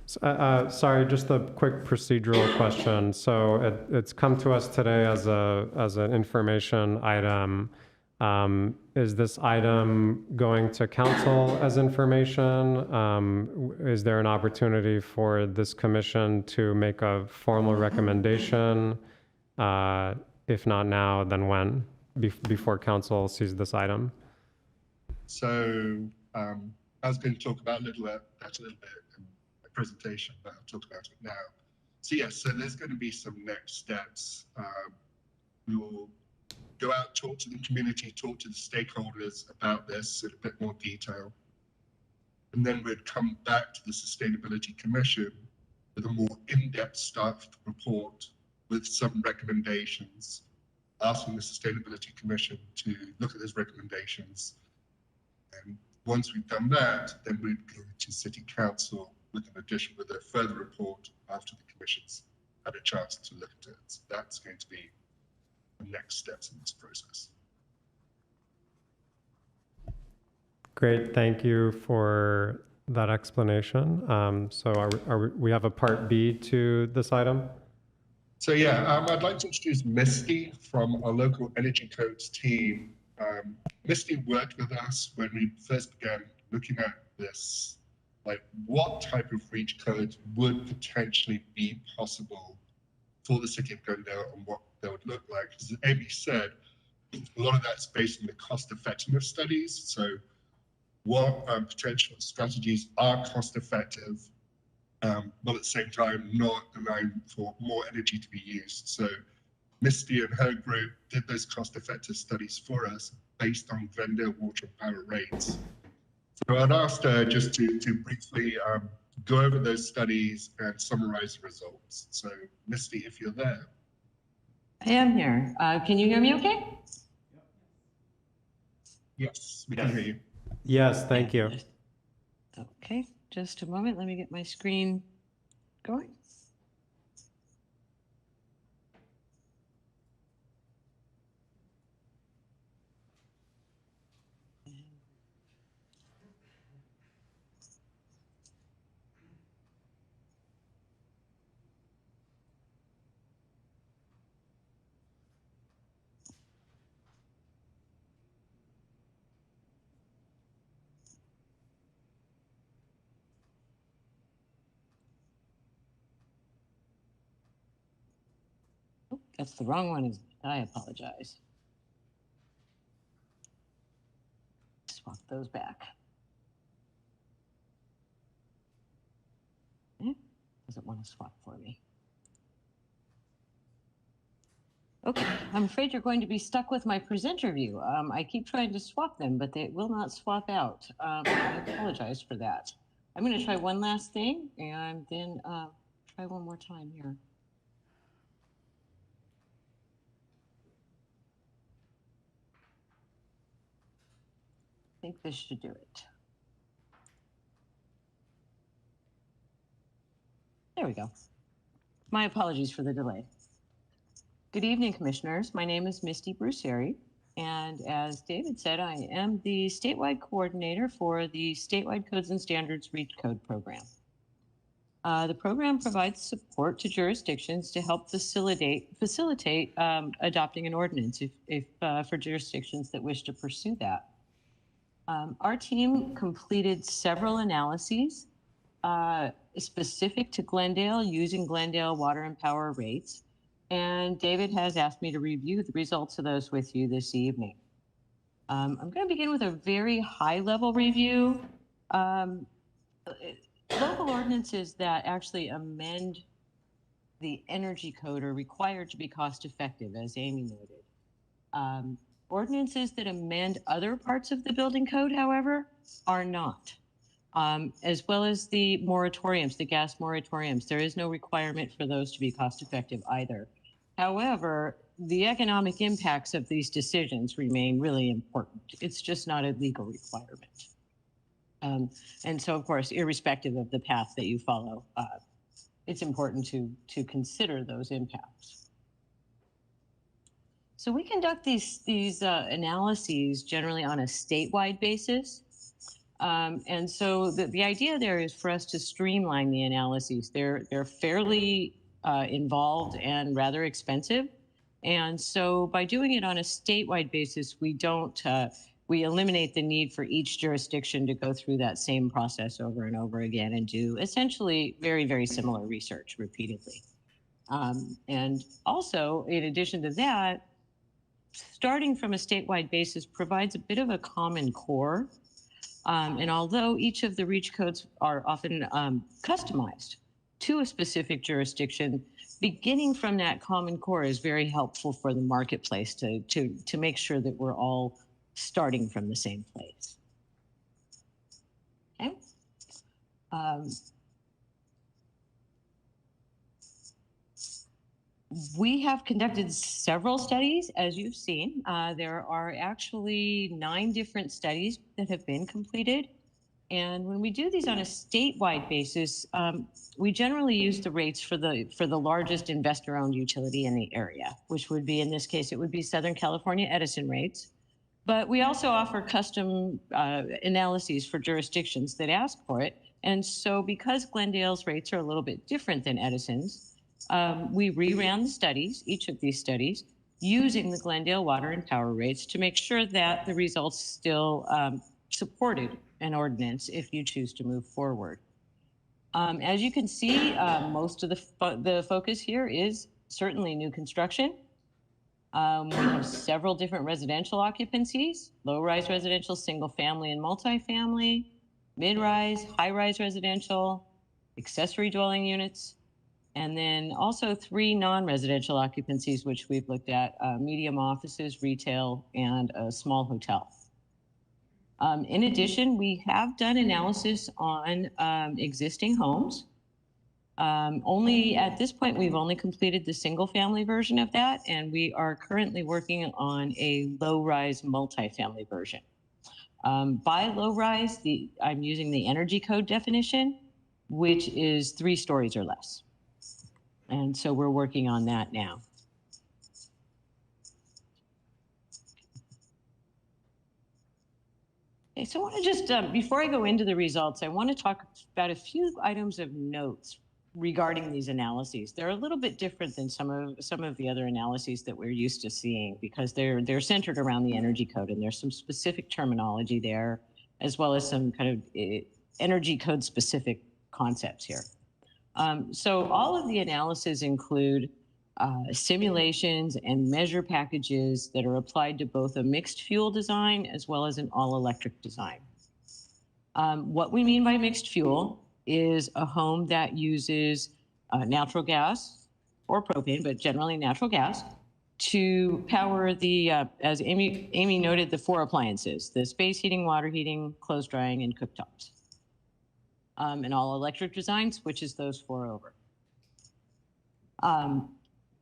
Sorry, just a quick procedural question. So it's come to us today as an information item. Is this item going to council as information? Is there an opportunity for this commission to make a formal recommendation? If not now, then when? Before council sees this item? So I was going to talk about that a little bit in my presentation, but I'll talk about it now. So yes, so there's going to be some next steps. We will go out, talk to the community, talk to the stakeholders about this in a bit more detail. And then we'd come back to the Sustainability Commission with a more in-depth staffed report with some recommendations, asking the Sustainability Commission to look at those recommendations. And once we've done that, then we'd go to City Council with a further report after the Commission's had a chance to look at it. So that's going to be next steps in this process. Great, thank you for that explanation. So we have a part B to this item? So yeah, I'd like to introduce Misty from our local energy codes team. Misty worked with us when we first began looking at this, like what type of REACH codes would potentially be possible for the city of Glendale and what they would look like. As Amy said, a lot of that's based on the cost effectiveness studies. So what potential strategies are cost effective, but at the same time not allowing for more energy to be used. So Misty and her group did those cost effective studies for us based on Glendale water and power rates. So I'd asked her just to briefly go over those studies and summarize the results. So Misty, if you're there. I am here. Can you hear me okay? Yes, we can hear you. Yes, thank you. Okay, just a moment. Let me get my screen going. Oh, that's the wrong one. I apologize. Swap those back. Doesn't want to swap for me. Okay, I'm afraid you're going to be stuck with my presenter view. I keep trying to swap them, but they will not swap out. I apologize for that. I'm going to try one last thing and then try one more time here. I think this should do it. There we go. My apologies for the delay. Good evening, Commissioners. My name is Misty Brucieri, and as David said, I am the statewide coordinator for the Statewide Codes and Standards REACH Code program. The program provides support to jurisdictions to help facilitate adopting an ordinance if for jurisdictions that wish to pursue that. Our team completed several analyses specific to Glendale using Glendale water and power rates. And David has asked me to review the results of those with you this evening. I'm going to begin with a very high-level review. Local ordinances that actually amend the energy code are required to be cost-effective, as Amy noted. Ordinances that amend other parts of the building code, however, are not. As well as the moratoriums, the gas moratoriums. There is no requirement for those to be cost-effective either. However, the economic impacts of these decisions remain really important. It's just not a legal requirement. And so, of course, irrespective of the path that you follow, it's important to consider those impacts. So we conduct these analyses generally on a statewide basis. And so the idea there is for us to streamline the analyses. They're fairly involved and rather expensive. And so by doing it on a statewide basis, we eliminate the need for each jurisdiction to go through that same process over and over again and do essentially very, very similar research repeatedly. And also, in addition to that, starting from a statewide basis provides a bit of a common core. And although each of the REACH codes are often customized to a specific jurisdiction, beginning from that common core is very helpful for the marketplace to make sure that we're all starting from the same place. Okay. We have conducted several studies, as you've seen. There are actually 9 different studies that have been completed. And when we do these on a statewide basis, we generally use the rates for the largest investor-owned utility in the area, which would be, in this case, it would be Southern California Edison rates. But we also offer custom analyses for jurisdictions that ask for it. And so because Glendale's rates are a little bit different than Edison's, we reran the studies, each of these studies, using the Glendale water and power rates to make sure that the results still supported an ordinance if you choose to move forward. As you can see, most of the focus here is certainly new construction. We have several different residential occupancies: low-rise residential, single-family and multifamily, mid-rise, high-rise residential, accessory dwelling units, and then also 3 non-residential occupancies, which we've looked at: medium offices, retail, and a small hotel. In addition, we have done analysis on existing homes. Only at this point, we've only completed the single-family version of that, and we are currently working on a low-rise multifamily version. By low-rise, I'm using the energy code definition, which is 3 stories or less. And so we're working on that now. Okay, so I want to just, before I go into the results, I want to talk about a few items of notes regarding these analyses. They're a little bit different than some of the other analyses that we're used to seeing because they're centered around the energy code, and there's some specific terminology there, as well as some kind of energy code specific concepts here. So all of the analyses include simulations and measure packages that are applied to both a mixed fuel design as well as an all-electric design. What we mean by mixed fuel is a home that uses natural gas or propane, but generally natural gas, to power the, as Amy noted, the 4 appliances, the space heating, water heating, clothes drying, and cooktops. An all-electric design switches those 4 over.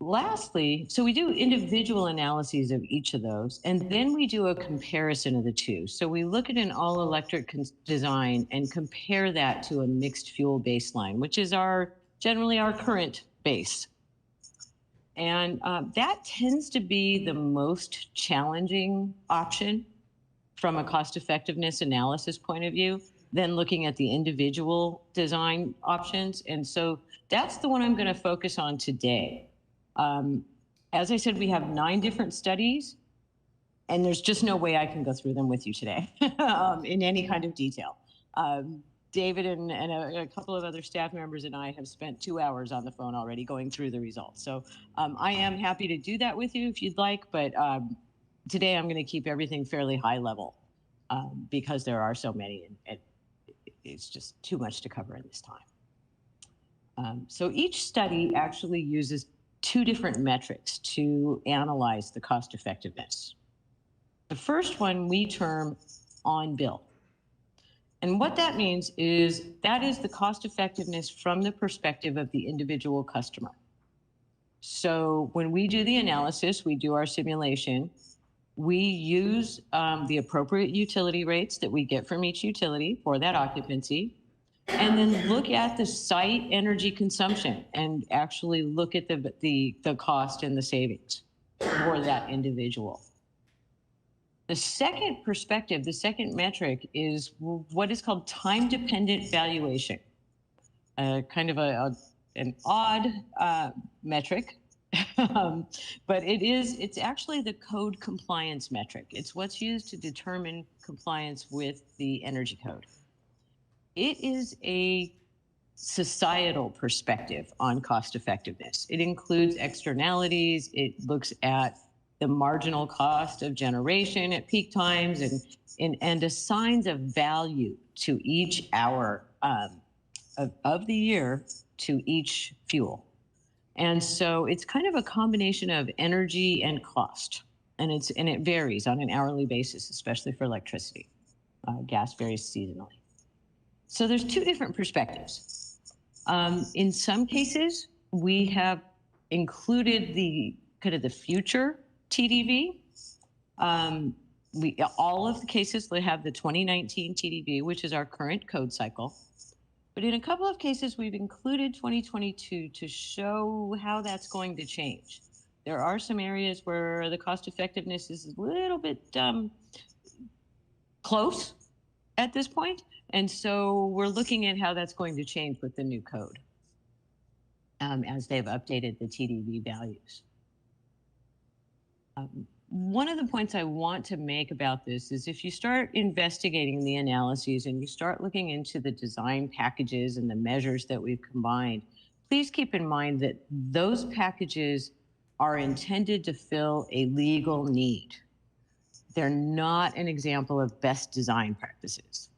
Lastly, so we do individual analyses of each of those, and then we do a comparison of the 2. So we look at an all-electric design and compare that to a mixed fuel baseline, which is generally our current base. And that tends to be the most challenging option from a cost-effectiveness analysis point of view than looking at the individual design options. And so that's the one I'm going to focus on today. As I said, we have 9 different studies, and there's just no way I can go through them with you today in any kind of detail. David and a couple of other staff members and I have spent 2 hours on the phone already going through the results. So I am happy to do that with you if you'd like, but today I'm going to keep everything fairly high level because there are so many, and it's just too much to cover in this time. So each study actually uses 2 different metrics to analyze the cost effectiveness. The first one we term on bill. And what that means is that is the cost effectiveness from the perspective of the individual customer. So when we do the analysis, we do our simulation, we use the appropriate utility rates that we get from each utility for that occupancy, and then look at the site energy consumption and actually look at the cost and the savings for that individual. The second perspective, the second metric is what is called time-dependent valuation, kind of an odd metric, but it's actually the code compliance metric. It's what's used to determine compliance with the energy code. It is a societal perspective on cost effectiveness. It includes externalities. It looks at the marginal cost of generation at peak times and assigns a value to each hour of the year to each fuel. And so it's kind of a combination of energy and cost. And it varies on an hourly basis, especially for electricity. Gas varies seasonally. So there's 2 different perspectives. In some cases, we have included the kind of the future TDV. All of the cases they have the 2019 TDV, which is our current code cycle. But in a couple of cases, we've included 2022 to show how that's going to change. There are some areas where the cost effectiveness is a little bit close at this point. And so we're looking at how that's going to change with the new code as they've updated the TDV values. One of the points I want to make about this is if you start investigating the analyses and you start looking into the design packages and the measures that we've combined, please keep in mind that those packages are intended to fill a legal need. They're not an example of best design practices.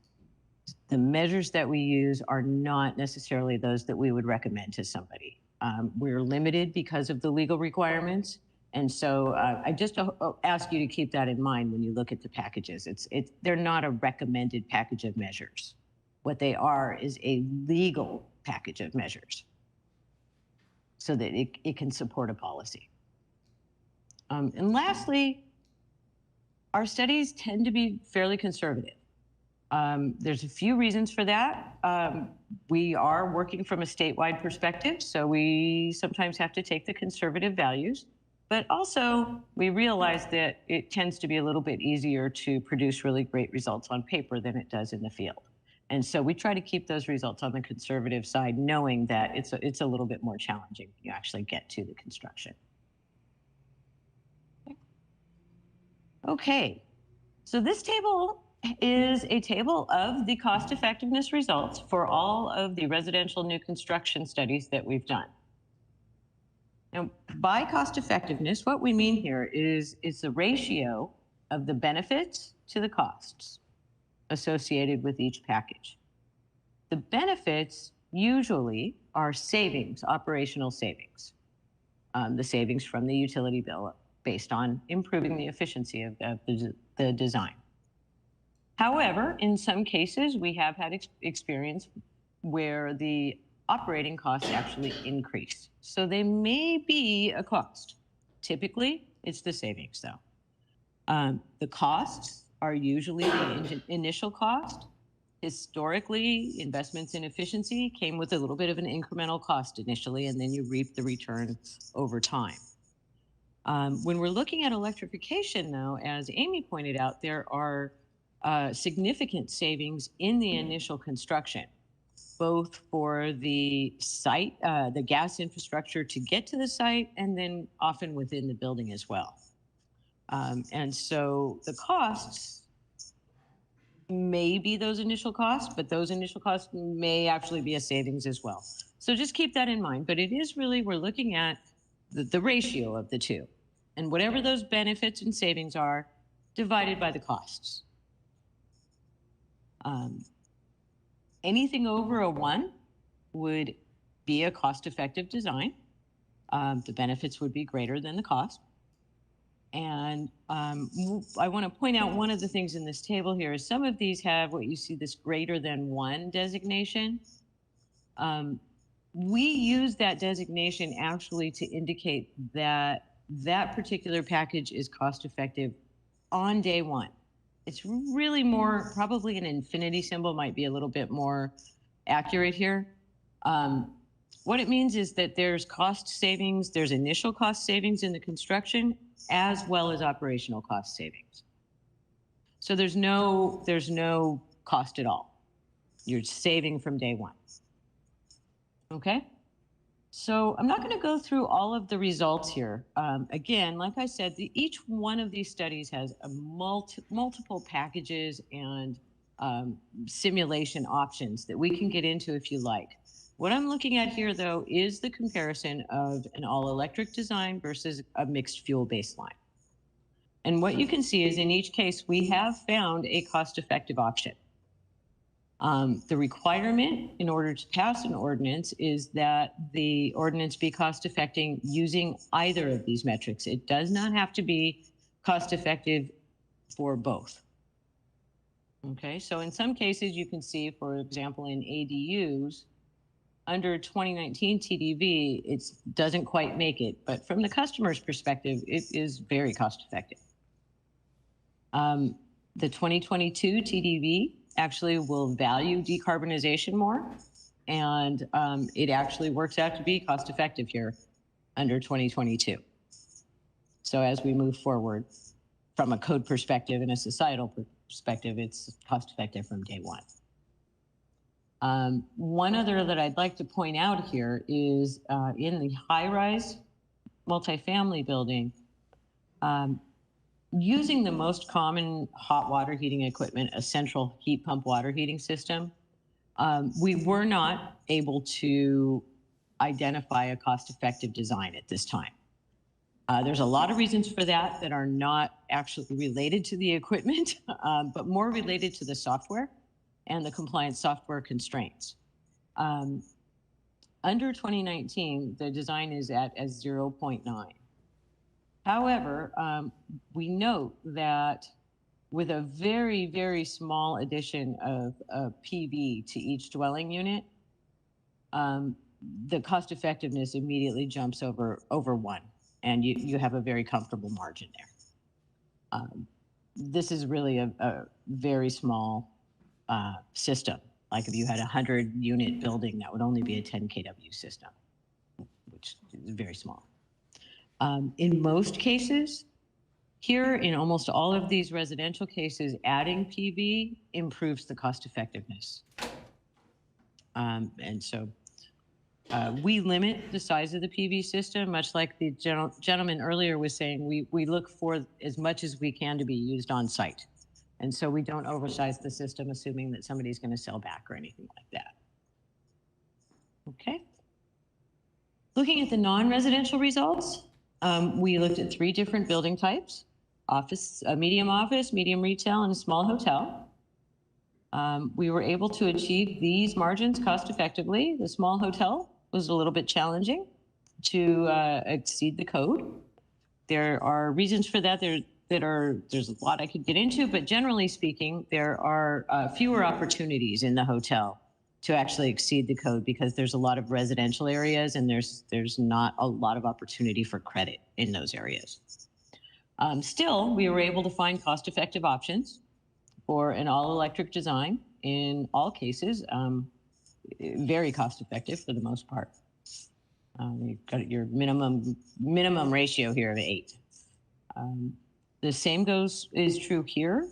The measures that we use are not necessarily those that we would recommend to somebody. We're limited because of the legal requirements. And so I just ask you to keep that in mind when you look at the packages. They're not a recommended package of measures. What they are is a legal package of measures. so that it can support a policy. And lastly, our studies tend to be fairly conservative. There's a few reasons for that. We are working from a statewide perspective, so we sometimes have to take the conservative values, but also we realize that it tends to be a little bit easier to produce really great results on paper than it does in the field. And so we try to keep those results on the conservative side, knowing that it's a little bit more challenging when you actually get to the construction. Okay, so this table is a table of the cost effectiveness results for all of the residential new construction studies that we've done. Now, by cost effectiveness, what we mean here is the ratio of the benefits to the costs associated with each package. The benefits usually are savings, operational savings, the savings from the utility bill based on improving the efficiency of the design. However, in some cases, we have had experience where the operating costs actually increase. So they may be a cost. Typically, it's the savings, though. The costs are usually the initial cost. Historically, investments in efficiency came with a little bit of an incremental cost initially, and then you reap the return over time. When we're looking at electrification, though, as Amy pointed out, there are significant savings in the initial construction, both for the site, the gas infrastructure to get to the site, and then often within the building as well. And so the costs may be those initial costs, but those initial costs may actually be a savings as well. So just keep that in mind. But it is really, we're looking at the ratio of the two. And whatever those benefits and savings are, divided by the costs. Anything over a 1 would be a cost-effective design. The benefits would be greater than the cost. And I want to point out one of the things in this table here is some of these have what you see, this greater than 1 designation. We use that designation actually to indicate that that particular package is cost-effective on day 1. It's really more, probably an infinity symbol might be a little bit more accurate here. What it means is that there's cost savings, there's initial cost savings in the construction, as well as operational cost savings. So there's no cost at all. You're saving from day 1. Okay? So I'm not going to go through all of the results here. Again, like I said, each one of these studies has a multiple packages and simulation options that we can get into if you like. What I'm looking at here, though, is the comparison of an all-electric design versus a mixed fuel baseline. And what you can see is in each case, we have found a cost-effective option. The requirement in order to pass an ordinance is that the ordinance be cost-effective using either of these metrics. It does not have to be cost-effective for both. Okay, so in some cases you can see, for example, in ADUs, under 2019 TDV, it doesn't quite make it, but from the customer's perspective, it is very cost-effective. The 2022 TDV actually will value decarbonization more, and it actually works out to be cost-effective here under 2022. So as we move forward from a code perspective and a societal perspective, it's cost-effective from day 1. One other that I'd like to point out here is in the high-rise multifamily building, using the most common hot water heating equipment, a central heat pump water heating system, we were not able to identify a cost-effective design at this time. There's a lot of reasons for that that are not actually related to the equipment, but more related to the software and the compliance software constraints. Under 2019, the design is at 0.9. However, we note that with a very, very small addition of PV to each dwelling unit, the cost effectiveness immediately jumps over one, and you have a very comfortable margin there. This is really a very small system. Like if you had a 100-unit building, that would only be a 10 kW system, which is very small. In most cases, here in almost all of these residential cases, adding PV improves the cost effectiveness. And so we limit the size of the PV system, much like the gentleman earlier was saying, we look for as much as we can to be used on site. And so we don't oversize the system assuming that somebody's going to sell back or anything like that. Okay. Looking at the non-residential results, we looked at 3 different building types: office, medium retail, and a small hotel. We were able to achieve these margins cost effectively. The small hotel was a little bit challenging to exceed the code. There are reasons for that. There's a lot I could get into, but generally speaking, there are fewer opportunities in the hotel to actually exceed the code because there's a lot of residential areas and there's not a lot of opportunity for credit in those areas. Still, we were able to find cost-effective options for an all-electric design in all cases, very cost-effective for the most part. You've got your minimum ratio here of 8. The same is true here.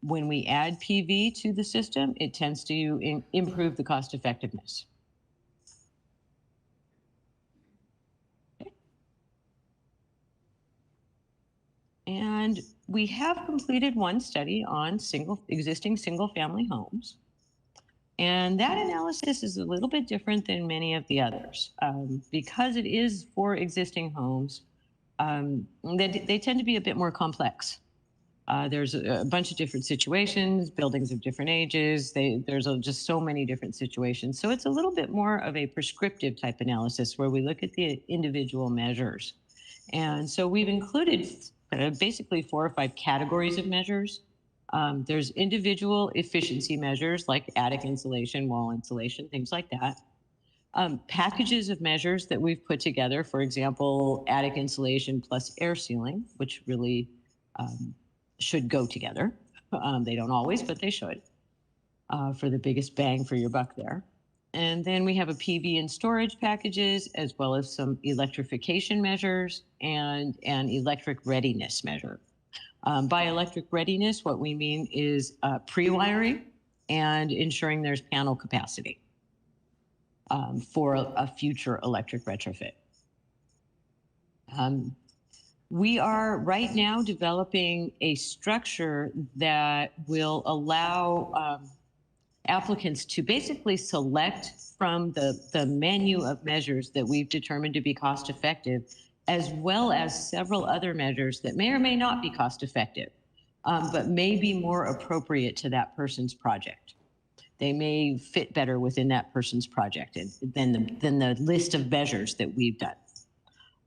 When we add PV to the system, it tends to improve the cost effectiveness. Okay. And we have completed one study on existing single-family homes. And that analysis is a little bit different than many of the others. Because it is for existing homes, they tend to be a bit more complex. There's a bunch of different situations, buildings of different ages. There's just so many different situations. So it's a little bit more of a prescriptive type analysis where we look at the individual measures. And so we've included basically 4 or 5 categories of measures. There's individual efficiency measures like attic insulation, wall insulation, things like that. Packages of measures that we've put together, for example, attic insulation plus air sealing, which really should go together. They don't always, but they should, for the biggest bang for your buck there. And then we have a PV and storage packages, as well as some electrification measures and an electric readiness measure. By electric readiness, what we mean is pre-wiring and ensuring there's panel capacity for a future electric retrofit. We are right now developing a structure that will allow applicants to basically select from the menu of measures that we've determined to be cost effective, as well as several other measures that may or may not be cost effective, but may be more appropriate to that person's project. They may fit better within that person's project than the list of measures that we've done.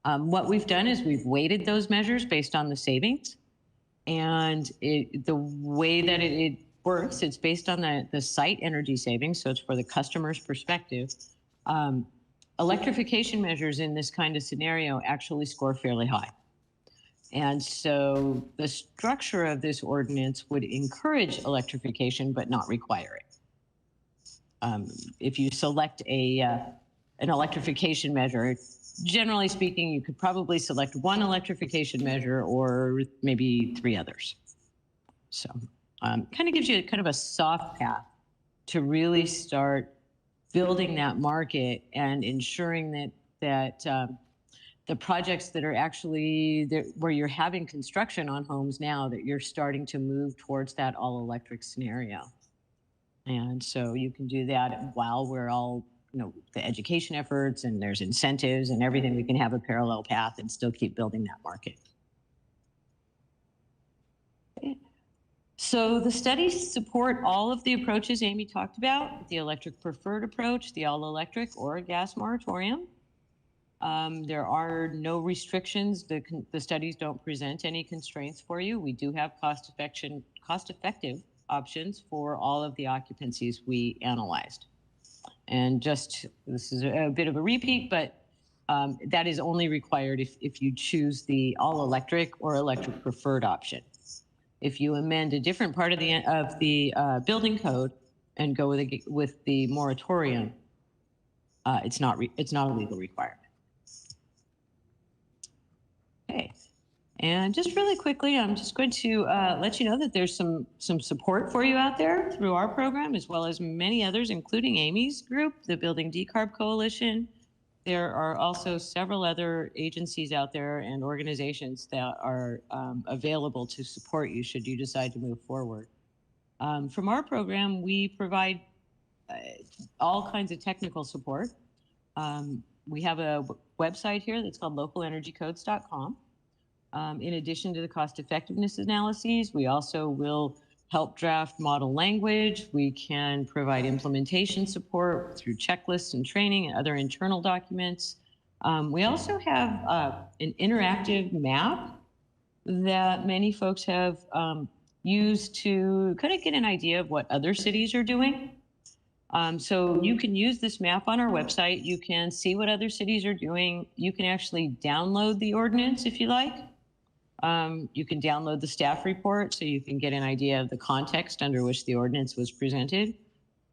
What we've done is we've weighted those measures based on the savings, and the way that it works, it's based on the site energy savings, so it's for the customer's perspective. Electrification measures in this kind of scenario actually score fairly high. And so the structure of this ordinance would encourage electrification but not require it. If you select an electrification measure, generally speaking, you could probably select 1 electrification measure or maybe 3 others. So kind of gives you kind of a soft path to really start building that market and ensuring that the projects that are actually there, where you're having construction on homes now, that you're starting to move towards that all-electric scenario. And so you can do that while we're all, the education efforts and there's incentives and everything, we can have a parallel path and still keep building that market. Okay. So the studies support all of the approaches Amy talked about: the electric preferred approach, the all-electric, or a gas moratorium. There are no restrictions. The studies don't present any constraints for you. We do have cost-effective options for all of the occupancies we analyzed. And just, this is a bit of a repeat, but that is only required if you choose the all-electric or electric preferred option. If you amend a different part of the building code and go with the moratorium, it's not a legal requirement. Okay, and just really quickly, I'm just going to let you know that there's some support for you out there through our program, as well as many others, including Amy's group, the Building Decarb Coalition. There are also several other agencies out there and organizations that are available to support you should you decide to move forward. From our program, we provide all kinds of technical support. We have a website here that's called localenergycodes.com. In addition to the cost effectiveness analyses, we also will help draft model language. We can provide implementation support through checklists and training and other internal documents. We also have an interactive map that many folks have used to kind of get an idea of what other cities are doing. So you can use this map on our website. You can see what other cities are doing. You can actually download the ordinance if you like. You can download the staff report so you can get an idea of the context under which the ordinance was presented.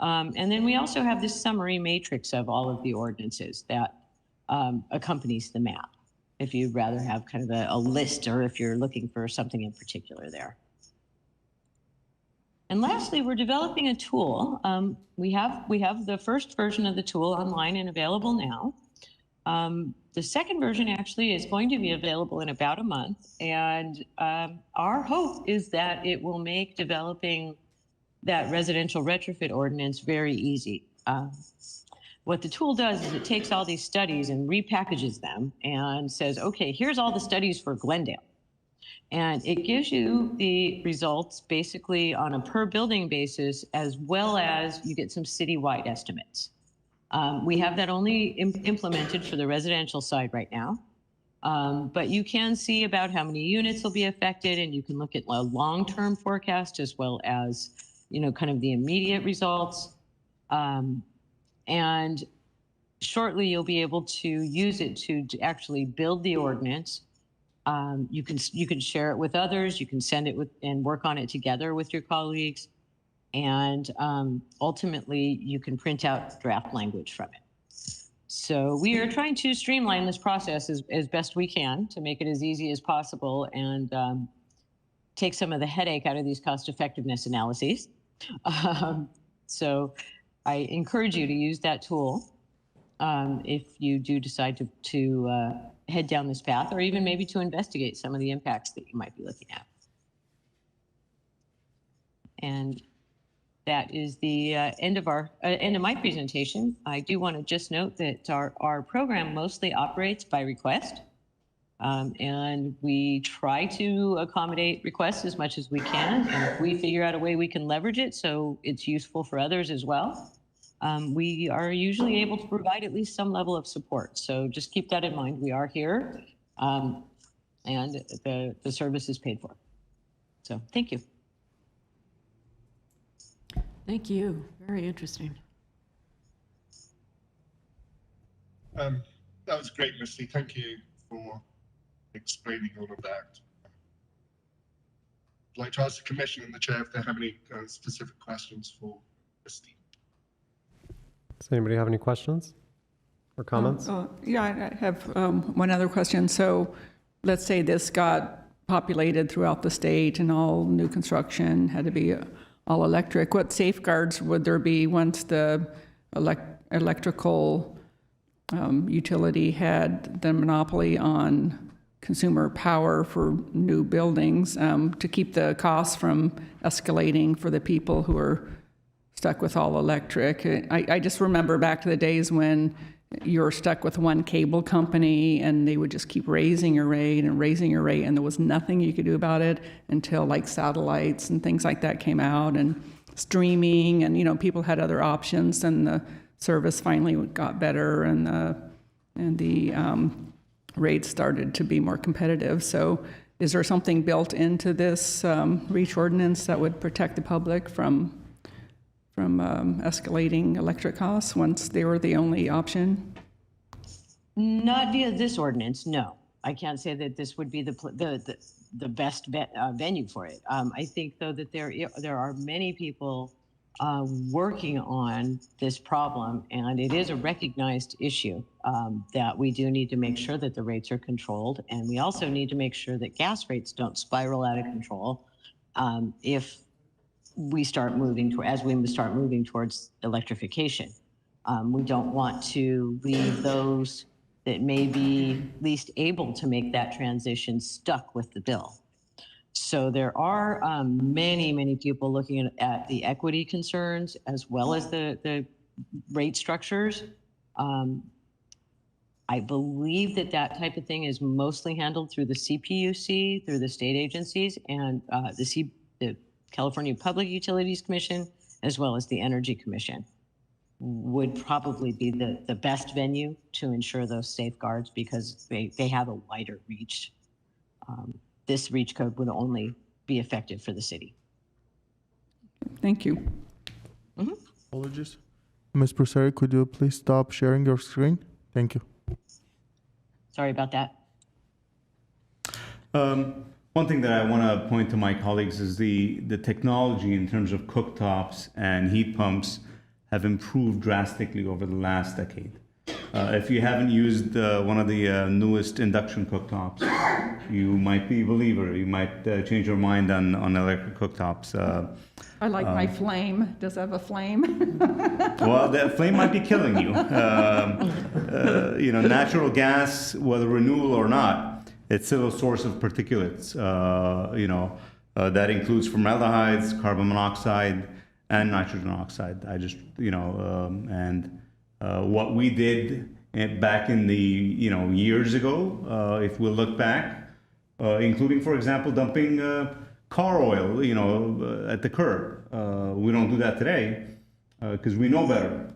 And then we also have this summary matrix of all of the ordinances that accompanies the map, if you'd rather have kind of a list or if you're looking for something in particular there. And lastly, we're developing a tool. We have the first version of the tool online and available now. The second version actually is going to be available in about a month, and our hope is that it will make developing that residential retrofit ordinance very easy. What the tool does is it takes all these studies and repackages them and says, okay, here's all the studies for Glendale. And it gives you the results basically on a per building basis, as well as you get some citywide estimates. We have that only implemented for the residential side right now. But you can see about how many units will be affected, and you can look at a long-term forecast as well as, kind of the immediate results. And shortly, you'll be able to use it to actually build the ordinance. You can share it with others. You can send it and work on it together with your colleagues. And ultimately, you can print out draft language from it. So we are trying to streamline this process as best we can to make it as easy as possible and take some of the headache out of these cost effectiveness analyses. So I encourage you to use that tool if you do decide to head down this path, or even maybe to investigate some of the impacts that you might be looking at. And that is the end of my presentation. I do want to just note that our program mostly operates by request, and we try to accommodate requests as much as we can. And if we figure out a way we can leverage it so it's useful for others as well, we are usually able to provide at least some level of support. So just keep that in mind. We are here, and the service is paid for. So thank you. Thank you. Very interesting. That was great, Misty. Thank you for explaining all of that. I'd like to ask the Commission and the Chair if they have any specific questions for Misty. Does anybody have any questions or comments? Yeah, I have one other question. So let's say this got populated throughout the state and all new construction had to be all electric. What safeguards would there be once the electrical utility had the monopoly on consumer power for new buildings to keep the costs from escalating for the people who are stuck with all electric? I just remember back to the days when you were stuck with one cable company and they would just keep raising your rate and raising your rate, and there was nothing you could do about it until like satellites and things like that came out and streaming, and people had other options, and the service finally got better and the rates started to be more competitive. So is there something built into this REACH ordinance that would protect the public from escalating electric costs once they were the only option? Not via this ordinance, no. I can't say that this would be the best venue for it. I think, though, that there are many people working on this problem, and it is a recognized issue that we do need to make sure that the rates are controlled, and we also need to make sure that gas rates don't spiral out of control if we start moving towards electrification. We don't want to leave those that may be least able to make that transition stuck with the bill. So there are many, many people looking at the equity concerns as well as the rate structures. I believe that type of thing is mostly handled through the CPUC, through the state agencies, and the California Public Utilities Commission, as well as the Energy Commission, would probably be the best venue to ensure those safeguards because they have a wider reach. This reach code would only be effective for the city. Thank you. Apologies. Ms. Preseri, could you please stop sharing your screen? Thank you. Sorry about that. One thing that I want to point to my colleagues is the technology in terms of cooktops and heat pumps have improved drastically over the last decade. If you haven't used one of the newest induction cooktops, you might be a believer. You might change your mind on electric cooktops. I like my flame. Does it have a flame? Well, that flame might be killing you. Natural gas, whether renewable or not, it's still a source of particulates. That includes formaldehydes, carbon monoxide, and nitrogen oxide. What we did back in the years ago, if we look back, including, for example, dumping car oil, at the curb. We don't do that today because we know better.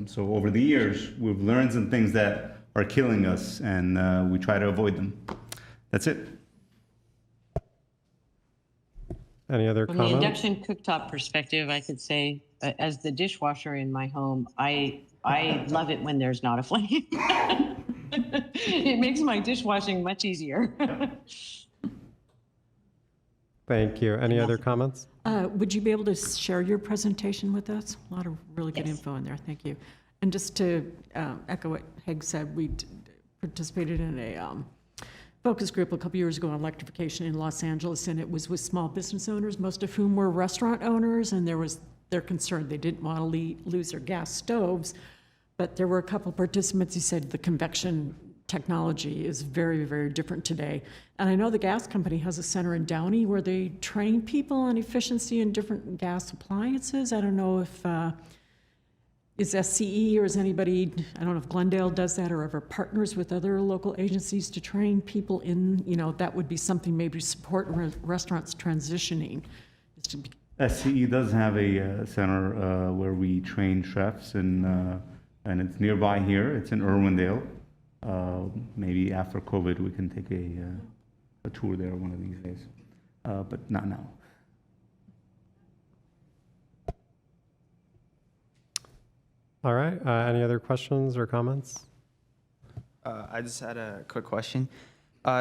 So over the years, we've learned some things that are killing us, and we try to avoid them. That's it. Any other From the comments? induction cooktop perspective, I could say, as the dishwasher in my home, I love it when there's not a flame. It makes my dishwashing much easier. Thank you. Any other comments? Would you be able to share your presentation with us? A lot of really good info in there. Thank you. And just to echo what Heg said, we participated in a focus group a couple years ago on electrification in Los Angeles, and it was with small business owners, most of whom were restaurant owners, and they're concerned they didn't want to lose their gas stoves. But there were a couple participants who said the convection technology is very, very different today. And I know the gas company has a center in Downey where they train people on efficiency in different gas appliances. I don't know if is SCE or is anybody, I don't know if Glendale does that or ever partners with other local agencies to train people in, that would be something maybe to support restaurants transitioning. SCE does have a center where we train chefs, and it's nearby here. It's in Irwindale. Maybe after COVID, we can take a tour there one of these days, but not now. All right. Any other questions or comments? I just had a quick question.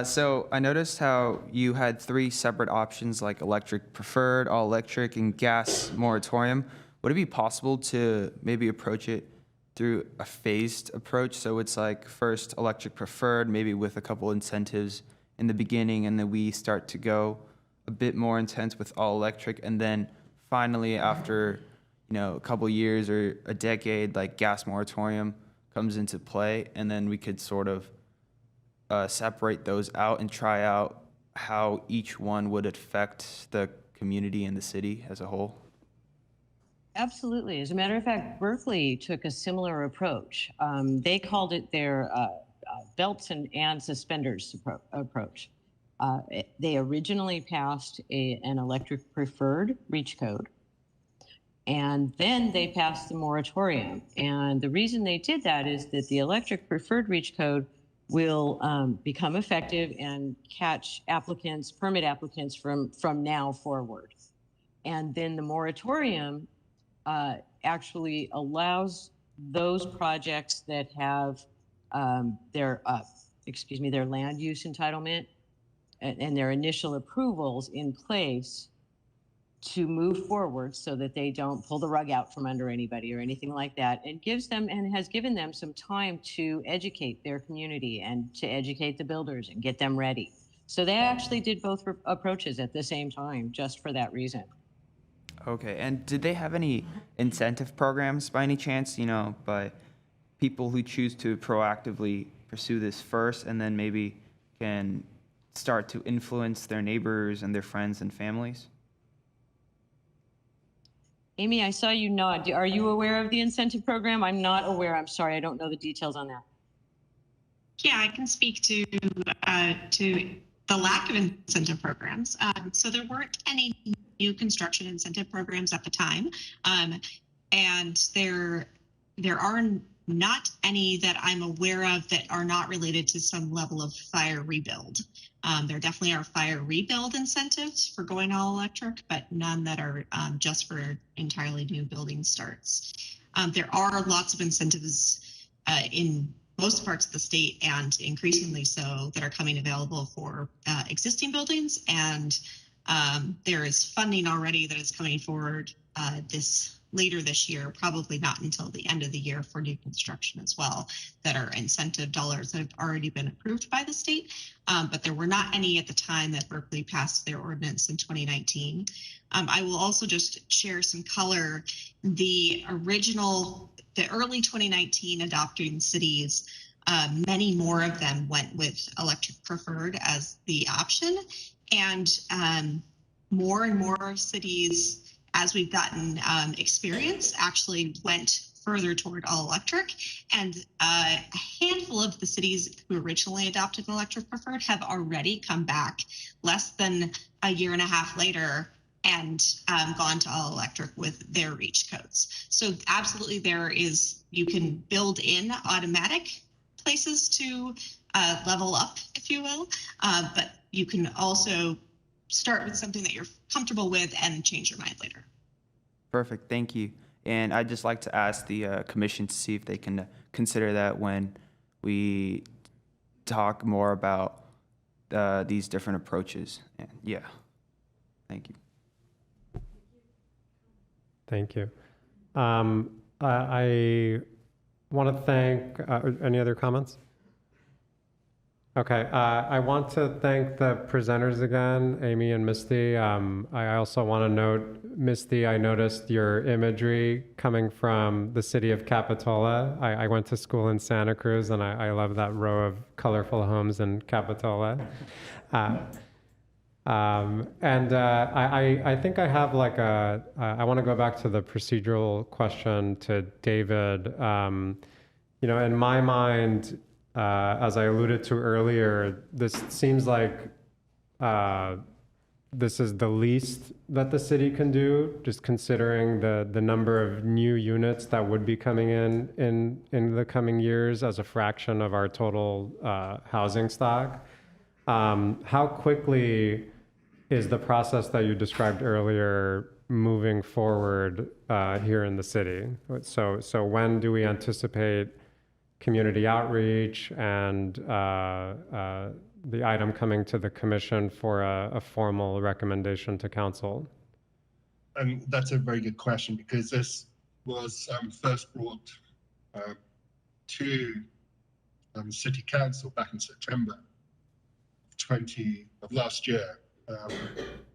So I noticed how you had 3 separate options like electric preferred, all electric, and gas moratorium. Would it be possible to maybe approach it through a phased approach? So it's like first electric preferred, maybe with a couple incentives in the beginning, and then we start to go a bit more intense with all electric, and then finally after a couple years or a decade, like gas moratorium comes into play, and then we could sort of separate those out and try out how each one would affect the community and the city as a whole. Absolutely. As a matter of fact, Berkeley took a similar approach. They called it their belts and suspenders approach. They originally passed an electric preferred reach code, and then they passed the moratorium. And the reason they did that is that the electric preferred reach code will become effective and catch permit applicants from now forward. And then the moratorium actually allows those projects that have their land use entitlement and their initial approvals in place to move forward so that they don't pull the rug out from under anybody or anything like that, and gives them and has given them some time to educate their community and to educate the builders and get them ready. So they actually did both approaches at the same time, just for that reason. Okay, and did they have any incentive programs by any chance, by people who choose to proactively pursue this first and then maybe can start to influence their neighbors and their friends and families? Amy, I saw you nod. Are you aware of the incentive program? I'm not aware. I'm sorry, I don't know the details on that. Yeah, I can speak to the lack of incentive programs. So there weren't any new construction incentive programs at the time, and there are not any that I'm aware of that are not related to some level of fire rebuild. There definitely are fire rebuild incentives for going all electric, but none that are just for entirely new building starts. There are lots of incentives in most parts of the state, and increasingly so, that are coming available for existing buildings. And there is funding already that is coming forward later this year, probably not until the end of the year, for new construction as well, that are incentive dollars that have already been approved by the state. But there were not any at the time that Berkeley passed their ordinance in 2019. I will also just share some color. The early 2019 adopting cities, many more of them went with electric preferred as the option. And more and more cities, as we've gotten experience, actually went further toward all electric. And a handful of the cities who originally adopted electric preferred have already come back less than a year and a half later and gone to all electric with their reach codes. So absolutely you can build in automatic places to level up, if you will, but you can also start with something that you're comfortable with and change your mind later. Perfect, thank you. And I'd just like to ask the commission to see if they can consider that when we talk more about these different approaches. And yeah, thank you. Thank you. I want to thank, any other comments? Okay, I want to thank the presenters again, Amy and Misty. I also want to note, Misty, I noticed your imagery coming from the city of Capitola. I went to school in Santa Cruz, and I love that row of colorful homes in Capitola. I think I have I want to go back to the procedural question to David. In my mind, as I alluded to earlier, this seems like this is the least that the city can do, just considering the number of new units that would be coming in the coming years as a fraction of our total housing stock. How quickly is the process that you described earlier moving forward here in the city? So when do we anticipate community outreach and the item coming to the commission for a formal recommendation to council? And that's a very good question, because this was first brought to City Council back in September of last year.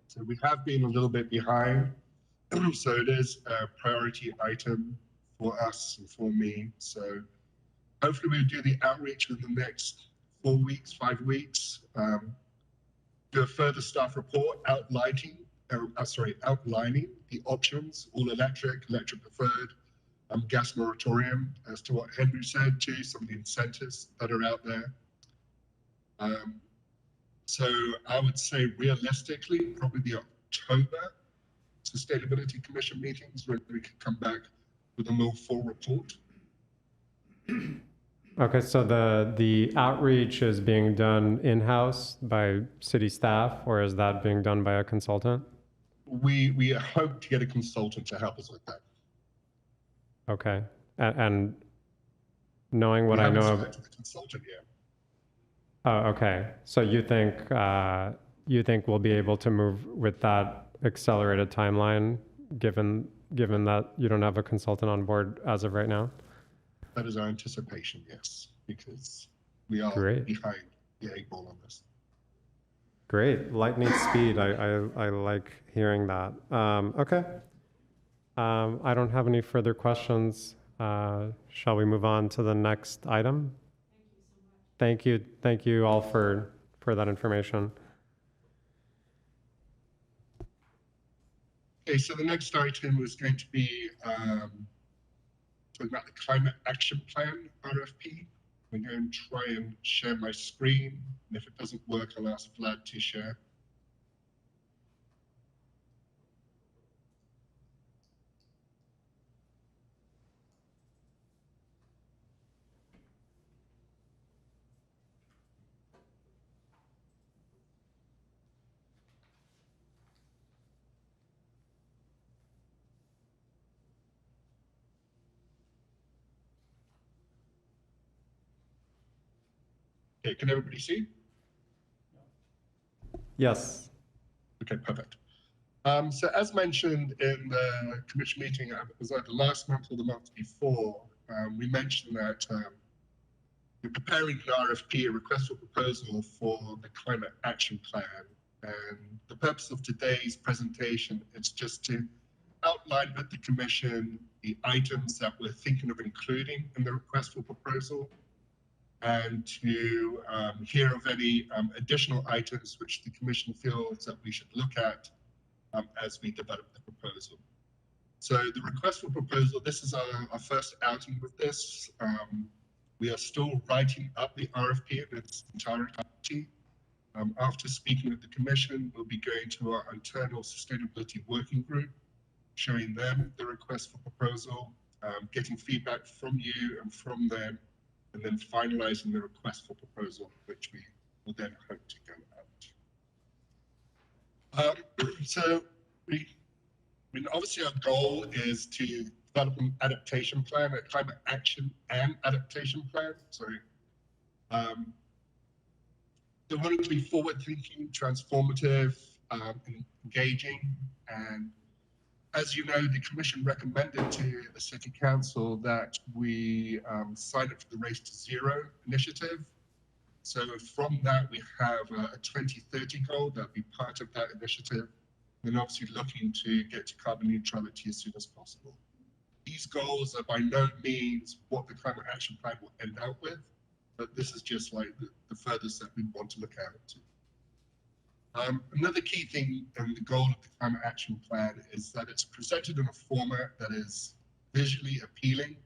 So we have been a little bit behind. So it is a priority item for us and for me. So hopefully we'll do the outreach in the next 4 weeks, 5 weeks. Do a further staff report outlining the options: all electric, electric preferred, gas moratorium, as to what Henry said too, some of the incentives that are out there. So I would say realistically, probably the October Sustainability Commission meetings, where we can come back with a more full report. Okay, so the outreach is being done in-house by city staff, or is that being done by a consultant? We hope to get a consultant to help us with that. Okay. And knowing what We I haven't know of, selected the consultant yet. oh, okay. So you think we'll be able to move with that accelerated timeline, given that you don't have a consultant on board as of right now? That is our anticipation, yes, because we are Great. behind the 8 ball on this. Great. Lightning speed. I like hearing that. Okay. I don't have any further questions. Shall we move on to the next item? Thank you. Thank you all for that information. Okay, so the next item is going to be talking about the Climate Action Plan, RFP. I'm going to try and share my screen, and if it doesn't work, I'll ask Vlad to share. Okay, can everybody see? Yes. Okay, perfect. So as mentioned in the commission meeting, was that the last month or the month before, we mentioned that we're preparing an RFP, a request for proposal for the Climate Action Plan. And the purpose of today's presentation is just to outline with the commission the items that we're thinking of including in the request for proposal, and to hear of any additional items which the commission feels that we should look at as we develop the proposal. So the request for proposal, this is our first outing with this. We are still writing up the RFP in its entirety. After speaking with the commission, we'll be going to our internal sustainability working group, showing them the request for proposal, getting feedback from you and from them, and then finalizing the request for proposal, which we will then hope to go out. So obviously our goal is to develop an adaptation plan, a climate action and adaptation plan. So they want it to be forward-thinking, transformative, engaging, and as you know, the commission recommended to the city council that we sign up for the Race to Zero initiative. So from that, we have a 2030 goal that'll be part of that initiative, and obviously looking to get to carbon neutrality as soon as possible. These goals are by no means what the climate action plan will end out with, but this is just like the furthest that we want to look at it to. Another key thing and the goal of the climate action plan is that it's presented in a format that is visually appealing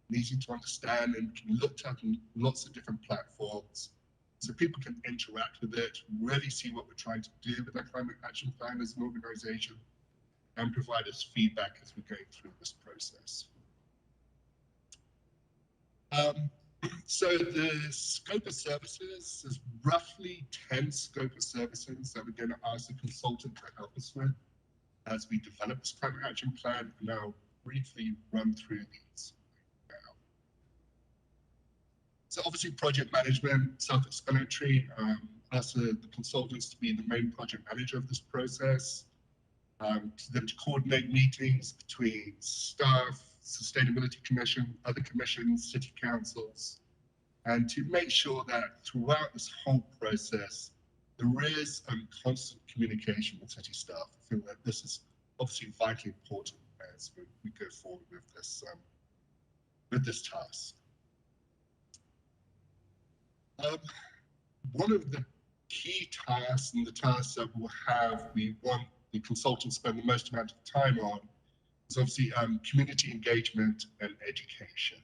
and easy to understand and can be looked at on lots of different platforms, so people can interact with it, really see what we're trying to do with our climate action plan as an organization, and provide us feedback as we're going through this process. So the scope of services is roughly 10 scope of services that we're going to ask the consultant to help us with as we develop this climate action plan, and I'll briefly run through these now. So obviously project management, self-explanatory, ask the consultants to be the main project manager of this process, to them to coordinate meetings between staff, Sustainability Commission, other commissions, city councils, and to make sure that throughout this whole process, there is constant communication with city staff. I feel that this is obviously vitally important as we go forward with this task. One of the key tasks and the tasks that we want the consultants to spend the most amount of time on is obviously community engagement and education.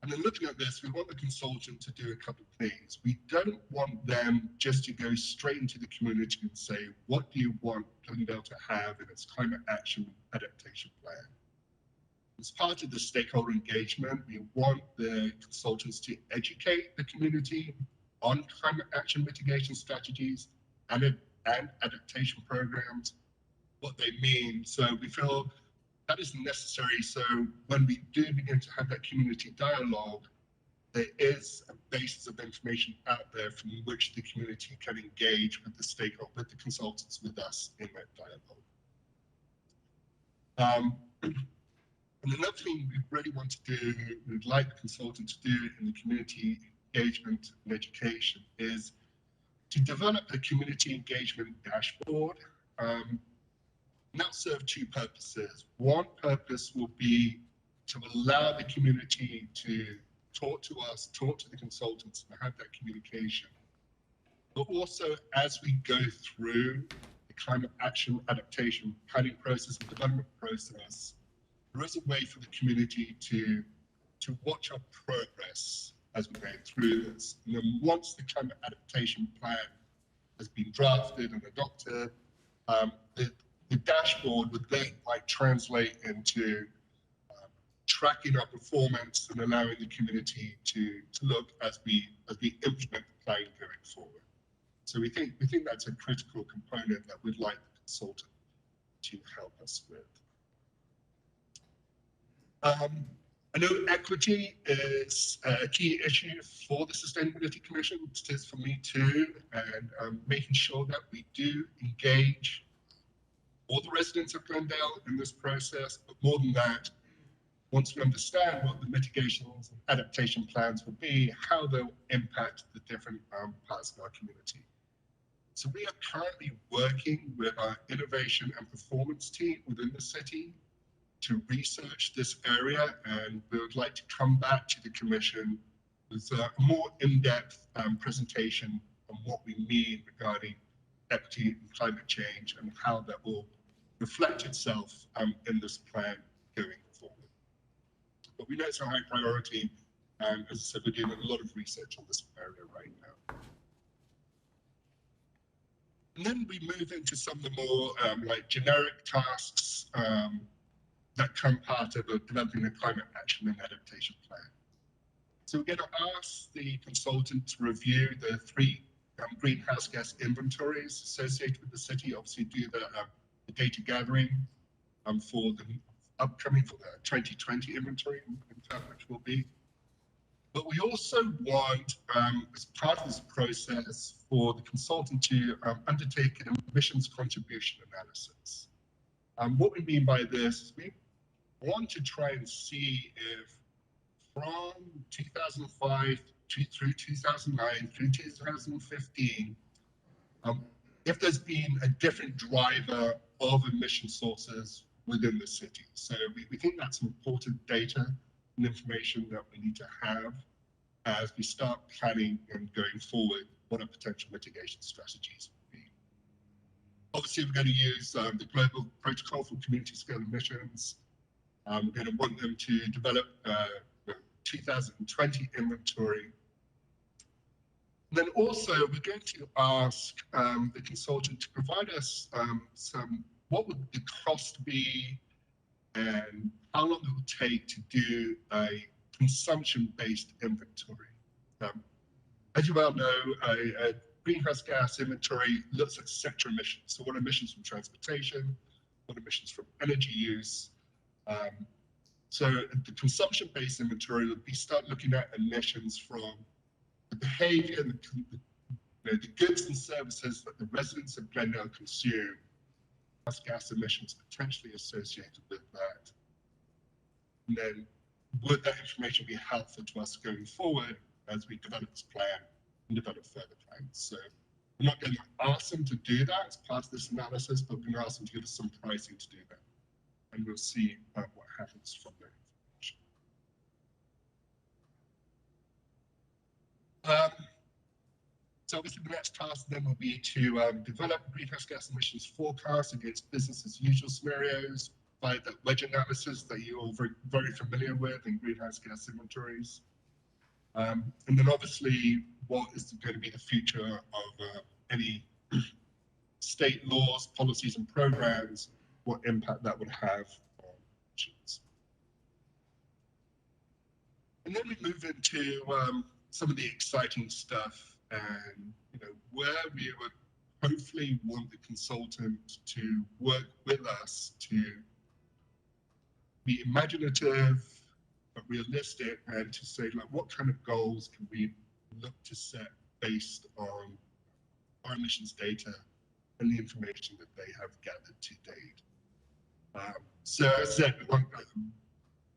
And then looking at this, we want the consultant to do a couple of things. We don't want them just to go straight into the community and say, what do you want Glendale to have in its climate action adaptation plan? As part of the stakeholder engagement, we want the consultants to educate the community on climate action mitigation strategies and adaptation programs, what they mean. So we feel that is necessary. So when we do begin to have that community dialogue, there is a basis of information out there from which the community can engage with the stakeholder, with the consultants, with us in that dialogue. And another thing we really want to do, we'd like the consultant to do in the community engagement and education, is to develop a community engagement dashboard. And that'll serve two purposes. One purpose will be to allow the community to talk to us, talk to the consultants, and have that communication. But also, as we go through the climate action adaptation planning process and development process, there is a way for the community to watch our progress as we go through this. And then once the climate adaptation plan has been drafted and adopted, the dashboard would then translate into tracking our performance and allowing the community to look as we implement the plan going forward. So we think that's a critical component that we'd like the consultant to help us with. I know equity is a key issue for the Sustainability Commission. It is for me too, and making sure that we do engage all the residents of Glendale in this process, but more than that, once we understand what the mitigations and adaptation plans will be, how they'll impact the different parts of our community. So we are currently working with our innovation and performance team within the city to research this area, and we would like to come back to the Commission with a more in-depth presentation on what we mean regarding equity and climate change and how that will reflect itself in this plan going forward. But we know it's a high priority, and as I said, we're doing a lot of research on this area right now. And then we move into some of the more generic tasks that come part of developing the climate action and adaptation plan. So we're going to ask the consultant to review the 3 greenhouse gas inventories associated with the city, obviously do the data gathering for the upcoming, for the 2020 inventory, which will be. But we also want, as part of this process, for the consultant to undertake an emissions contribution analysis. What we mean by this is we want to try and see if from 2005 through 2009 through 2015, if there's been a different driver of emission sources within the city. So we think that's important data and information that we need to have as we start planning and going forward what our potential mitigation strategies will be. Obviously, we're going to use the Global Protocol for Community Scale Emissions. We're going to want them to develop the 2020 inventory. And then also, we're going to ask the consultant to provide us what would the cost be and how long it would take to do a consumption-based inventory. As you well know, a greenhouse gas inventory looks at sector emissions. So what emissions from transportation, what emissions from energy use. So the consumption-based inventory would be start looking at emissions from the behavior and the goods and services that the residents of Glendale consume, plus gas emissions potentially associated with that. And then would that information be helpful to us going forward as we develop this plan and develop further plans? So we're not going to ask them to do that as part of this analysis, but we're going to ask them to give us some pricing to do that. And we'll see what happens from that information. So obviously the next task then will be to develop greenhouse gas emissions forecasts against business as usual scenarios by the wedge analysis that you're all very familiar with in greenhouse gas inventories. And then obviously what is going to be the future of any state laws, policies and programs, what impact that would have on emissions. And then we move into some of the exciting stuff and where we would hopefully want the consultant to work with us to be imaginative but realistic, and to say like what kind of goals can we look to set based on our emissions data and the information that they have gathered to date. So as I said, we want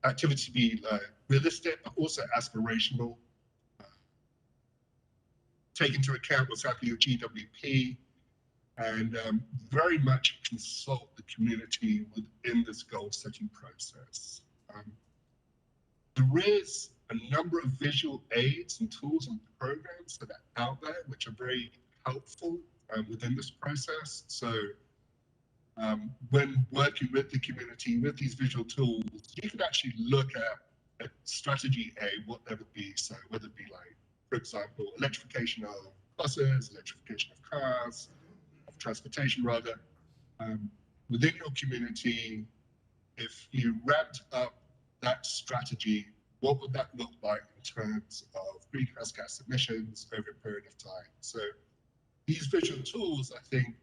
activity to be realistic but also aspirational. Take into account what's happening with GWP, and very much consult the community within this goal-setting process. There is a number of visual aids and tools and programs that are out there which are very helpful within this process. So when working with the community with these visual tools, you could actually look at strategy A, what that would be. So whether it be like, for example, electrification of buses, electrification of cars, of transportation rather, within your community, if you ramped up that strategy, what would that look like in terms of greenhouse gas emissions over a period of time? So these visual tools, I think,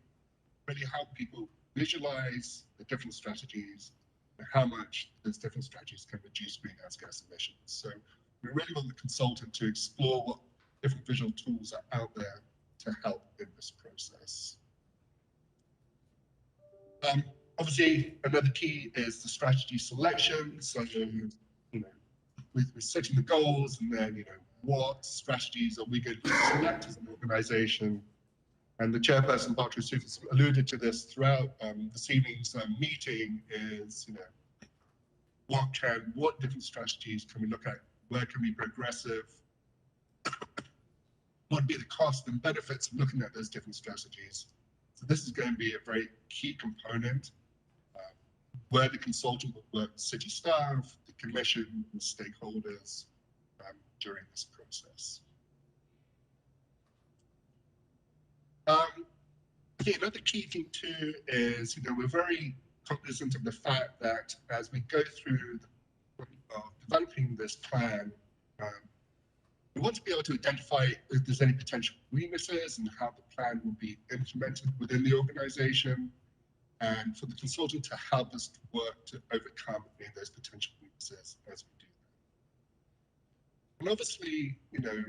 really help people visualize the different strategies and how much those different strategies can reduce greenhouse gas emissions. So we really want the consultant to explore what different visual tools are out there to help in this process. Obviously, another key is the strategy selection. So, you know, we're setting the goals, and then, you know, what strategies are we going to select as an organization? And the chairperson, Dr. Sufis, alluded to this throughout this evening's meeting is, you know, what different strategies can we look at? Where can we be progressive? What would be the cost and benefits of looking at those different strategies? So this is going to be a very key component where the consultant will work with city staff, the commission, and stakeholders during this process. Another key thing too is, you know, we're very cognizant of the fact that as we go through developing this plan, we want to be able to identify if there's any potential weaknesses and how the plan will be implemented within the organization, and for the consultant to help us to work to overcome any of those potential weaknesses as we do that. And obviously, you know,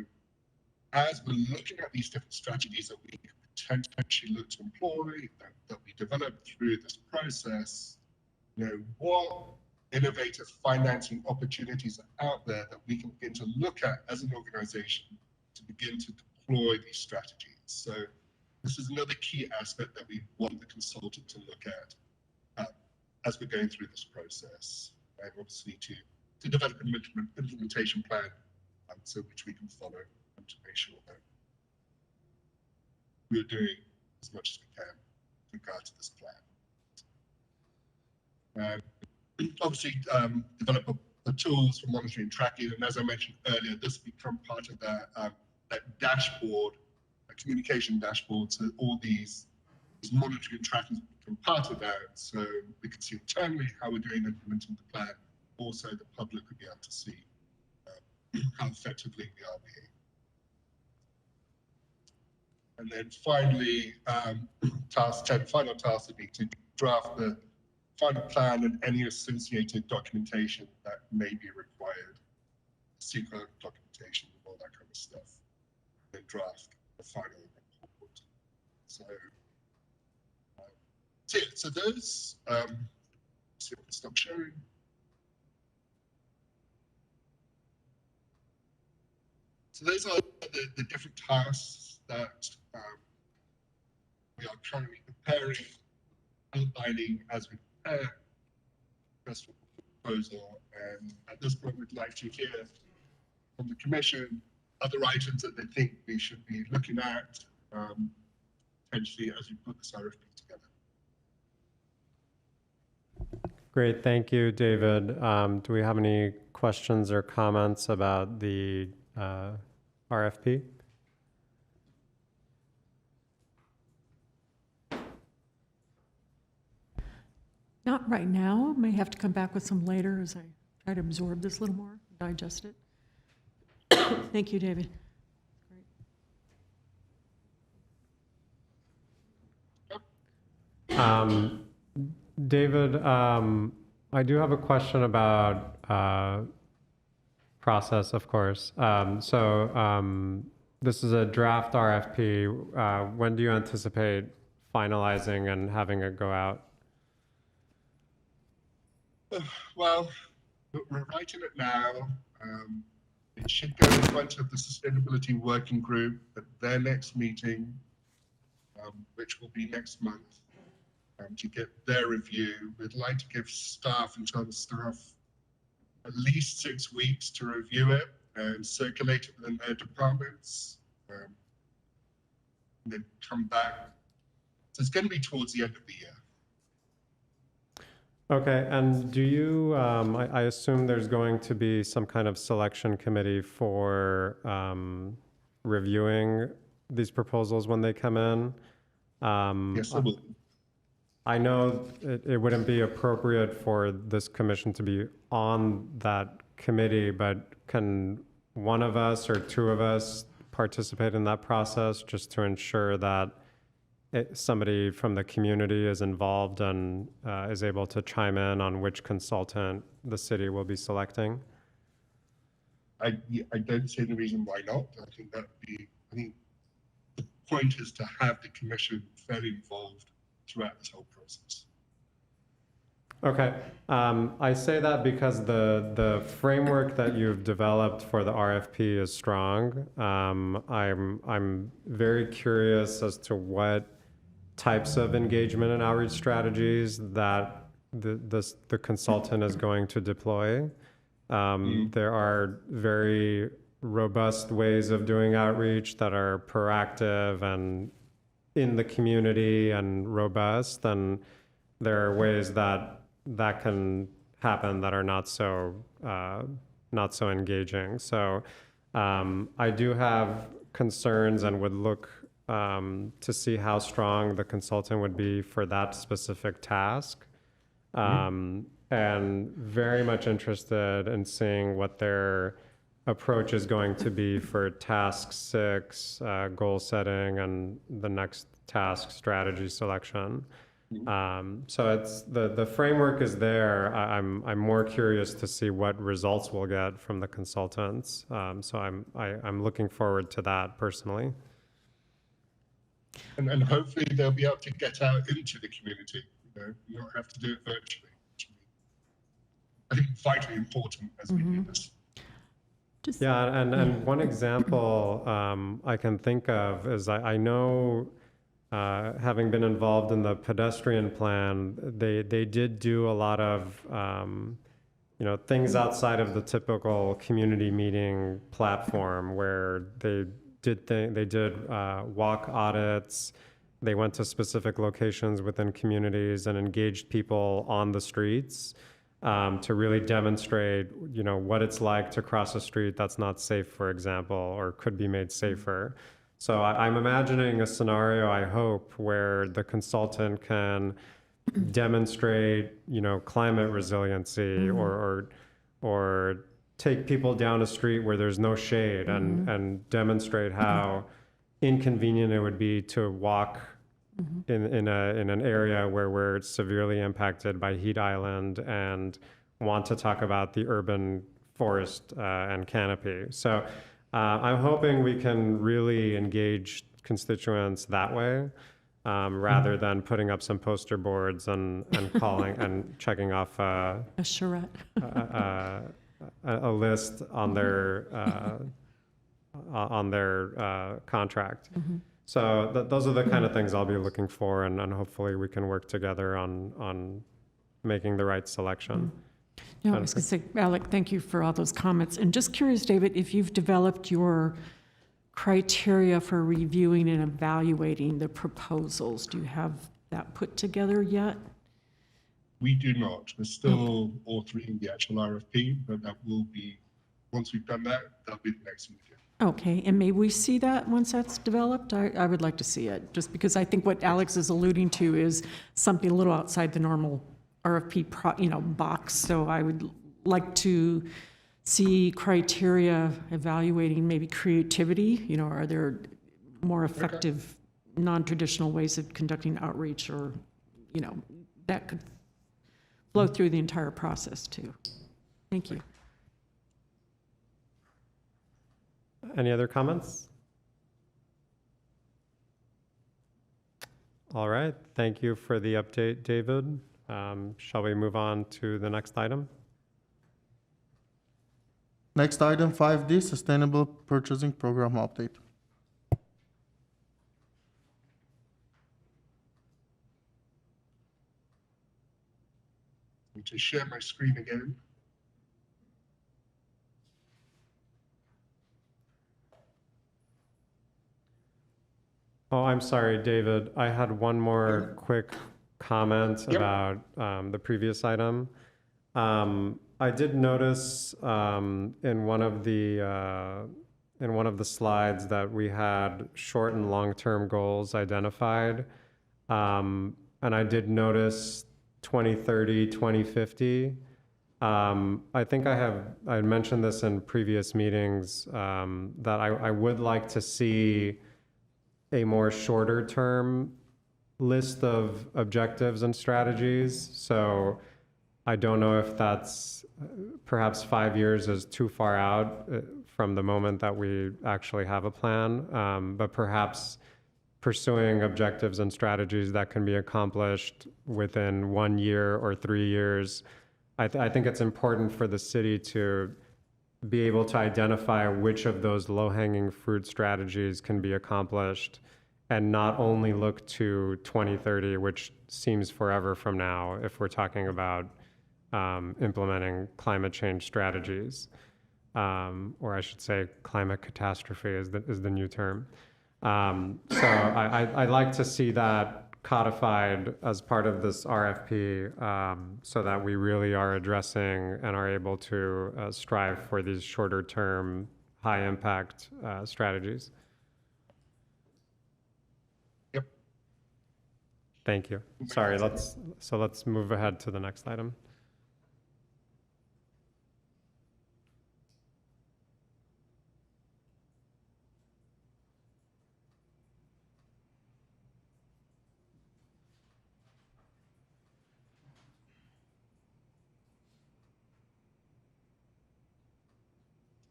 as we're looking at these different strategies that we can potentially look to employ, that we develop through this process, you know, what innovative financing opportunities are out there that we can begin to look at as an organization to begin to deploy these strategies. So this is another key aspect that we want the consultant to look at as we're going through this process, and obviously to develop an implementation plan so which we can follow and to make sure that we're doing as much as we can with regard to this plan. Obviously, develop the tools for monitoring and tracking, and as I mentioned earlier, this become part of that dashboard, a communication dashboard. So all these monitoring and tracking become part of that, so we can see internally how we're doing implementing the plan. Also, the public will be able to see how effectively we are being. And then finally, task 10, final task would be to draft the final plan and any associated documentation that may be required, secret documentation and all that kind of stuff, then draft the final report. So those, see if I can stop sharing. So those are the different tasks that we are currently preparing, outlining as we prepare the proposal. And at this point, we'd like to hear from the Commission other items that they think we should be looking at potentially as we put this RFP together. Great, thank you, David. Do we have any questions or comments about the RFP? Not right now. May have to come back with some later as I try to absorb this a little more, digest it. Thank you, David. David, I do have a question about process, of course. This is a draft RFP. When do you anticipate finalizing and having it go out? Well, we're writing it now. It should go in front of the Sustainability Working Group at their next meeting, which will be next month, to get their review. We'd like to give staff, internal staff, at least 6 weeks to review it and circulate it within their departments, and then come back. So it's going to be towards the end of the year. Okay, and do you, I assume there's going to be some kind of selection committee for reviewing these proposals when they come in? Yes, I will. I know it wouldn't be appropriate for this commission to be on that committee, but can one of us or two of us participate in that process just to ensure that somebody from the community is involved and is able to chime in on which consultant the city will be selecting? I don't see any reason why not. I think the point is to have the commission very involved throughout this whole process. Okay, I say that because the framework that you've developed for the RFP is strong. I'm very curious as to what types of engagement and outreach strategies that the consultant is going to deploy. There are very robust ways of doing outreach that are proactive and in the community and robust, and there are ways that can happen that are not so engaging. So I do have concerns and would look to see how strong the consultant would be for that specific task. And very much interested in seeing what their approach is going to be for task 6, goal setting, and the next task, strategy selection. So it's the framework is there. I'm more curious to see what results we'll get from the consultants. So I'm looking forward to that personally. And hopefully they'll be able to get out into the community. You don't have to do it virtually. I think it's vitally important as we do this. Yeah, and one example I can think of is I know, having been involved in the pedestrian plan, they did do a lot of things outside of the typical community meeting platform where they did walk audits. They went to specific locations within communities and engaged people on the streets. To really demonstrate, what it's like to cross a street that's not safe, for example, or could be made safer. So I'm imagining a scenario, I hope, where the consultant can demonstrate, climate resiliency, or take people down a street where there's no shade and demonstrate how inconvenient it would be to walk in an area where we're severely impacted by heat island, and want to talk about the urban forest and canopy. So I'm hoping we can really engage constituents that way, rather than putting up some poster boards and calling and checking off A charrette. a list on their contract. So those are the kind of things I'll be looking for, and hopefully we can work together on making the right selection. Yeah, I was going to say, Alec, thank you for all those comments. And just curious, David, if you've developed your criteria for reviewing and evaluating the proposals, do you have that put together yet? We do not. We're still authoring the actual RFP, but that will be, once we've done that, that'll be the next meeting. Okay, and may we see that once that's developed? I would like to see it, just because I think what Alex is alluding to is something a little outside the normal RFP box. So I would like to see criteria evaluating maybe creativity. Are there more effective, non-traditional ways of conducting outreach, or that could flow through the entire process too. Thank you. Any other comments? All right, thank you for the update, David. Shall we move on to the next item? Next item, 5D, Sustainable Purchasing Program Update. To share my screen again. Oh, I'm sorry, David. I had one more quick comment about the previous item. I did notice in one of the slides that we had short and long-term goals identified, and I did notice 2030, 2050. I think I mentioned this in previous meetings that I would like to see a more shorter term list of objectives and strategies. So I don't know if that's perhaps 5 years is too far out from the moment that we actually have a plan, but perhaps pursuing objectives and strategies that can be accomplished within 1 year or 3 years. I think it's important for the city to be able to identify which of those low-hanging fruit strategies can be accomplished and not only look to 2030, which seems forever from now if we're talking about implementing climate change strategies, or I should say climate catastrophe is the new term. So I'd like to see that codified as part of this RFP so that we really are addressing and are able to strive for these shorter term, high impact strategies. Yep. Thank you. Sorry, let's move ahead to the next item.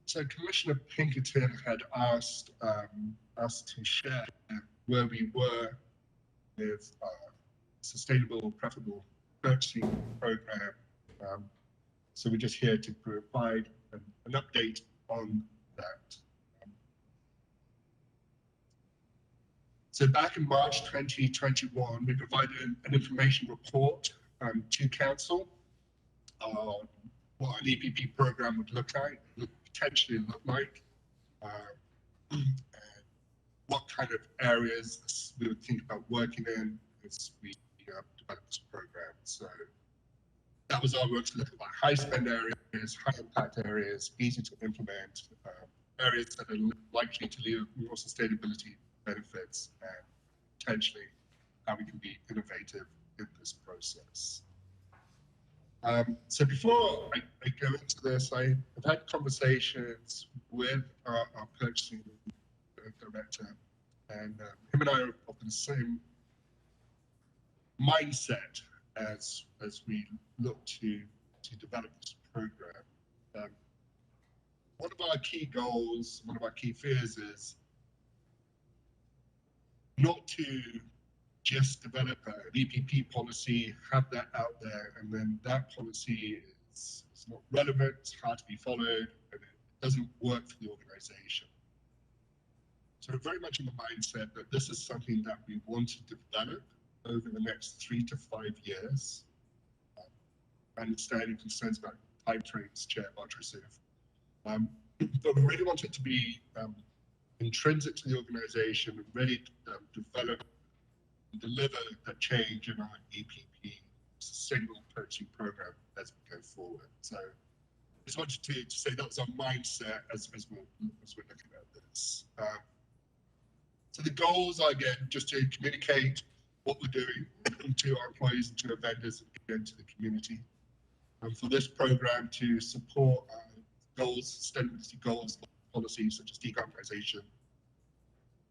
So Commissioner Pinkerton had asked us to share where we were with sustainable preferable purchasing program. So we're just here to provide an update on that. So back in March 2021, we provided an information report to Council on what an EPP program would potentially look like, and what kind of areas we would think about working in as we develop this program. So that was our work to look at high spend areas, high impact areas, easy to implement, areas that are likely to lead more sustainability benefits, and potentially how we can be innovative in this process. So before I go into this, I've had conversations with our purchasing director, and him and I are of the same mindset as we look to develop this program. One of our key goals, one of our key fears is not to just develop an EPP policy, have that out there, and then that policy is not relevant, it's hard to be followed, and it doesn't work for the organization. So we're very much in the mindset that this is something that we want to develop over the next 3 to 5 years. Understanding concerns about time frames, Chair Bartrasif. But we really want it to be intrinsic to the organization and ready to develop deliver a change in our EPP sustainable purchasing program as we go forward. So I just wanted to say that was our mindset as we're looking at this. So the goals are, again, just to communicate what we're doing to our employees and to our vendors and again to the community. For this program to support goals, sustainability goals, policies such as decarbonization,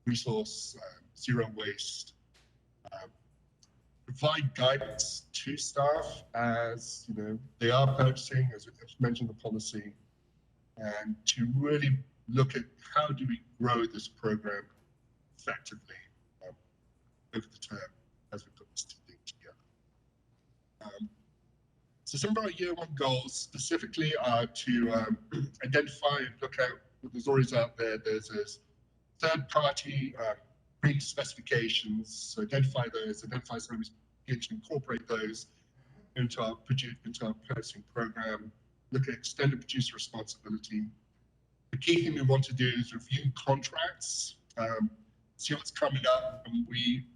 resource, zero waste, provide guidance to staff as, you know, they are purchasing, as mentioned in the policy, and to really look at how do we grow this program effectively over the term as we put this thing together. So some of our year one goals specifically are to identify and look at what there's always out there. There's this third party green specifications, so identify those, identify some ways to incorporate those into our purchasing program, look at extended producer responsibility. The key thing we want to do is review contracts, see what's coming up, and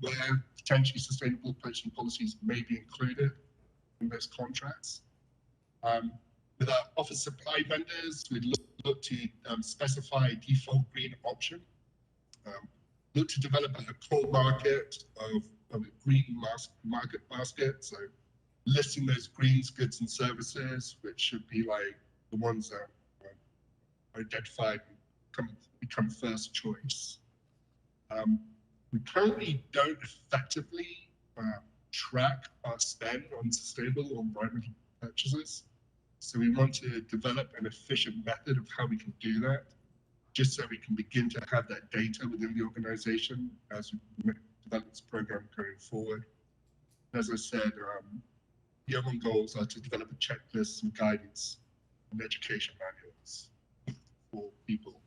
where potentially sustainable purchasing policies may be included in those contracts. With our office supply vendors, we look to specify a default green option. Look to develop a core market of a green market basket, so listing those greens, goods and services, which should be like the ones that are identified and become first choice. We currently don't effectively track our spend on sustainable or environmental purchases. So we want to develop an efficient method of how we can do that, just so we can begin to have that data within the organization as we develop this program going forward. As I said, year one goals are to develop a checklist, some guidance, and education manuals for people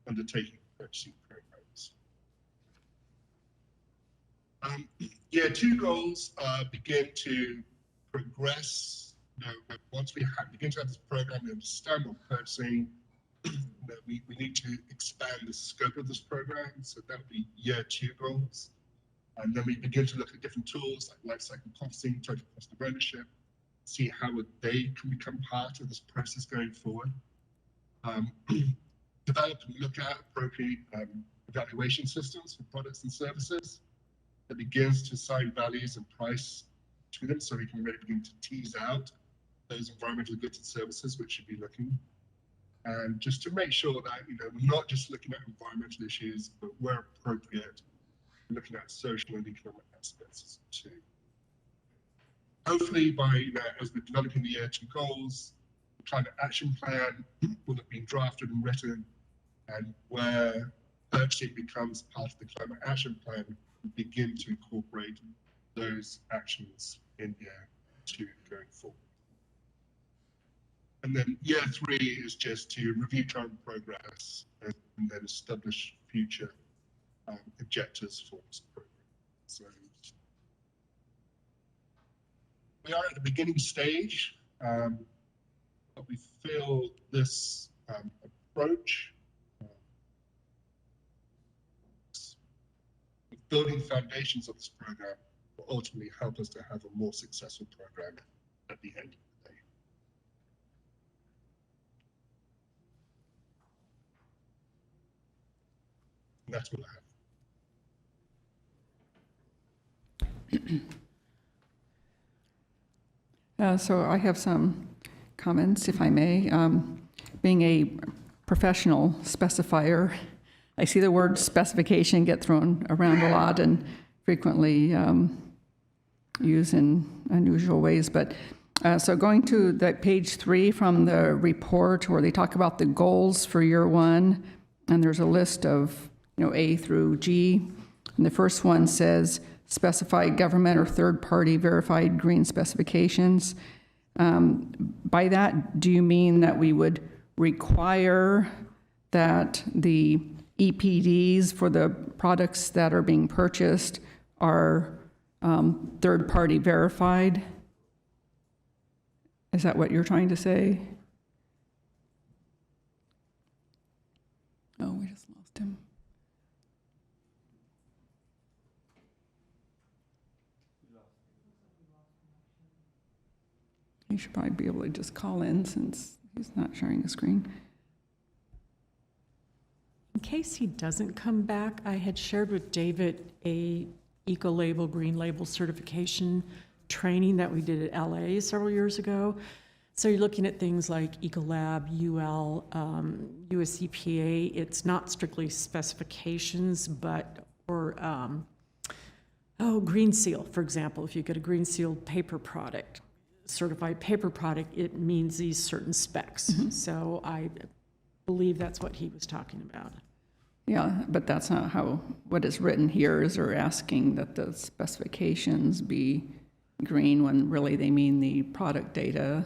undertaking purchasing programs. Year two goals begin to progress. You know, once we begin to have this program, we understand what purchasing, that we need to expand the scope of this program. So that would be year two goals. And then we begin to look at different tools like life cycle costing, total cost of ownership, see how they can become part of this process going forward. Develop and look at appropriate evaluation systems for products and services that begins to assign values and price to them, so we can really begin to tease out those environmental goods and services which should be looking. And just to make sure that, you know, we're not just looking at environmental issues, but where appropriate, we're looking at social and economic aspects too. Hopefully by, you know, as we're developing the year two goals, the climate action plan will have been drafted and written, and where purchasing becomes part of the climate action plan, we begin to incorporate those actions in year two going forward. And then year three is just to review current progress and then establish future objectives for this program. So we are at the beginning stage, but we feel this approach, building foundations of this program, will ultimately help us to have a more successful program at the end of the day. And that's what I have. So I have some comments, if I may. Being a professional specifier, I see the word specification get thrown around a lot and frequently used in unusual ways. But so going to that page 3 from the report where they talk about the goals for year one, and there's a list of, you know, A through G. And the first one says specify government or third-party verified green specifications. By that, do you mean that we would require that the EPDs for the products that are being purchased are third-party verified? Is that what you're trying to say? Oh, we just lost him. He should probably be able to just call in since he's not sharing the screen. In case he doesn't come back, I had shared with David a eco-label, green label certification training that we did at LA several years ago. So you're looking at things like Ecolab, UL, US EPA. It's not strictly specifications, but or Green Seal, for example, if you get a Green Seal paper product, certified paper product, it means these certain specs. So I believe that's what he was talking about. Yeah, but that's not how, what is written here is they're asking that the specifications be green when really they mean the product data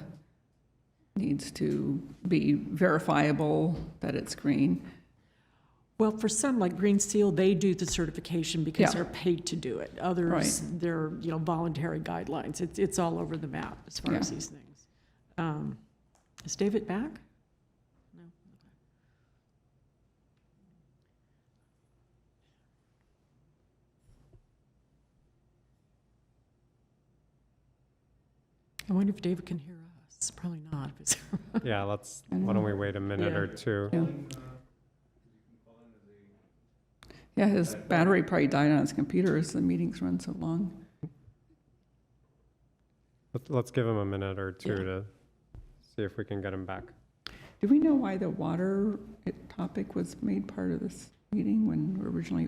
needs to be verifiable that it's green. Well, for some, like Green Seal, they do the certification because Yeah. they're paid to do it. Others, Right. they're, voluntary guidelines. It's all over the map as far as Yeah. these things. Is David back? No. Okay. I wonder if David can hear us. Probably not. Yeah, why don't we wait a minute Yeah. or two? Yeah. Yeah, his battery probably died on his computer as the meetings run so long. Let's give him a minute or two Yeah. to see if we can get him back. Do we know why the water topic was made part of this meeting when originally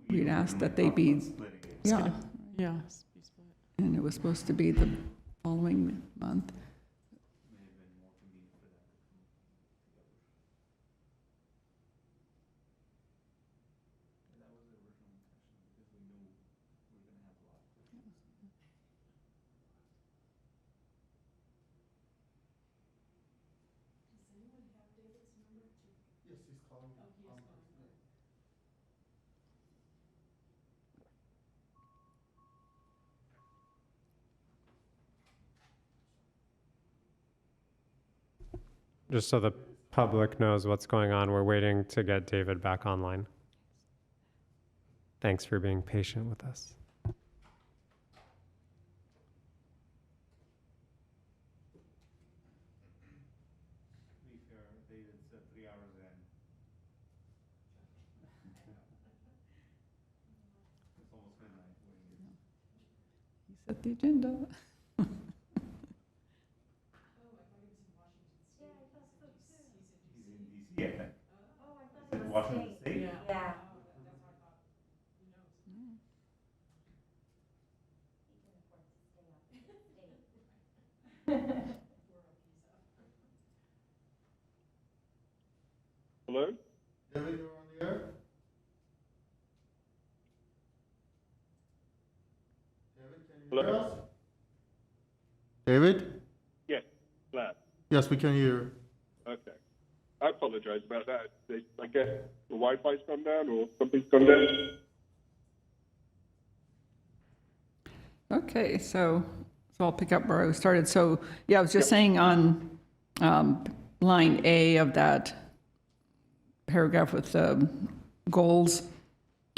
we'd asked that they be, yeah, Yeah. and it was supposed to be the following month? Just so the public knows what's going on, we're waiting to get David back online. Thanks for being patient with us. He set the agenda. Washington State? Yeah. Hello? David, you're on the air? David, can you hear us? David? Yes, glad. Yes, we can hear. Okay. I apologize about that. I guess the Wi-Fi's gone down or something's gone down. Okay, so I'll pick up where I started. So, yeah, I was just saying on line A of that paragraph with the goals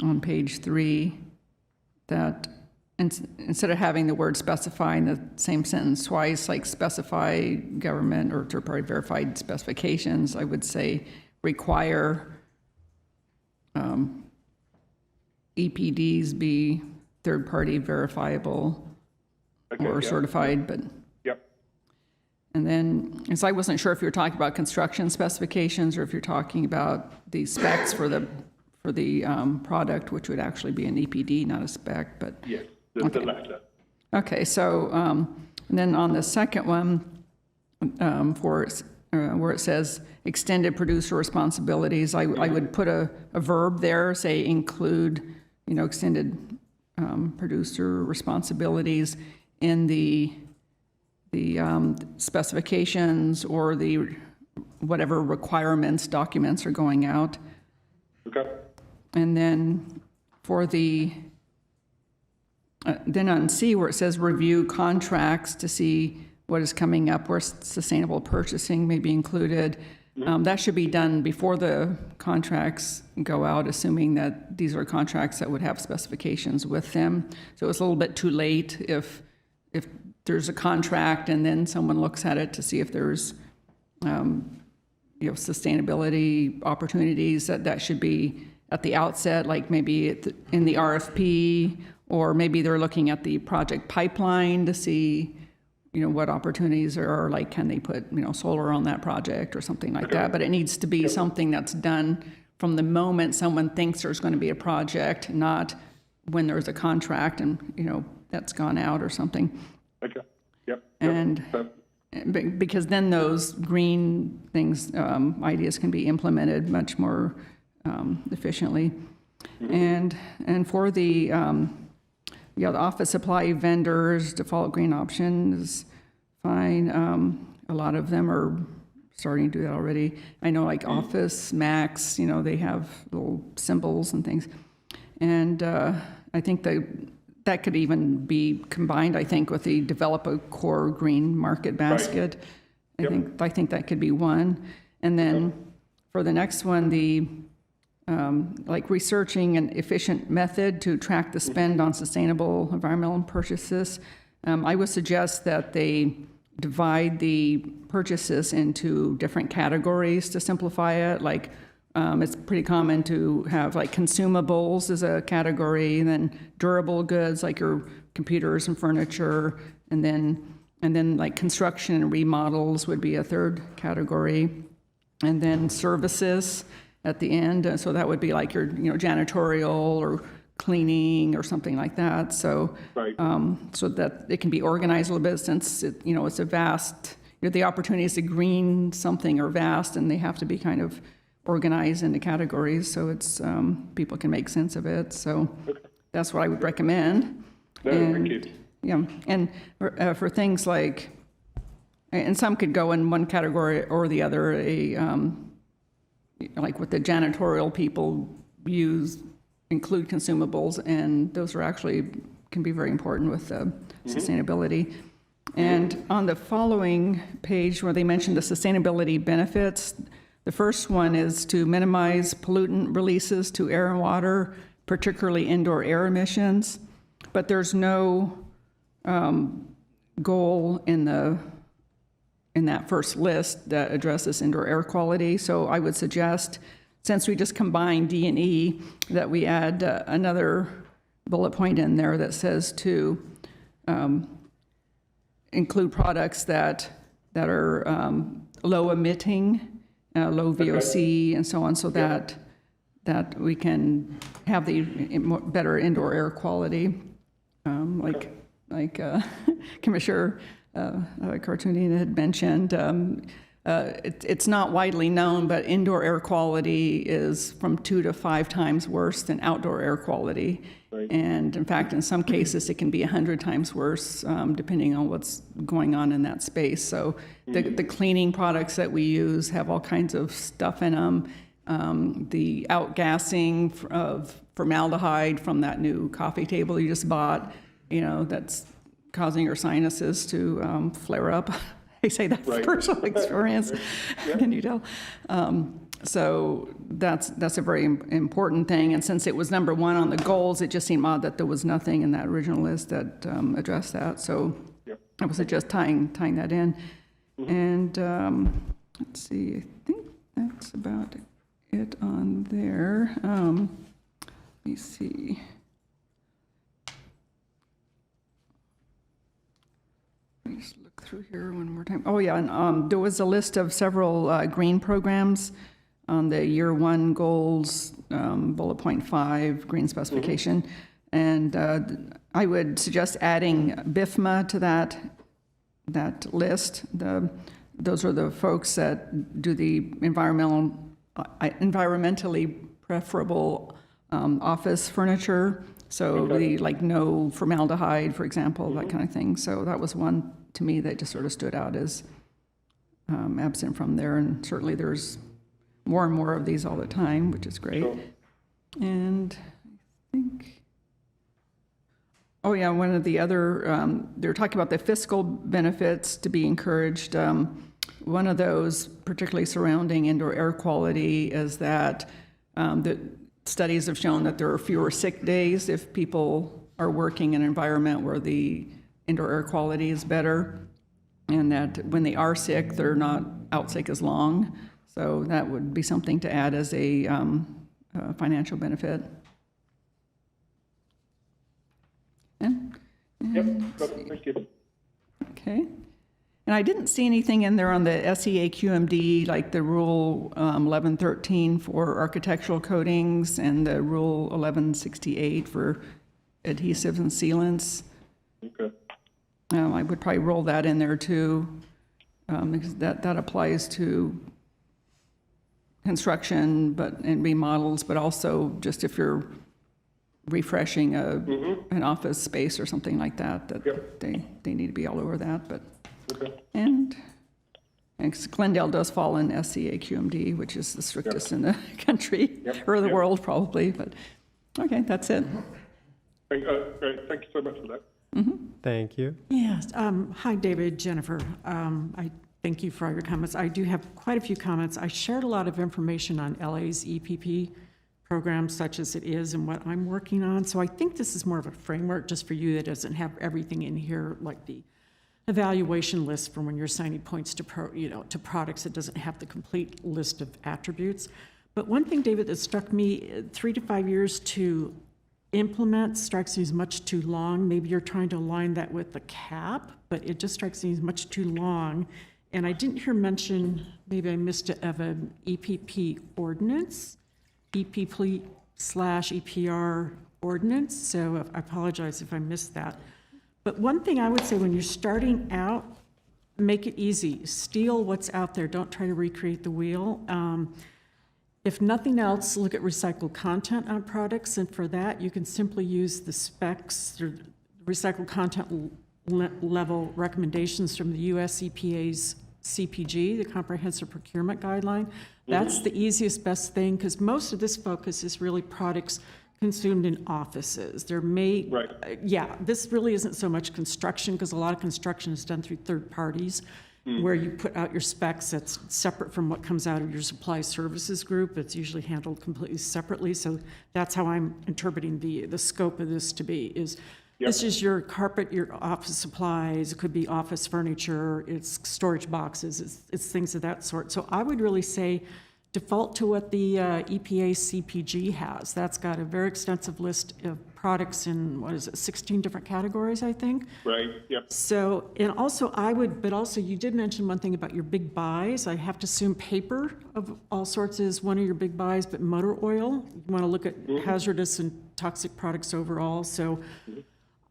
on page 3, that instead of having the word specify in the same sentence twice, like specify government or third-party verified specifications, I would say require EPDs be third-party verifiable or certified, but. Yep. And then, so I wasn't sure if you were talking about construction specifications or if you're talking about the specs for the product, which would actually be an EPD, not a spec, but. Yes, the latter. Okay, so, and then on the second one, where it says extended producer responsibilities, I would put a verb there, say include, extended producer responsibilities in the specifications or the whatever requirements documents are going out. Okay. And then for the then on C, where it says review contracts to see what is coming up, where sustainable purchasing may be included. That should be done before the contracts go out, assuming that these are contracts that would have specifications with them. So it's a little bit too late if there's a contract and then someone looks at it to see if there's sustainability opportunities, that should be at the outset, like maybe in the RFP, or maybe they're looking at the project pipeline to see what opportunities are, like can they put solar on that project or something like that. But it needs to be something that's done from the moment someone thinks there's going to be a project, not when there's a contract and, that's gone out or something. Okay. Yep. And because then those green things, ideas can be implemented much more efficiently. And for the office supply vendors, default green option is fine. A lot of them are starting to do that already. I know like Office Max, they have little symbols and things. And I think that could even be combined, I think, with the develop a core green market basket. I think that could be one. And then for the next one, the like researching an efficient method to track the spend on sustainable environmental purchases. I would suggest that they divide the purchases into different categories to simplify it. Like it's pretty common to have like consumables as a category, and then durable goods like your computers and furniture, and then like construction and remodels would be a third category, and then services at the end. So that would be like your janitorial or cleaning or something like that. So so that it can be organized a little bit, since it's a vast, the opportunities to green something are vast, and they have to be kind of organized into categories so it's people can make sense of it. So that's what I would recommend. Thank you. Yeah, and for things like, and some could go in one category or the other. Like what the janitorial people include consumables, and those are actually can be very important with sustainability. And on the following page where they mention the sustainability benefits, the first one is to minimize pollutant releases to air and water, particularly indoor air emissions. But there's no goal in that first list that addresses indoor air quality. So I would suggest, since we just combined D and E, that we add another bullet point in there that says to include products that are low emitting, low VOC, and so on, so that we can have the better indoor air quality, like Commissioner Cartoonina had mentioned. It's not widely known, but indoor air quality is from 2 to 5 times worse than outdoor air quality. And in fact, in some cases, it can be 100 times worse, depending on what's going on in that space. So the cleaning products that we use have all kinds of stuff in them. The outgassing of formaldehyde from that new coffee table you just bought, that's causing your sinuses to flare up. I say that from personal experience. Can you tell? So that's a very important thing. And since it was number 1 on the goals, it just seemed odd that there was nothing in that original list that addressed that. So I would suggest tying that in. And let's see, I think that's about it on there. Let me see. Let me just look through here one more time. Oh yeah, and there was a list of several green programs on the year 1 goals, bullet point 5, green specification. And I would suggest adding BIFMA to that list. Those are the folks that do the environmentally preferable office furniture. So like no formaldehyde, for example, that kind of thing. So that was one to me that just sort of stood out as absent from there. And certainly there's more and more of these all the time, which is great. And I think, oh yeah, one of the other, they're talking about the fiscal benefits to be encouraged. One of those, particularly surrounding indoor air quality, is that the studies have shown that there are fewer sick days if people are working in an environment where the indoor air quality is better, and that when they are sick, they're not out sick as long. So that would be something to add as a financial benefit. Thank you. Okay. And I didn't see anything in there on the SEA QMD, like the Rule 1113 for architectural coatings and the Rule 1168 for adhesives and sealants. Okay. I would probably roll that in there too, because that applies to construction and remodels, but also just if you're refreshing an office space or something like that, Yep. they need to be all over that. But Okay. and Glendale does fall in SCA QMD, which is the strictest in the country or the world probably. But okay, that's it. Great. Thank you so much for that. Thank you. Yes. Hi, David, Jennifer. I thank you for all your comments. I do have quite a few comments. I shared a lot of information on LA's EPP program, such as it is and what I'm working on. So I think this is more of a framework just for you that doesn't have everything in here, like the evaluation list for when you're assigning points to to products. It doesn't have the complete list of attributes. But one thing, David, that struck me, 3 to 5 years to implement strikes me as much too long. Maybe you're trying to align that with the cap, but it just strikes me as much too long. And I didn't hear mention, maybe I missed it, of an EPP ordinance, EPP/EPR ordinance. So I apologize if I missed that. But one thing I would say when you're starting out, make it easy. Steal what's out there. Don't try to recreate the wheel. If nothing else, look at recycled content on products, and for that, you can simply use the specs or recycled content level recommendations from the US EPA's CPG, the Comprehensive Procurement Guideline. That's the easiest, best thing, because most of this focus is really products consumed in offices. There may, this really isn't so much construction, because a lot of construction is done through third parties, where you put out your specs that's separate from what comes out of your supply services group. It's usually handled completely separately. So that's how I'm interpreting the scope of this to be, is this is your carpet, your office supplies, it could be office furniture, it's storage boxes, it's things of that sort. So I would really say default to what the EPA CPG has. That's got a very extensive list of products in, 16 different categories, I think. Right, yep. So, and also but also you did mention one thing about your big buys. I have to assume paper of all sorts is one of your big buys, but motor oil, you want to look at hazardous and toxic products overall. So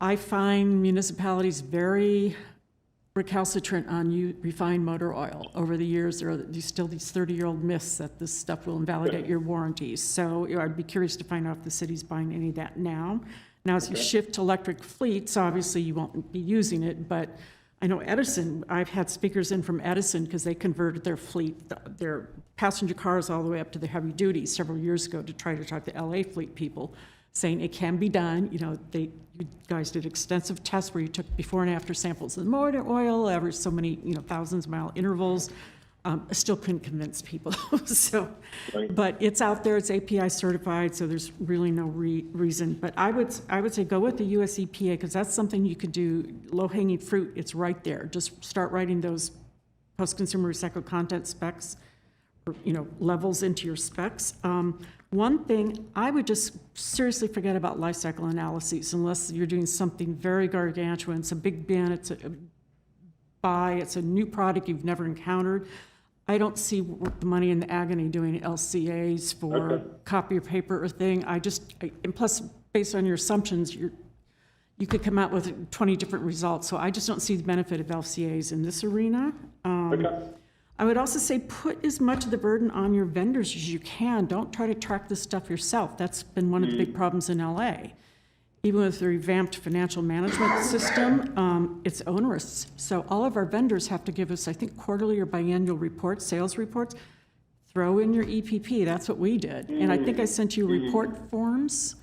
I find municipalities very recalcitrant on refined motor oil. Over the years, there are still these 30-year-old myths that this stuff will invalidate your warranties. So I'd be curious to find out if the city's buying any of that now. Now, as you shift to electric fleets, obviously you won't be using it, but I know Edison, I've had speakers in from Edison because they converted their fleet, their passenger cars all the way up to the heavy duty several years ago to try to talk to LA fleet people, saying it can be done. You guys did extensive tests where you took before and after samples of the motor oil, every so many, thousands of mile intervals. I still couldn't convince people. So, but it's out there, it's API certified, so there's really no reason. But I would say go with the US EPA, because that's something you could do, low-hanging fruit, it's right there. Just start writing those post-consumer recycled content specs, or, levels into your specs. One thing, I would just seriously forget about life cycle analyses unless you're doing something very gargantuan. It's a big bin, it's a new product you've never encountered. I don't see the money and the agony doing LCAs for copy or paper or thing. And plus, based on your assumptions, you could come out with 20 different results. So I just don't see the benefit of LCAs in this arena. I would also say put as much of the burden on your vendors as you can. Don't try to track this stuff yourself. That's been one of the big problems in LA. Even with the revamped financial management system, it's onerous. So all of our vendors have to give us, I think, quarterly or biannual reports, sales reports. Throw in your EPP. That's what we did. And I think I sent you report forms.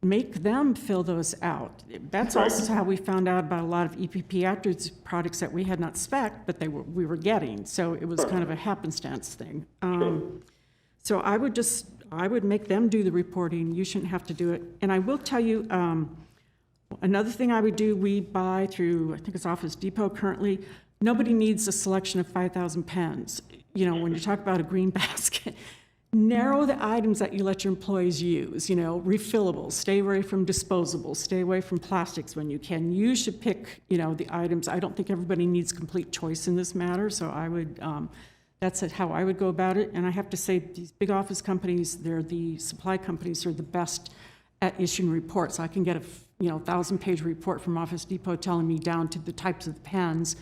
Make them fill those out. That's also how we found out about a lot of EPP attributes products that we had not spec'd, but we were getting. So it was kind of a happenstance thing. So I would make them do the reporting. You shouldn't have to do it. And I will tell you, another thing I would do, we buy through, I think it's Office Depot currently, nobody needs a selection of 5,000 pens. When you talk about a green basket, narrow the items that you let your employees use, refillables, stay away from disposables, stay away from plastics when you can. You should pick, the items. I don't think everybody needs complete choice in this matter, so I would, that's how I would go about it. And I have to say, these big office companies, they're the supply companies, are the best at issuing reports. I can get a 1,000-page report from Office Depot telling me down to the types of pens,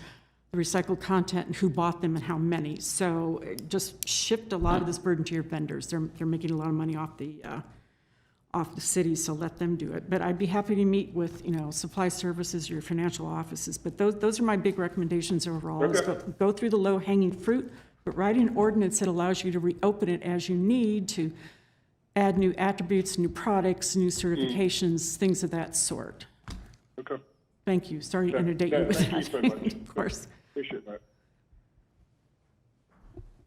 the recycled content, and who bought them and how many. So just shift a lot of this burden to your vendors. They're making a lot of money off the city, so let them do it. But I'd be happy to meet with, supply services, your financial offices. But those are my big recommendations overall. Is go through the low-hanging fruit, but write an ordinance that allows you to reopen it as you need to add new attributes, new products, new certifications, things of that sort. Okay. Thank you. Sorry to inundate you with thank that. you so much. Of course. Appreciate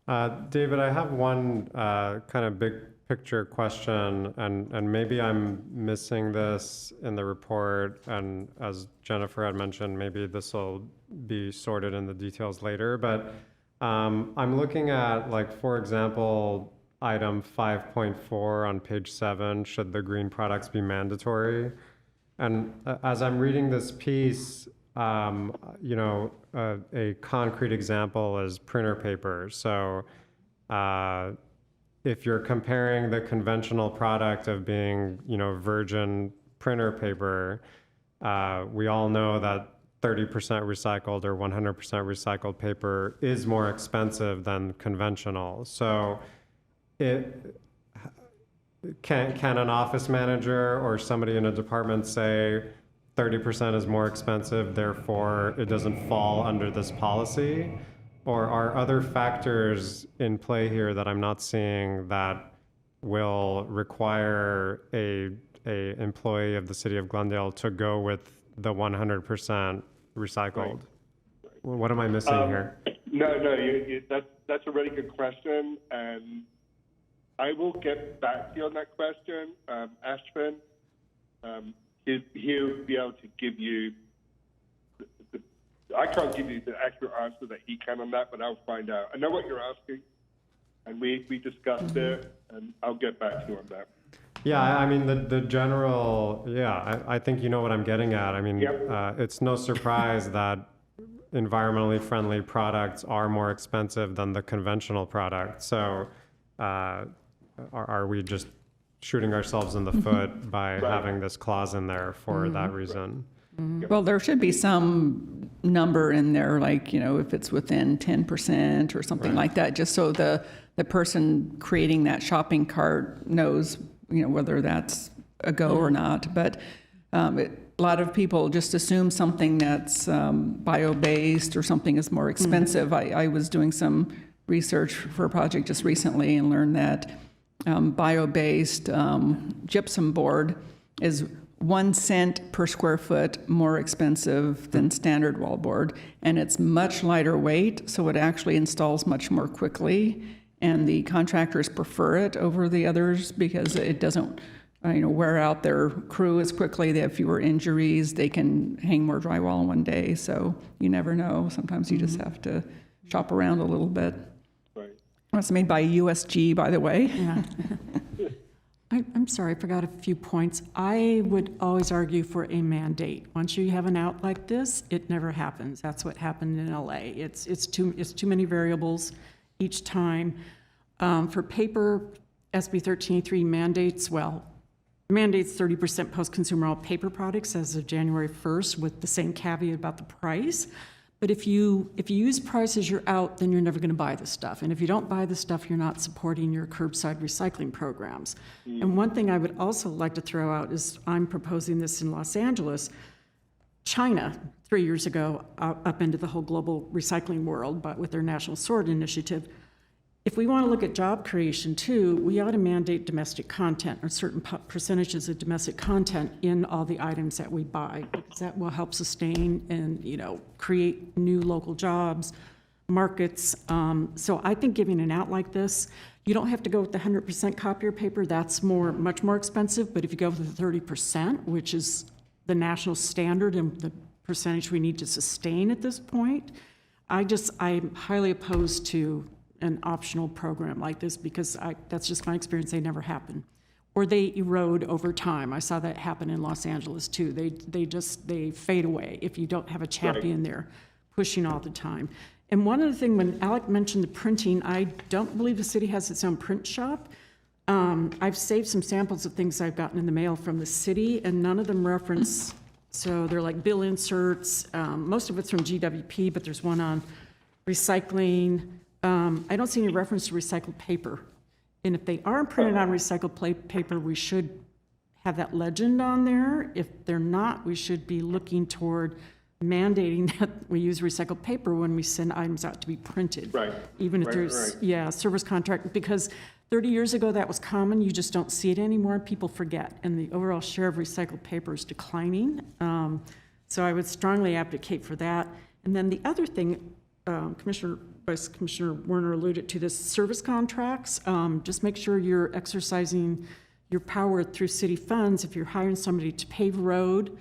that. David, I have one kind of big picture question, and maybe I'm missing this in the report, and as Jennifer had mentioned, maybe this will be sorted in the details later, but I'm looking at, like, for example, item 5.4 on page 7, should the green products be mandatory? And as I'm reading this piece, a concrete example is printer paper. So if you're comparing the conventional product of being, virgin printer paper, we all know that 30% recycled or 100% recycled paper is more expensive than conventional. So can an office manager or somebody in a department say 30% is more expensive, therefore it doesn't fall under this policy? Or are other factors in play here that I'm not seeing that will require a employee of the city of Glendale to go with the 100% recycled? Right. What am I missing here? No, that's a really good question, and I will get back to you on that question. Ashvin, he'll be able to give you I can't give you the accurate answer that he can on that, but I'll find out. I know what you're asking, and we discussed it, and I'll get back to you on that. Yeah, I mean, the general, I think you know what I'm getting at. I mean, Yep. It's no surprise that environmentally friendly products are more expensive than the conventional product. So are we just shooting ourselves in the foot by having this clause in there for that reason? Well, there should be some number in there, like, if it's within 10% or something like that, just so the person creating that shopping cart knows, whether that's a go or not. But a lot of people just assume something that's bio-based or something is more expensive. I was doing some research for a project just recently and learned that bio-based gypsum board is 1 cent per square foot more expensive than standard wallboard, and it's much lighter weight, so it actually installs much more quickly, and the contractors prefer it over the others because it doesn't wear out their crew as quickly. They have fewer injuries. They can hang more drywall in one day, so you never know. Sometimes you just have to shop around a little bit. Right. It's made by USG, by the way. Yeah. I'm sorry, I forgot a few points. I would always argue for a mandate. Once you have an out like this, it never happens. That's what happened in LA. It's too many variables each time. For paper, SB 1383 mandates 30% post-consumer all paper products as of January 1st with the same caveat about the price. But if you use price as your out, then you're never going to buy the stuff. And if you don't buy the stuff, you're not supporting your curbside recycling programs. And one thing I would also like to throw out is I'm proposing this in Los Angeles. China, 3 years ago, up into the whole global recycling world, but with their National Sword Initiative. If we want to look at job creation too, we ought to mandate domestic content or certain percentages of domestic content in all the items that we buy, because that will help sustain and create new local jobs, markets. So I think giving an out like this, you don't have to go with the 100% copier paper. That's much more expensive. But if you go with the 30%, which is the national standard and the percentage we need to sustain at this point, I'm highly opposed to an optional program like this because that's just my experience. They never happen, or they erode over time. I saw that happen in Los Angeles too. They fade away if you don't have a champion there pushing all the time. And one other thing, when Alec mentioned the printing, I don't believe the city has its own print shop. I've saved some samples of things I've gotten in the mail from the city, and none of them reference, so they're like bill inserts. Most of it's from GWP, but there's one on recycling. I don't see any reference to recycled paper. And if they are printed on recycled paper, we should have that legend on there. If they're not, we should be looking toward mandating that we use recycled paper when we send items out to be printed. Right. Even if Right, there's, right. yeah, service contract, because 30 years ago that was common, you just don't see it anymore, people forget, and the overall share of recycled paper is declining. So I would strongly advocate for that. And then the other thing, Vice Commissioner Werner alluded to this, service contracts. Just make sure you're exercising your power through city funds. If you're hiring somebody to pave a road,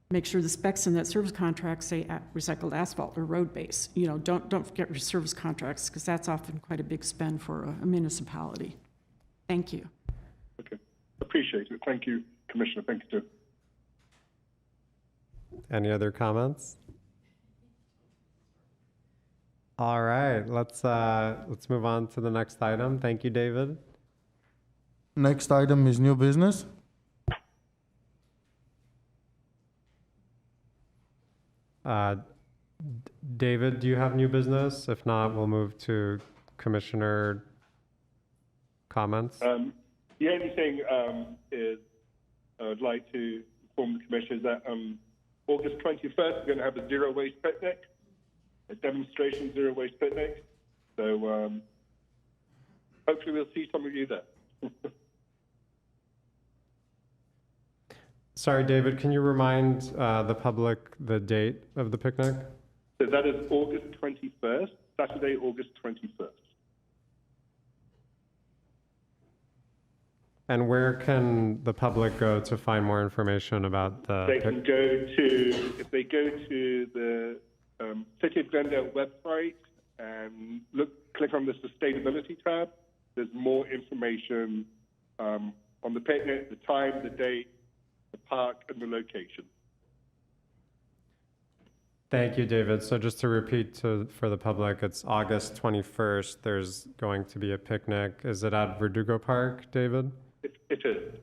make sure the specs in that service contract say recycled asphalt or road base. You know, don't forget your service contracts, because that's often quite a big spend for a municipality. Thank you. Okay, appreciate it. Thank you, Commissioner. Thank you, Joe. Any other comments? All right, let's move on to the next item. Thank you, David. Next item is new business. David, do you have new business? If not, we'll move to commissioner comments. The only thing is I would like to inform the Commission is that August 21st, we're going to have a zero waste picnic, a demonstration zero waste picnic. So hopefully we'll see some of you there. Sorry, David, can you remind the public the date of the picnic? So that is August 21st, Saturday, August 21st. And where can the public go to find more information about the They can go to, if they go to the City of Glendale website and click on the Sustainability tab, there's more information on the picnic, the time, the date, the park, and the location. Thank you, David. So just to repeat for the public, it's August 21st. There's going to be a picnic. Is it at Verdugo Park, David? It is.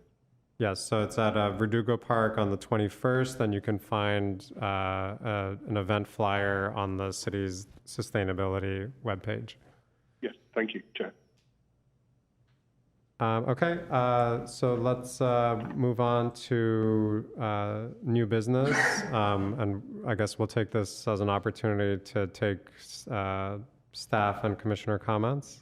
Yes, so it's at Verdugo Park on the 21st, and you can find an event flyer on the city's sustainability webpage. Yes, thank you, Chair. Okay, so let's move on to new business. And I guess we'll take this as an opportunity to take staff and commissioner comments.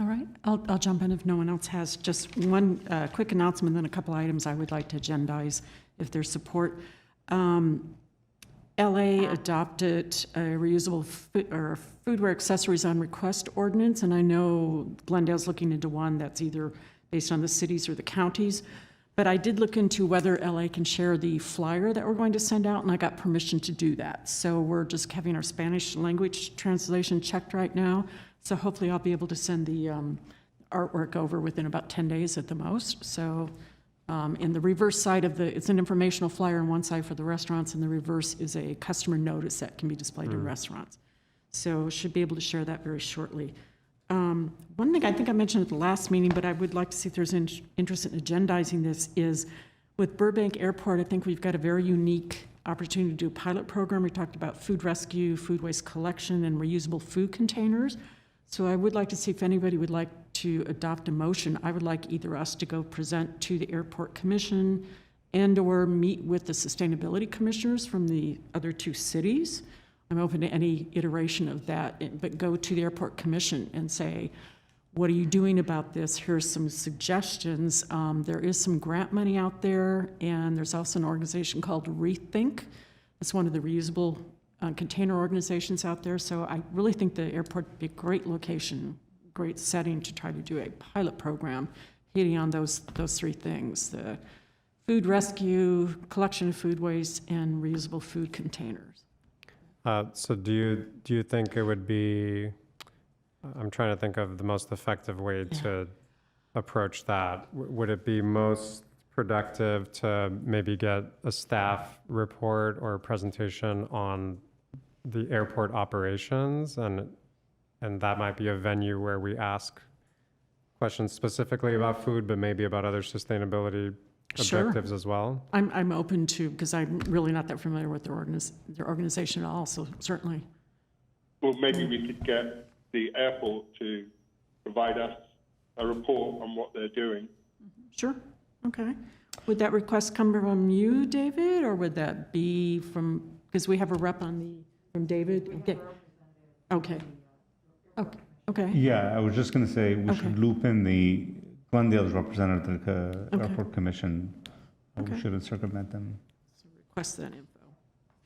All right, I'll jump in if no one else has. Just one quick announcement, then a couple items I would like to agendize if there's support. LA adopted a reusable foodware accessories on request ordinance, and I know Glendale's looking into one that's either based on the cities or the counties. But I did look into whether LA can share the flyer that we're going to send out, and I got permission to do that. So we're just having our Spanish language translation checked right now. So hopefully I'll be able to send the artwork over within about 10 days at the most. So in the reverse side of it's an informational flyer on one side for the restaurants, and the reverse is a customer notice that can be displayed in restaurants. So should be able to share that very shortly. One thing I think I mentioned at the last meeting, but I would like to see if there's interest in agendizing this, is with Burbank Airport, I think we've got a very unique opportunity to do a pilot program. We talked about food rescue, food waste collection, and reusable food containers. So I would like to see if anybody would like to adopt a motion. I would like either us to go present to the Airport Commission and/or meet with the sustainability commissioners from the other two cities. I'm open to any iteration of that, but go to the Airport Commission and say, what are you doing about this? Here's some suggestions. There is some grant money out there, and there's also an organization called Rethink. It's one of the reusable container organizations out there. So I really think the airport would be a great location, great setting to try to do a pilot program hitting on those three things: the food rescue, collection of food waste, and reusable food containers. So do you think it would be, I'm trying to think of the most effective way to approach that. Would it be most productive to maybe get a staff report or a presentation on the airport operations, and that might be a venue where we ask questions specifically about food, but maybe about other sustainability Sure. objectives as well. I'm open to, because I'm really not that familiar with their organization at all, so certainly. Well, maybe we could get the airport to provide us a report on what they're doing. Sure, okay. Would that request come from you, David, or would that be from, because we have a rep from David? Okay. Okay. Yeah, I was just going to say we Okay. should loop in the Glendale's representative, Okay. airport commission. We Okay. shouldn't circumvent them. Request that info.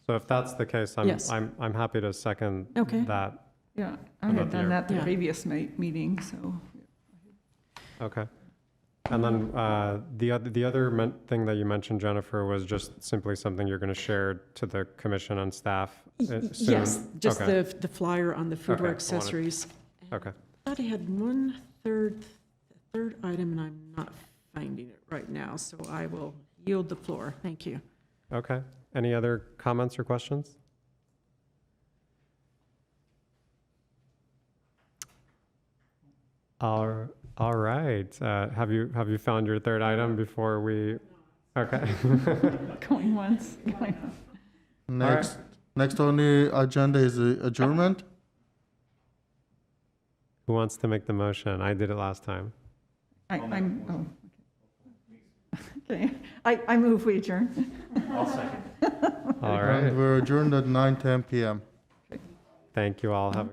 So if that's the case, Yes. I'm happy to second Okay. that. Yeah, I About had the done that the Yeah. previous meeting, so. Okay. And then the other thing that you mentioned, Jennifer, was just simply something you're going to share to the commission and staff soon? Yes, just Okay. the flyer on the Okay, foodware I wanted- accessories. Okay. I thought I had one third item, and I'm not finding it right now, so I will yield the floor. Thank you. Okay. Any other comments or questions? All right. Have you found your third item before we? Okay. Going once, going on. Next on the agenda is adjournment. Who wants to make the motion? I did it last time. I'm, okay. I move we adjourn. All And right. we're adjourned at 9:10 p.m. Thank you all. Have a